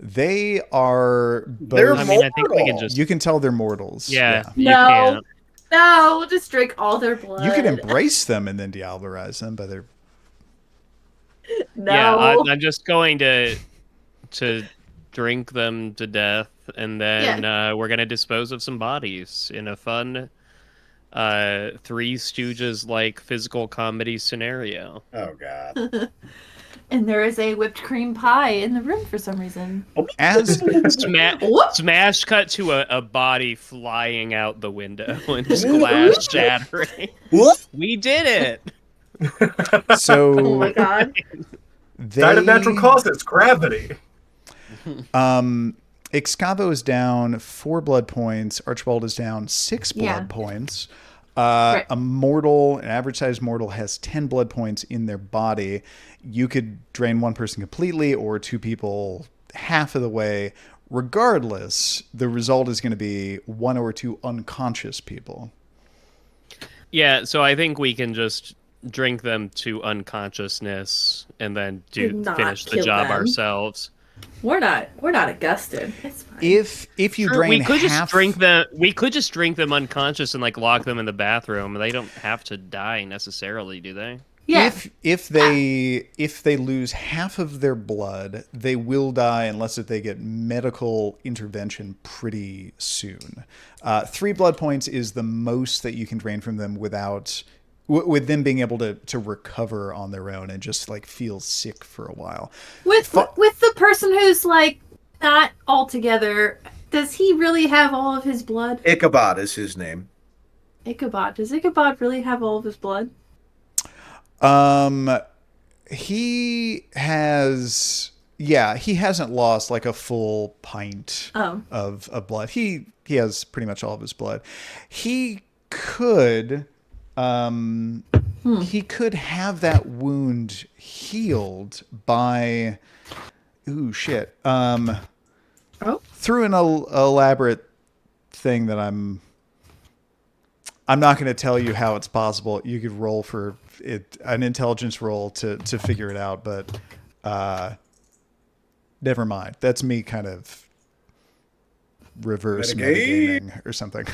Speaker 5: They are both...
Speaker 1: They're
Speaker 2: I mean, I think we can
Speaker 1: mortal.
Speaker 2: just.
Speaker 5: You can tell they're mortals.
Speaker 2: Yeah. You
Speaker 4: No.
Speaker 2: can't.
Speaker 4: No, we'll just drink all their blood.
Speaker 5: You could embrace them and then diablerize them, but they're...
Speaker 4: No.
Speaker 2: Yeah, I'm just going to drink them to death, and then we're gonna dispose of some bodies in a fun Three Stooges like physical comedy scenario.
Speaker 1: Oh God.
Speaker 4: And there is a whipped cream pie in the room for some reason.
Speaker 5: As
Speaker 2: Smash cut to a body flying out the window and just glass shattering.
Speaker 1: What?
Speaker 2: We did it.
Speaker 5: So,
Speaker 4: Oh my God.
Speaker 3: Died of natural causes, gravity.
Speaker 5: Excavo is down 4 blood points. Archibald is down 6 blood points. Right. An average-sized mortal has 10 blood points in their body. You could drain one person completely or 2 people half of the way. Regardless, the result is going to be 1 or 2 unconscious people.
Speaker 2: Yeah, so I think we can just drink them to unconsciousness and then finish the job ourselves.
Speaker 4: We're not Augustyn. It's fine.
Speaker 5: If you drain
Speaker 2: we could
Speaker 5: half...
Speaker 2: just drink them. We could just drink them unconscious and like lock them in the bathroom. They don't have to die necessarily, do they?
Speaker 4: Yeah.
Speaker 5: If they lose half of their blood, they will die unless they get medical intervention pretty soon. 3 blood points is the most that you can drain from them with them being able to recover on their own and just like feel sick for a while.
Speaker 4: With the person who's like not all together, does he really have all of his blood?
Speaker 1: Ichabod is his name.
Speaker 4: Ichabod. Does Ichabod really have all of his blood?
Speaker 5: He has, he hasn't lost like a full pint of blood. He has pretty much all of his blood. He could have that wound healed by through an elaborate thing that I'm not going to tell you how it's possible. You could roll for it, an intelligence roll to figure it out, but never mind. That's me kind of reverse metagaming or something.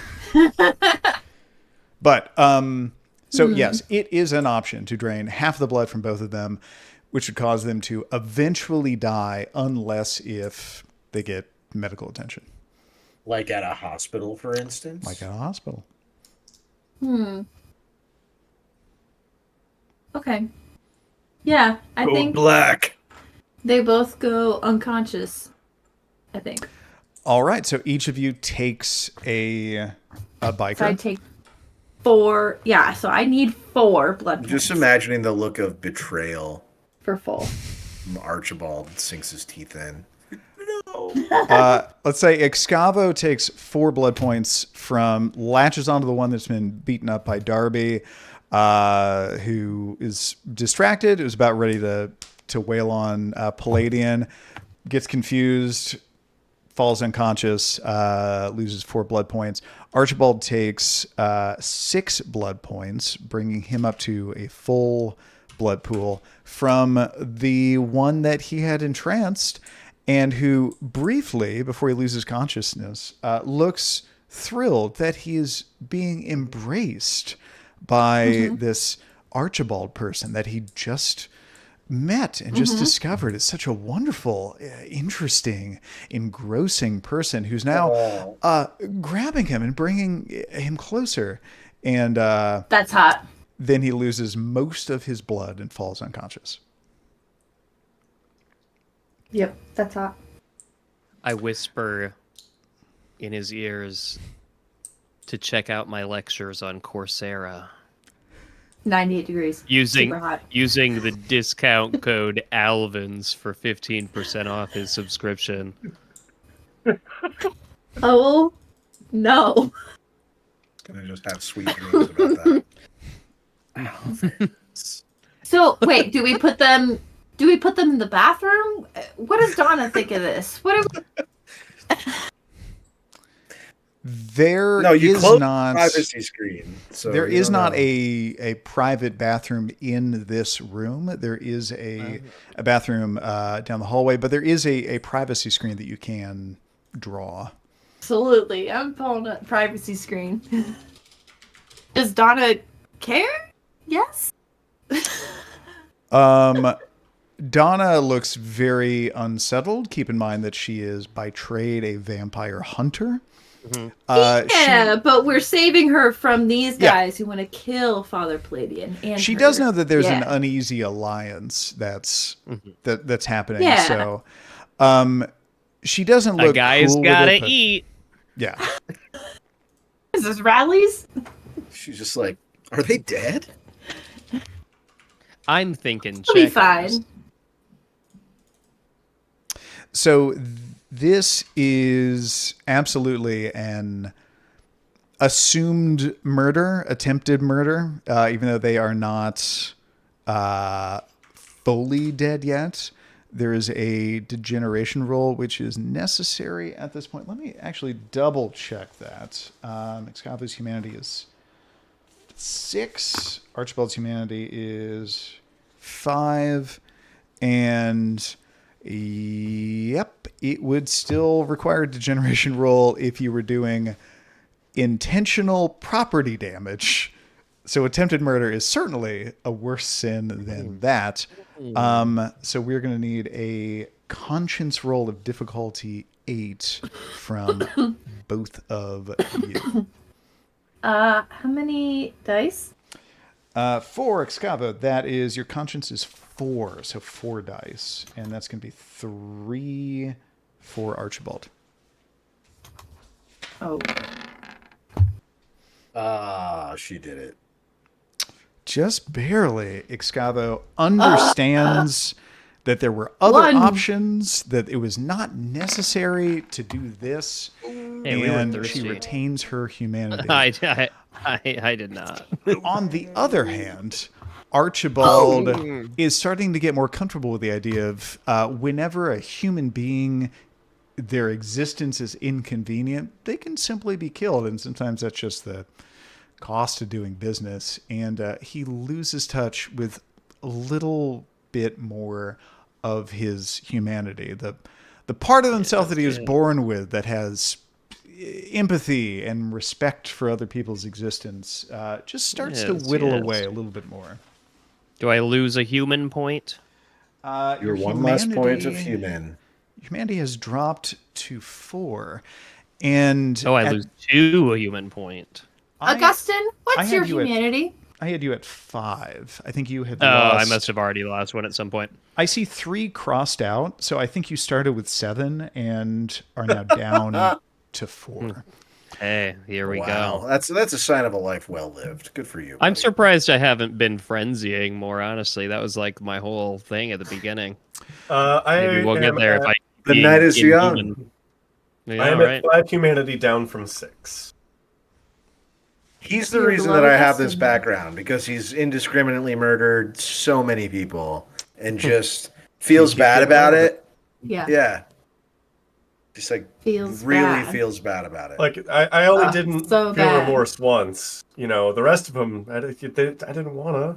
Speaker 5: But yes, it is an option to drain half the blood from both of them, which would cause them to eventually die unless if they get medical attention.
Speaker 1: Like at a hospital, for instance?
Speaker 5: Like at a hospital.
Speaker 4: Okay. Yeah, I think
Speaker 1: black.
Speaker 4: They both go unconscious, I think.
Speaker 5: All right, so each of you takes a biker.
Speaker 4: So I take 4. Yeah, so I need 4 blood points.
Speaker 1: Just imagining the look of betrayal.
Speaker 4: For full.
Speaker 1: Archibald sinks his teeth in.
Speaker 5: Let's say Excavo takes 4 blood points latches onto the one that's been beaten up by Darby, who is distracted, is about ready to wail on Palladian, gets confused, falls unconscious, loses 4 blood points. Archibald takes 6 blood points, bringing him up to a full blood pool from the one that he had entranced, and who briefly, before he loses consciousness, looks thrilled that he is being embraced by this Archibald person that he just met and just discovered. It's such a wonderful, interesting, engrossing person who's now grabbing him and bringing him closer. And
Speaker 4: that's hot.
Speaker 5: Then he loses most of his blood and falls unconscious.
Speaker 4: Yep, that's hot.
Speaker 2: I whisper in his ears to check out my lectures on Coursera.
Speaker 4: 98 degrees.
Speaker 2: Using the discount code Alvins for 15% off his subscription.
Speaker 4: Oh no.
Speaker 1: Gonna just have sweet dreams about that.
Speaker 4: So wait, do we put them in the bathroom? What does Donna think of this? What do we...
Speaker 1: You close the privacy screen. So
Speaker 5: there is not a private bathroom in this room. There is a bathroom down the hallway, but there is a privacy screen that you can draw.
Speaker 4: Absolutely. I'm pulling up privacy screen. Does Donna care? Yes.
Speaker 5: Donna looks very unsettled. Keep in mind that she is by trade a vampire hunter.
Speaker 4: Mm-hmm. But we're saving her from these guys who want to kill Father Palladian. And
Speaker 5: she does know that there's an uneasy alliance that's happening.
Speaker 4: Yeah.
Speaker 5: So, she doesn't look.
Speaker 2: A guy's
Speaker 5: cool
Speaker 2: gotta
Speaker 5: with it,
Speaker 2: eat.
Speaker 5: Yeah.
Speaker 4: Is this Radley's?
Speaker 1: She's just like, are they dead?
Speaker 2: I'm thinking
Speaker 4: She'll be fine.
Speaker 5: So this is absolutely an assumed murder, attempted murder, even though they are not fully dead yet. There is a degeneration roll, which is necessary at this point. Let me actually double check that. Excavo's humanity is 6. Archibald's humanity is 5. And yep, it would still require a degeneration roll if you were doing intentional property damage. So attempted murder is certainly a worse sin than that. So we're going to need a conscience roll of difficulty 8 from both of you.
Speaker 4: How many dice?
Speaker 5: For Excavo, that is, your conscience is 4, so 4 dice. And that's going to be 3 for Archibald.
Speaker 4: Oh.
Speaker 1: She did it.
Speaker 5: Just barely. Excavo understands that there were other options, that it was not necessary to do this, and she retains her humanity.
Speaker 2: I did not.
Speaker 5: On the other hand, Archibald is starting to get more comfortable with the idea of whenever a human being, their existence is inconvenient, they can simply be killed, and sometimes that's just the cost of doing business. And he loses touch with a little bit more of his humanity, the part of himself that he was born with, that has empathy and respect for other people's existence, just starts to whittle away a little bit more.
Speaker 2: Do I lose a human point?
Speaker 1: Your one last point of human.
Speaker 5: Humanity has dropped to 4. And
Speaker 2: I lose 2 a human point.
Speaker 4: Augustyn, what's your humanity?
Speaker 5: I had you at 5. I think you had
Speaker 2: lost. I must have already lost one at some point.
Speaker 5: I see 3 crossed out, so I think you started with 7 and are now down to 4.
Speaker 2: Hey, here we go.
Speaker 1: That's a sign of a life well lived. Good for you.
Speaker 2: I'm surprised I haven't been frenzying more, honestly. That was like my whole thing at the beginning. Maybe we'll get there if I...
Speaker 1: The night is young.
Speaker 2: Yeah,
Speaker 3: I am at 5 humanity down from 6.
Speaker 1: He's the reason that I have this background, because he's indiscriminately murdered so many people and just feels bad about it.
Speaker 4: Yeah.
Speaker 1: Yeah. Just like feels bad about it.
Speaker 3: Like I only didn't feel remorse once. You know, the rest of them, I didn't want to.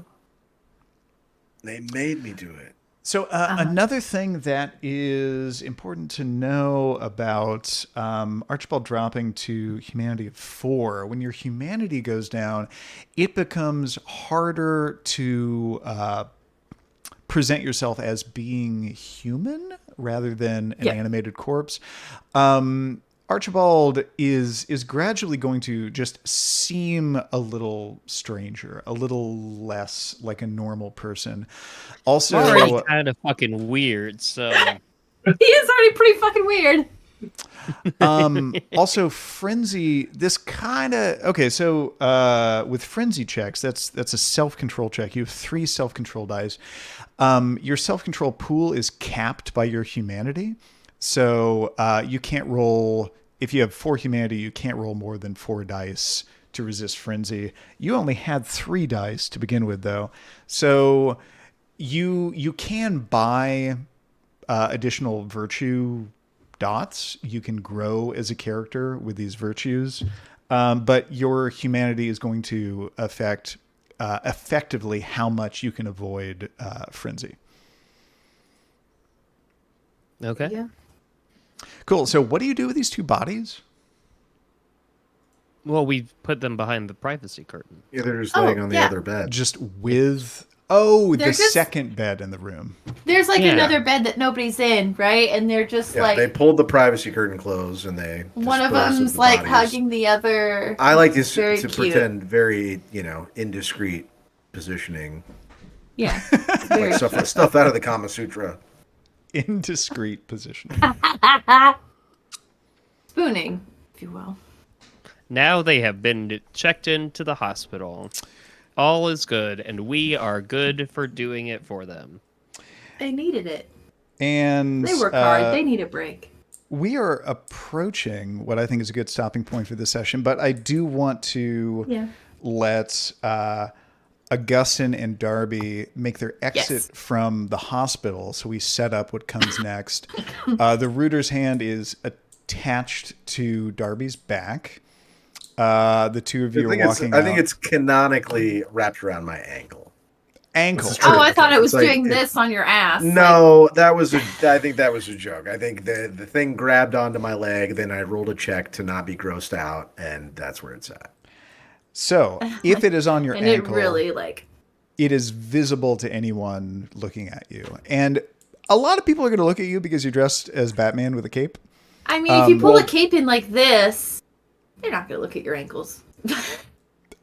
Speaker 1: They made me do it.
Speaker 5: So another thing that is important to know about Archibald dropping to humanity of 4, when your humanity goes down, it becomes harder to present yourself as being human rather than an animated corpse. Archibald is gradually going to just seem a little stranger, a little less like a normal person. Also,
Speaker 2: already kind of fucking weird, so
Speaker 4: he is already pretty fucking weird.
Speaker 5: Also, frenzy. This kind of so with frenzy checks, that's a self-control check. You have 3 self-control dice. Your self-control pool is capped by your humanity. So you can't roll, if you have 4 humanity, you can't roll more than 4 dice to resist frenzy. You only had 3 dice to begin with, though. So you can buy additional virtue dots. You can grow as a character with these virtues. But your humanity is going to affect effectively how much you can avoid frenzy.
Speaker 2: Okay.
Speaker 4: Yeah.
Speaker 5: Cool. So what do you do with these 2 bodies?
Speaker 2: Well, we put them behind the privacy curtain.
Speaker 1: Yeah, they're just laying on the other bed.
Speaker 5: Just with the
Speaker 4: just,
Speaker 5: second bed in the room.
Speaker 4: There's like another bed that nobody's in, right? And they're just like
Speaker 1: they pulled the privacy curtain closed and they
Speaker 4: one of them's like hugging the other.
Speaker 1: I like this to
Speaker 4: cute.
Speaker 1: pretend very, indiscreet positioning.
Speaker 4: Yeah.
Speaker 1: Like stuff out of the Kama Sutra.
Speaker 5: Indiscreet positioning.
Speaker 4: Spooning, if you will.
Speaker 2: Now they have been checked into the hospital. All is good, and we are good for doing it for them.
Speaker 4: They needed it.
Speaker 5: And
Speaker 4: they work hard. They need a break.
Speaker 5: We are approaching what I think is a good stopping point for this session, but I do want to let Augustyn and Darby make their exit from the hospital, so we set up what comes next. The Rooter's hand is attached to Darby's back. The two of you are walking
Speaker 1: I think it's canonically wrapped around my ankle.
Speaker 4: Oh, I thought it was doing this on your ass.
Speaker 1: No, I think that was a joke. I think the thing grabbed onto my leg, then I rolled a check to not be grossed out, and that's where it's at.
Speaker 5: So, if it is on your
Speaker 4: and
Speaker 5: ankle,
Speaker 4: it really
Speaker 5: it is visible to anyone looking at you. And a lot of people are going to look at you because you're dressed as Batman with a cape.
Speaker 4: I mean, if you pull a cape in like this, they're not going to look at your ankles.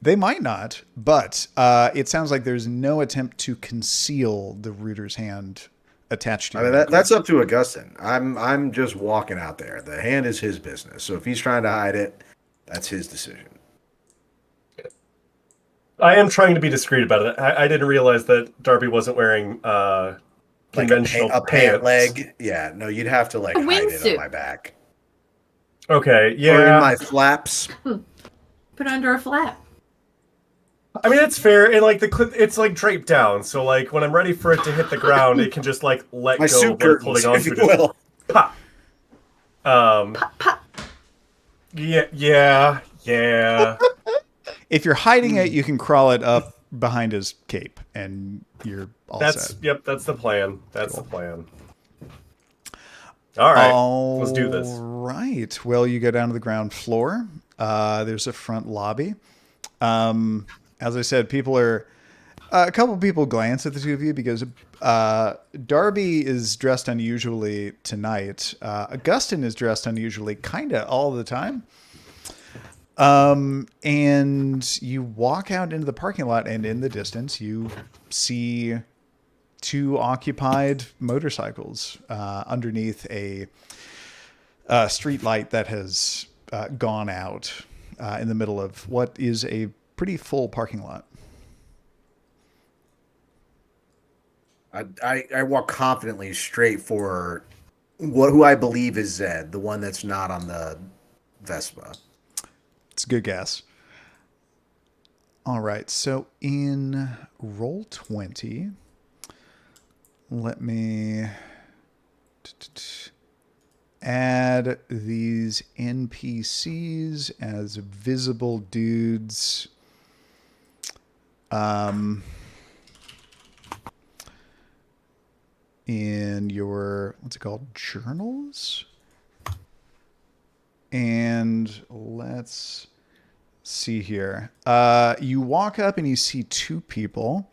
Speaker 5: They might not, but it sounds like there's no attempt to conceal the Rooter's hand attached to you.
Speaker 1: That's up to Augustyn. I'm just walking out there. The hand is his business. So if he's trying to hide it, that's his decision.
Speaker 3: I am trying to be discreet about it. I didn't realize that Darby wasn't wearing conventional
Speaker 1: a pant leg. Yeah, no, you'd have to hide it on my back.
Speaker 3: Okay, yeah.
Speaker 1: Or in my flaps.
Speaker 4: Put under a flap.
Speaker 3: I mean, it's fair, and it's draped down, so when I'm ready for it to hit the ground, it can just let
Speaker 1: my
Speaker 3: go
Speaker 1: suit
Speaker 3: of holding on to it. Pop.
Speaker 4: Pop, pop.
Speaker 3: Yeah.
Speaker 5: If you're hiding it, you can crawl it up behind his cape, and you're all set.
Speaker 3: Yep, that's the plan. That's the plan. All right, let's do this.
Speaker 5: All right. Well, you go down to the ground floor. There's a front lobby. As I said, a couple people glance at the two of you because Darby is dressed unusually tonight. Augustyn is dressed unusually kind of all the time. And you walk out into the parking lot, and in the distance, you see two occupied motorcycles underneath a street light that has gone out in the middle of what is a pretty full parking lot.
Speaker 1: I walk confidently straight for who I believe is Zed, the one that's not on the Vespa.
Speaker 5: It's a good guess. All right, so in roll 20, let me add these NPCs as visible dudes. In your, what's it called? Journals? And let's see here. You walk up and you see two people.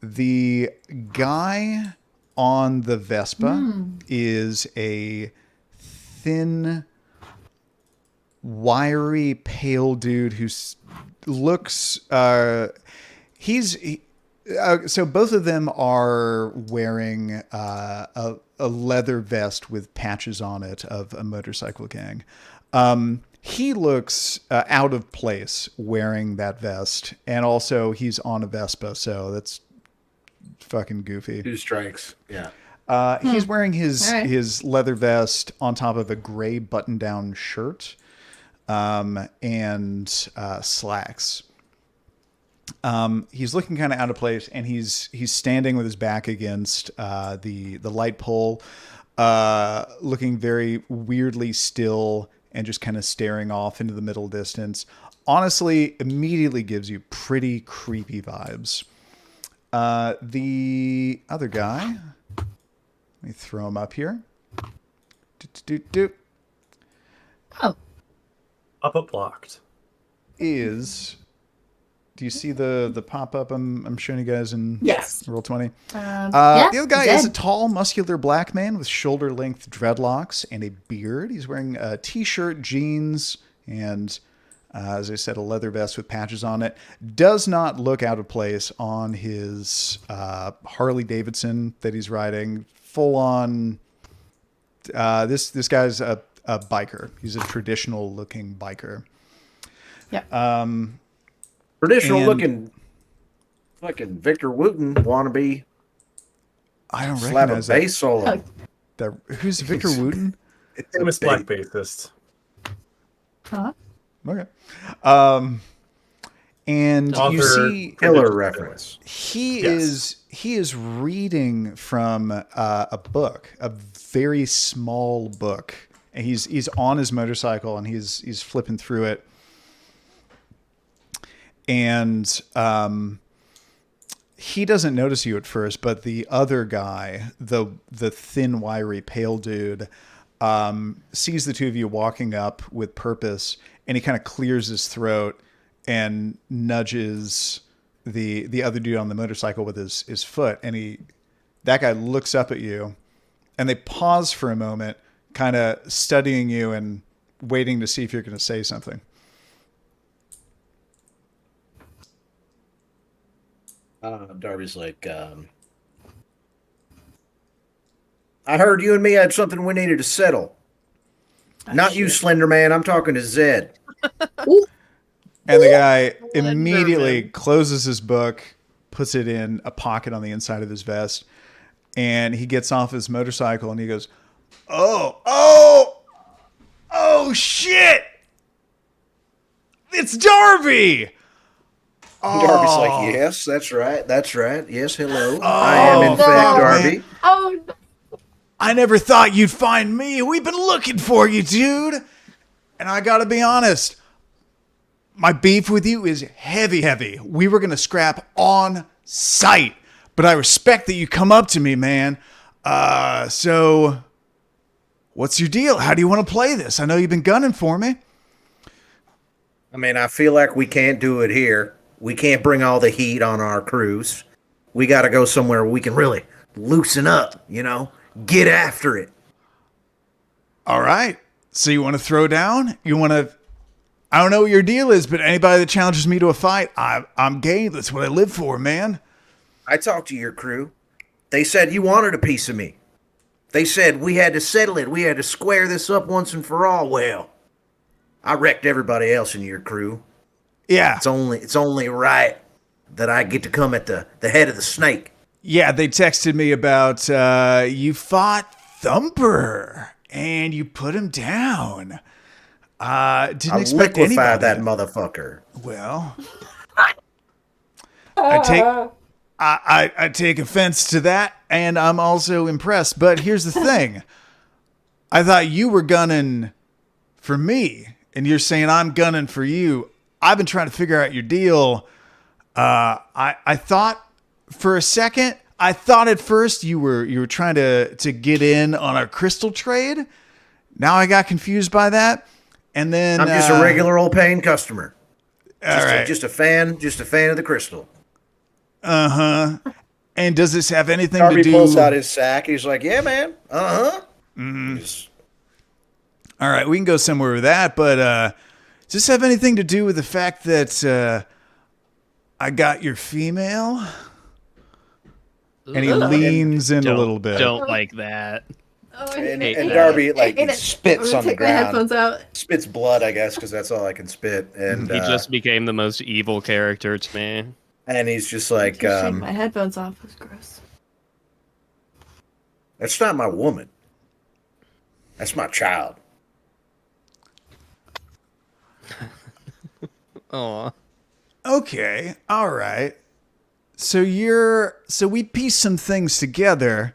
Speaker 5: The guy on the Vespa is a thin, wiry, pale dude who looks... So both of them are wearing a leather vest with patches on it of a motorcycle gang. He looks out of place wearing that vest, and also he's on a Vespa, so that's fucking goofy.
Speaker 1: 2 strikes, yeah.
Speaker 5: He's wearing his leather vest on top of a gray button-down shirt and slacks. He's looking kind of out of place, and he's standing with his back against the light pole, looking very weirdly still and just kind of staring off into the middle distance. Honestly, immediately gives you pretty creepy vibes. The other guy, let me throw him up here.
Speaker 4: Oh.
Speaker 3: Pop-up blocked.
Speaker 5: Is... Do you see the pop-up I'm showing you guys in
Speaker 4: Yes.
Speaker 5: Roll20?
Speaker 4: Yeah,
Speaker 5: the other guy
Speaker 4: Zed.
Speaker 5: is a tall, muscular black man with shoulder-length dreadlocks and a beard. He's wearing a t-shirt, jeans, and, as I said, a leather vest with patches on it. Does not look out of place on his Harley Davidson that he's riding. Full-on... This guy's a biker. He's a traditional-looking biker.
Speaker 4: Yeah.
Speaker 1: Traditional
Speaker 5: And-
Speaker 1: looking fucking Victor Wooten wannabe.
Speaker 5: I don't
Speaker 1: Slap a
Speaker 5: recognize that.
Speaker 1: bass solo.
Speaker 5: Who's Victor Wooten?
Speaker 3: Famous black bassist.
Speaker 4: Huh?
Speaker 5: Okay. And
Speaker 3: Author.
Speaker 5: you see
Speaker 1: Killer reference.
Speaker 5: he
Speaker 3: Yes.
Speaker 5: is reading from a book, a very small book. And he's on his motorcycle and he's flipping through it. And he doesn't notice you at first, but the other guy, the thin, wiry, pale dude, sees the two of you walking up with purpose, and he kind of clears his throat and nudges the other dude on the motorcycle with his foot. And that guy looks up at you, and they pause for a moment, kind of studying you and waiting to see if you're going to say something.
Speaker 1: Darby's like, I heard you and me had something we needed to settle. Not you, Slender Man. I'm talking to Zed.
Speaker 5: And the guy immediately closes his book, puts it in a pocket on the inside of his vest, and he gets off his motorcycle and he goes, oh, shit! It's Darby!
Speaker 1: Darby's like, yes, that's right. That's right. Yes, hello. I am, in fact, Darby.
Speaker 5: Man.
Speaker 4: Oh, no.
Speaker 5: I never thought you'd find me. We've been looking for you, dude. And I gotta be honest, my beef with you is heavy. We were gonna scrap on sight, but I respect that you come up to me, man. So what's your deal? How do you want to play this? I know you've been gunning for me.
Speaker 1: I mean, I feel like we can't do it here. We can't bring all the heat on our cruise. We got to go somewhere where we can really loosen up, get after it.
Speaker 5: All right. So you want to throw down? You want to... I don't know what your deal is, but anybody that challenges me to a fight, I'm game. That's what I live for, man.
Speaker 1: I talked to your crew. They said you wanted a piece of me. They said we had to settle it. We had to square this up once and for all. Well, I wrecked everybody else in your crew.
Speaker 5: Yeah.
Speaker 1: It's only right that I get to come at the head of the snake.
Speaker 5: Yeah, they texted me about you fought Thumper and you put him down. Didn't expect anybody.
Speaker 1: Liquefied that motherfucker.
Speaker 5: Well, I take offense to that, and I'm also impressed. But here's the thing: I thought you were gunning for me, and you're saying I'm gunning for you. I've been trying to figure out your deal. I thought for a second, I thought at first you were trying to get in on our crystal trade. Now I got confused by that. And then
Speaker 1: I'm just a regular old paying customer. Just a fan of the crystal.
Speaker 5: Uh-huh. And does this have anything
Speaker 1: Darby
Speaker 5: to do...
Speaker 1: pulls out his sack. He's like, yeah, man. Uh-huh.
Speaker 5: Mm-hmm. All right, we can go somewhere with that, but does this have anything to do with the fact that I got your female? And he leans in a little bit.
Speaker 2: Don't like that.
Speaker 4: Oh,
Speaker 1: And Darby he spits on the ground.
Speaker 4: My headphones out.
Speaker 1: Spits blood, I guess, because that's all I can spit. And
Speaker 2: He just became the most evil character to me.
Speaker 1: and he's just like,
Speaker 4: Take my headphones off. It was gross.
Speaker 1: that's not my woman. That's my child.
Speaker 2: Aw.
Speaker 5: Okay, all right. So we pieced some things together.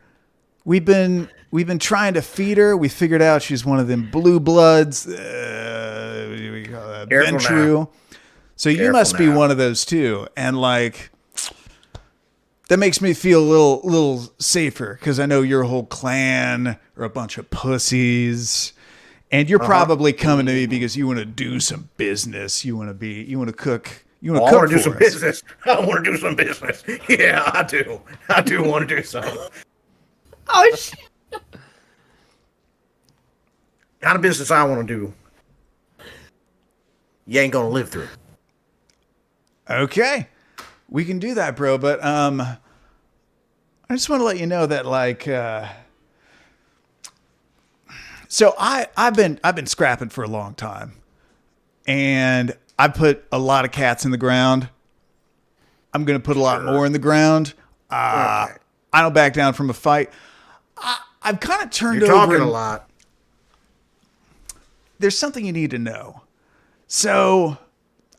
Speaker 5: We've been trying to feed her. We figured out she's one of them blue bloods. Ventru. So you must be one of those too. And like, that makes me feel a little safer because I know your whole clan are a bunch of pussies. And you're probably coming to me because you want to do some business. You want to cook. You want to cook
Speaker 1: I want to do some business. I want to do some business. Yeah, I do. I do want to do some.
Speaker 4: Oh, shit.
Speaker 1: Kind of business I want to do. You ain't gonna live through.
Speaker 5: Okay, we can do that, bro. But I just want to let you know that, like, so I've been scrapping for a long time, and I put a lot of cats in the ground. I'm gonna put a lot more in the ground. I don't back down from a fight. I've kind of turned over.
Speaker 1: You're talking a lot.
Speaker 5: There's something you need to know. So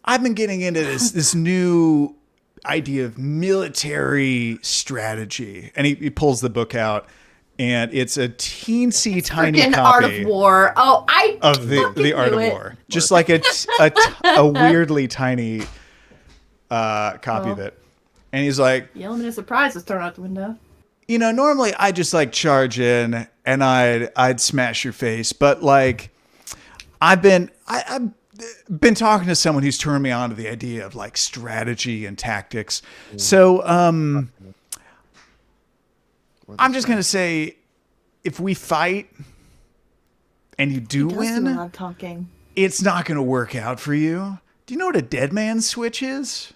Speaker 5: I've been getting into this new idea of military strategy. And he pulls the book out, and it's a teensy tiny copy.
Speaker 4: Art of War. Oh,
Speaker 5: of the Art of War. Just like a weirdly tiny copy of it. And he's like,
Speaker 4: the element of surprise is thrown out the window.
Speaker 5: You know, normally I just like charge in and I'd smash your face, but like I've been talking to someone who's turned me on to the idea of like strategy and tactics. So I'm just gonna say, if we fight and you do win,
Speaker 4: a lot of talking.
Speaker 5: It's not gonna work out for you. Do you know what a dead man's switch is?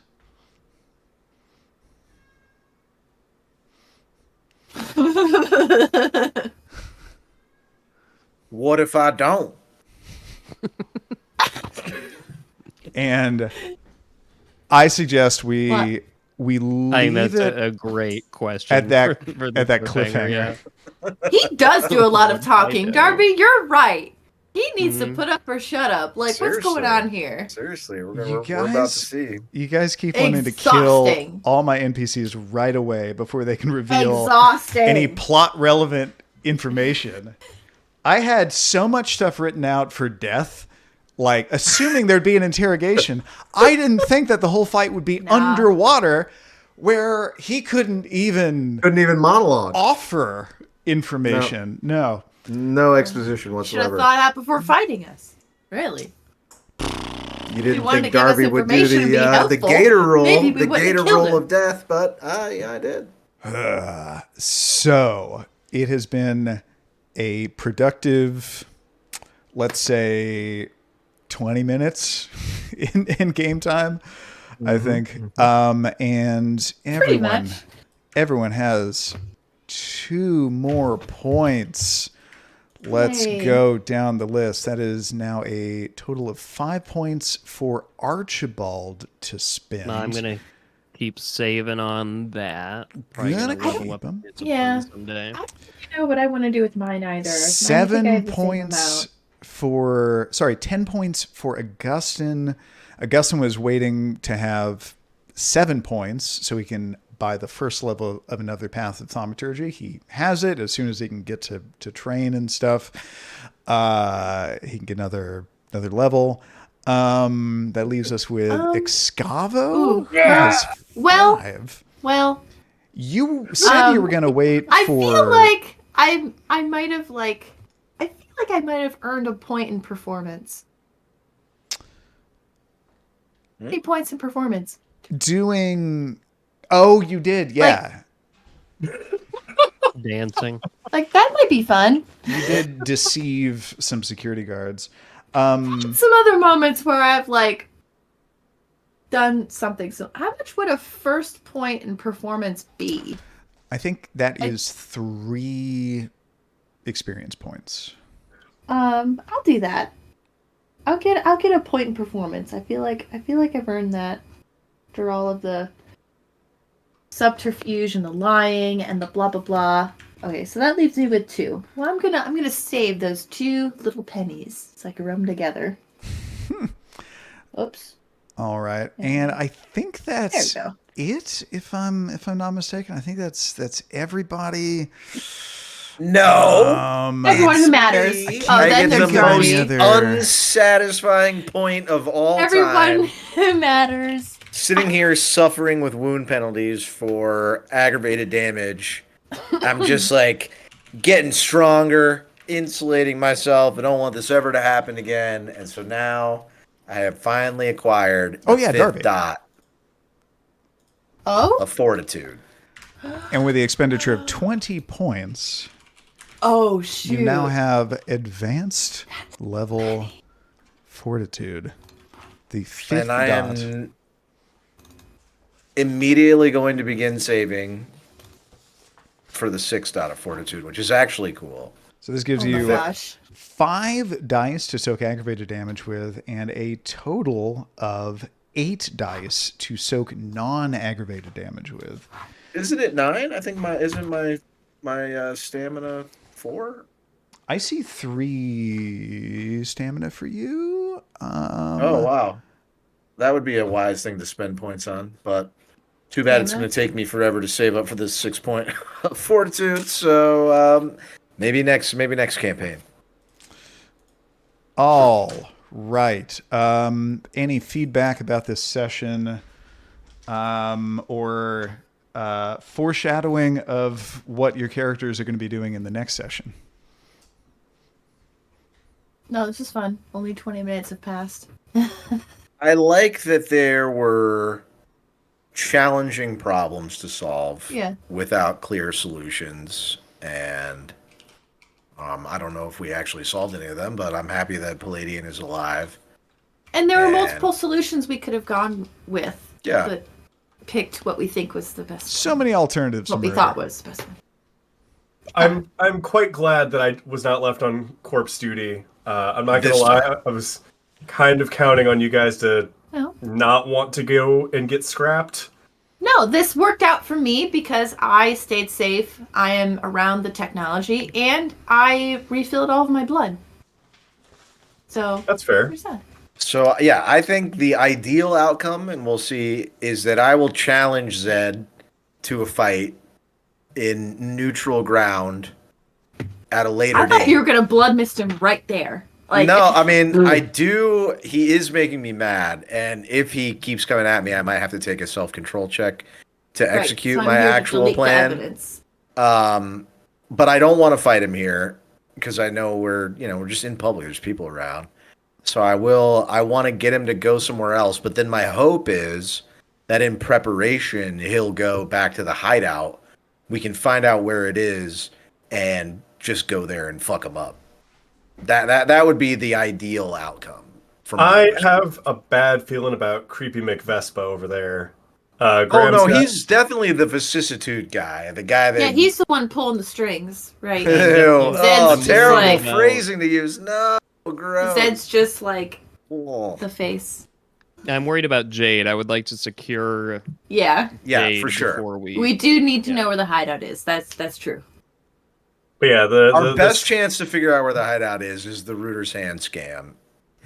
Speaker 1: What if I don't?
Speaker 5: And I suggest we leave
Speaker 2: I think that's
Speaker 5: it
Speaker 2: a great question
Speaker 5: at that
Speaker 2: for
Speaker 5: at that cliffhanger.
Speaker 2: Yeah.
Speaker 4: He does do a lot of talking. Darby, you're right. He needs to put up or shut up. Like,
Speaker 1: Seriously.
Speaker 4: what's going on here?
Speaker 1: Seriously, we're about to see.
Speaker 5: You guys keep wanting to kill all my NPCs right away before they can reveal any plot relevant information. I had so much stuff written out for death, like assuming there'd be an interrogation. I didn't think that the whole fight would be underwater, where he couldn't even
Speaker 1: monologue,
Speaker 5: offer information. No
Speaker 1: exposition whatsoever.
Speaker 4: Should have thought out before fighting us. Really?
Speaker 1: You didn't think Darby would do the gator roll, the gator roll of death, but I did.
Speaker 5: So it has been a productive, let's say, 20 minutes in game time, I think. And everyone has 2 more points. Let's go down the list. That is now a total of 5 points for Archibald to spend.
Speaker 2: I'm going to keep saving on that.
Speaker 5: Probably
Speaker 2: gonna
Speaker 5: level up
Speaker 2: someday.
Speaker 6: I don't know what I want to do with mine either.
Speaker 5: 10 points for Augustyn. Augustyn was waiting to have 7 points so he can buy the first level of another path of thaumaturgy. He has it as soon as he can get to train and stuff. He can get another level. That leaves us with Excavo.
Speaker 4: Well,
Speaker 5: you said you were going to wait
Speaker 4: I feel like I might have earned a point in performance. 8 points in performance.
Speaker 5: Oh, you did, yeah.
Speaker 2: Dancing.
Speaker 4: Like, that might be fun.
Speaker 5: You did deceive some security guards.
Speaker 4: Some other moments where I've, like, done something. So how much would a first point in performance be?
Speaker 5: I think that is 3 experience points.
Speaker 4: I'll do that. I'll get a point in performance. I feel like I've earned that after all of the subterfuge and the lying and the blah blah blah. Okay, so that leaves me with 2. Well, I'm gonna save those 2 little pennies so I can rub them together. Oops.
Speaker 5: All right, and I think that's it. If I'm not mistaken, I think that's everybody.
Speaker 1: No,
Speaker 4: everyone who matters.
Speaker 1: Then there's the most unsatisfying point of all time.
Speaker 4: Everyone who matters.
Speaker 1: Sitting here suffering with wound penalties for aggravated damage. I'm just like getting stronger, insulating myself. I don't want this ever to happen again. And so now I have finally acquired the fifth
Speaker 5: Darby.
Speaker 1: dot of fortitude.
Speaker 5: And with the expenditure of 20 points,
Speaker 4: oh shoot!
Speaker 5: you now have advanced level fortitude. The fifth
Speaker 1: And I
Speaker 5: dot.
Speaker 1: am immediately going to begin saving for the 6th dot of fortitude, which is actually cool.
Speaker 5: So this gives you 5 dice to soak aggravated damage with, and a total of 8 dice to soak non-aggravated damage with.
Speaker 1: Isn't it 9? I think my stamina 4?
Speaker 5: I see 3 stamina for you.
Speaker 1: Oh wow, that would be a wise thing to spend points on, but too bad it's going to take me forever to save up for this 6 point fortitude. So maybe next campaign.
Speaker 5: All right. Any feedback about this session, or foreshadowing of what your characters are going to be doing in the next session?
Speaker 4: No, this is fun. Only 20 minutes have passed.
Speaker 1: I like that there were challenging problems to solve without clear solutions, and I don't know if we actually solved any of them, but I'm happy that Palladian is alive.
Speaker 4: And there were multiple solutions we could have gone with.
Speaker 1: Yeah.
Speaker 4: But picked what we think was the best.
Speaker 5: So many alternatives.
Speaker 4: What we thought was the best one.
Speaker 3: I'm quite glad that I was not left on corpse duty. I'm not gonna lie, I was kind of counting on you guys to not want to go and get scrapped.
Speaker 4: No, this worked out for me because I stayed safe. I am around the technology, and I refilled all of my blood. So
Speaker 3: that's fair.
Speaker 1: So yeah, I think the ideal outcome, and we'll see, is that I will challenge Zed to a fight in neutral ground at a later date.
Speaker 4: I thought you were gonna blood mist him right there. Like,
Speaker 1: no, I mean, I do. He is making me mad, and if he keeps coming at me, I might have to take a self-control check to execute my actual plan. But I don't want to fight him here because I know we're just in public. There's people around, so I want to get him to go somewhere else. But then my hope is that in preparation, he'll go back to the hideout. We can find out where it is and just go there and fuck him up. That would be the ideal outcome.
Speaker 3: I have a bad feeling about creepy McVespa over there.
Speaker 1: He's definitely the vicissitude guy. The guy that...
Speaker 4: Yeah, he's the one pulling the strings, right?
Speaker 1: Ew. Terrible phrasing to use. No, gross.
Speaker 4: Zed's just like the face.
Speaker 2: I'm worried about Jade. I would like to secure
Speaker 1: Jade for sure.
Speaker 4: We do need to know where the hideout is. That's true.
Speaker 3: But yeah,
Speaker 1: our best chance to figure out where the hideout is the Rooter's Hand scam.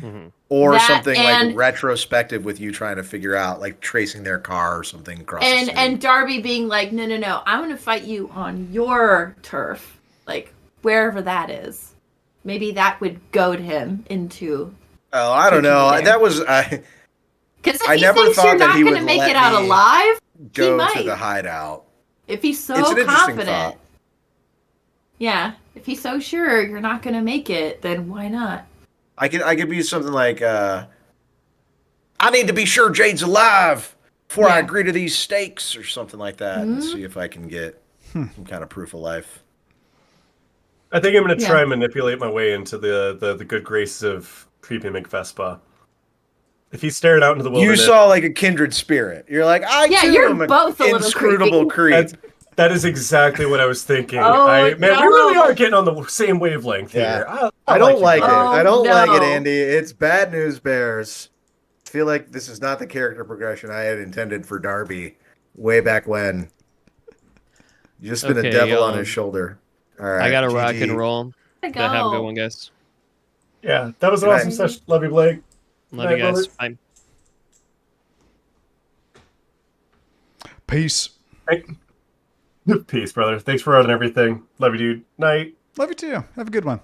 Speaker 1: Mm-hmm. Or something like retrospective with you trying to figure out, like tracing their car or something across the street.
Speaker 4: And Darby being like, no, I'm going to fight you on your turf. Like, wherever that is. Maybe that would goad him into...
Speaker 1: Oh, I don't know. That was...
Speaker 4: Because if he thinks you're not going to make it out alive,
Speaker 1: he
Speaker 4: might.
Speaker 1: To the hideout.
Speaker 4: If he's so confident. Yeah. If he's so sure you're not going to make it, then why not?
Speaker 1: I could be something like, I need to be sure Jade's alive before I agree to these stakes or something like that, and see if I can get some kind of proof of life.
Speaker 3: I think I'm going to try and manipulate my way into the good graces of creepy McVespa. If he's staring out into the wilderness...
Speaker 1: You saw like a kindred spirit. You're like,
Speaker 4: you're both a
Speaker 1: inscrutable creep.
Speaker 3: That is exactly what I was thinking.
Speaker 4: We
Speaker 3: really are getting on the same wavelength here.
Speaker 1: I don't like it. I don't like it, Andy. It's bad news bears. I feel like this is not the character progression I had intended for Darby way back when. You just been a devil on his shoulder. All right,
Speaker 2: I got to rock and roll.
Speaker 4: Have
Speaker 2: a good one, guys.
Speaker 3: Yeah, that was an awesome session. Love you, Blake.
Speaker 2: Love you guys. Bye.
Speaker 5: Peace.
Speaker 3: Peace, brother. Thanks for running everything. Love you, dude. Night.
Speaker 5: Love you too. Have a good one.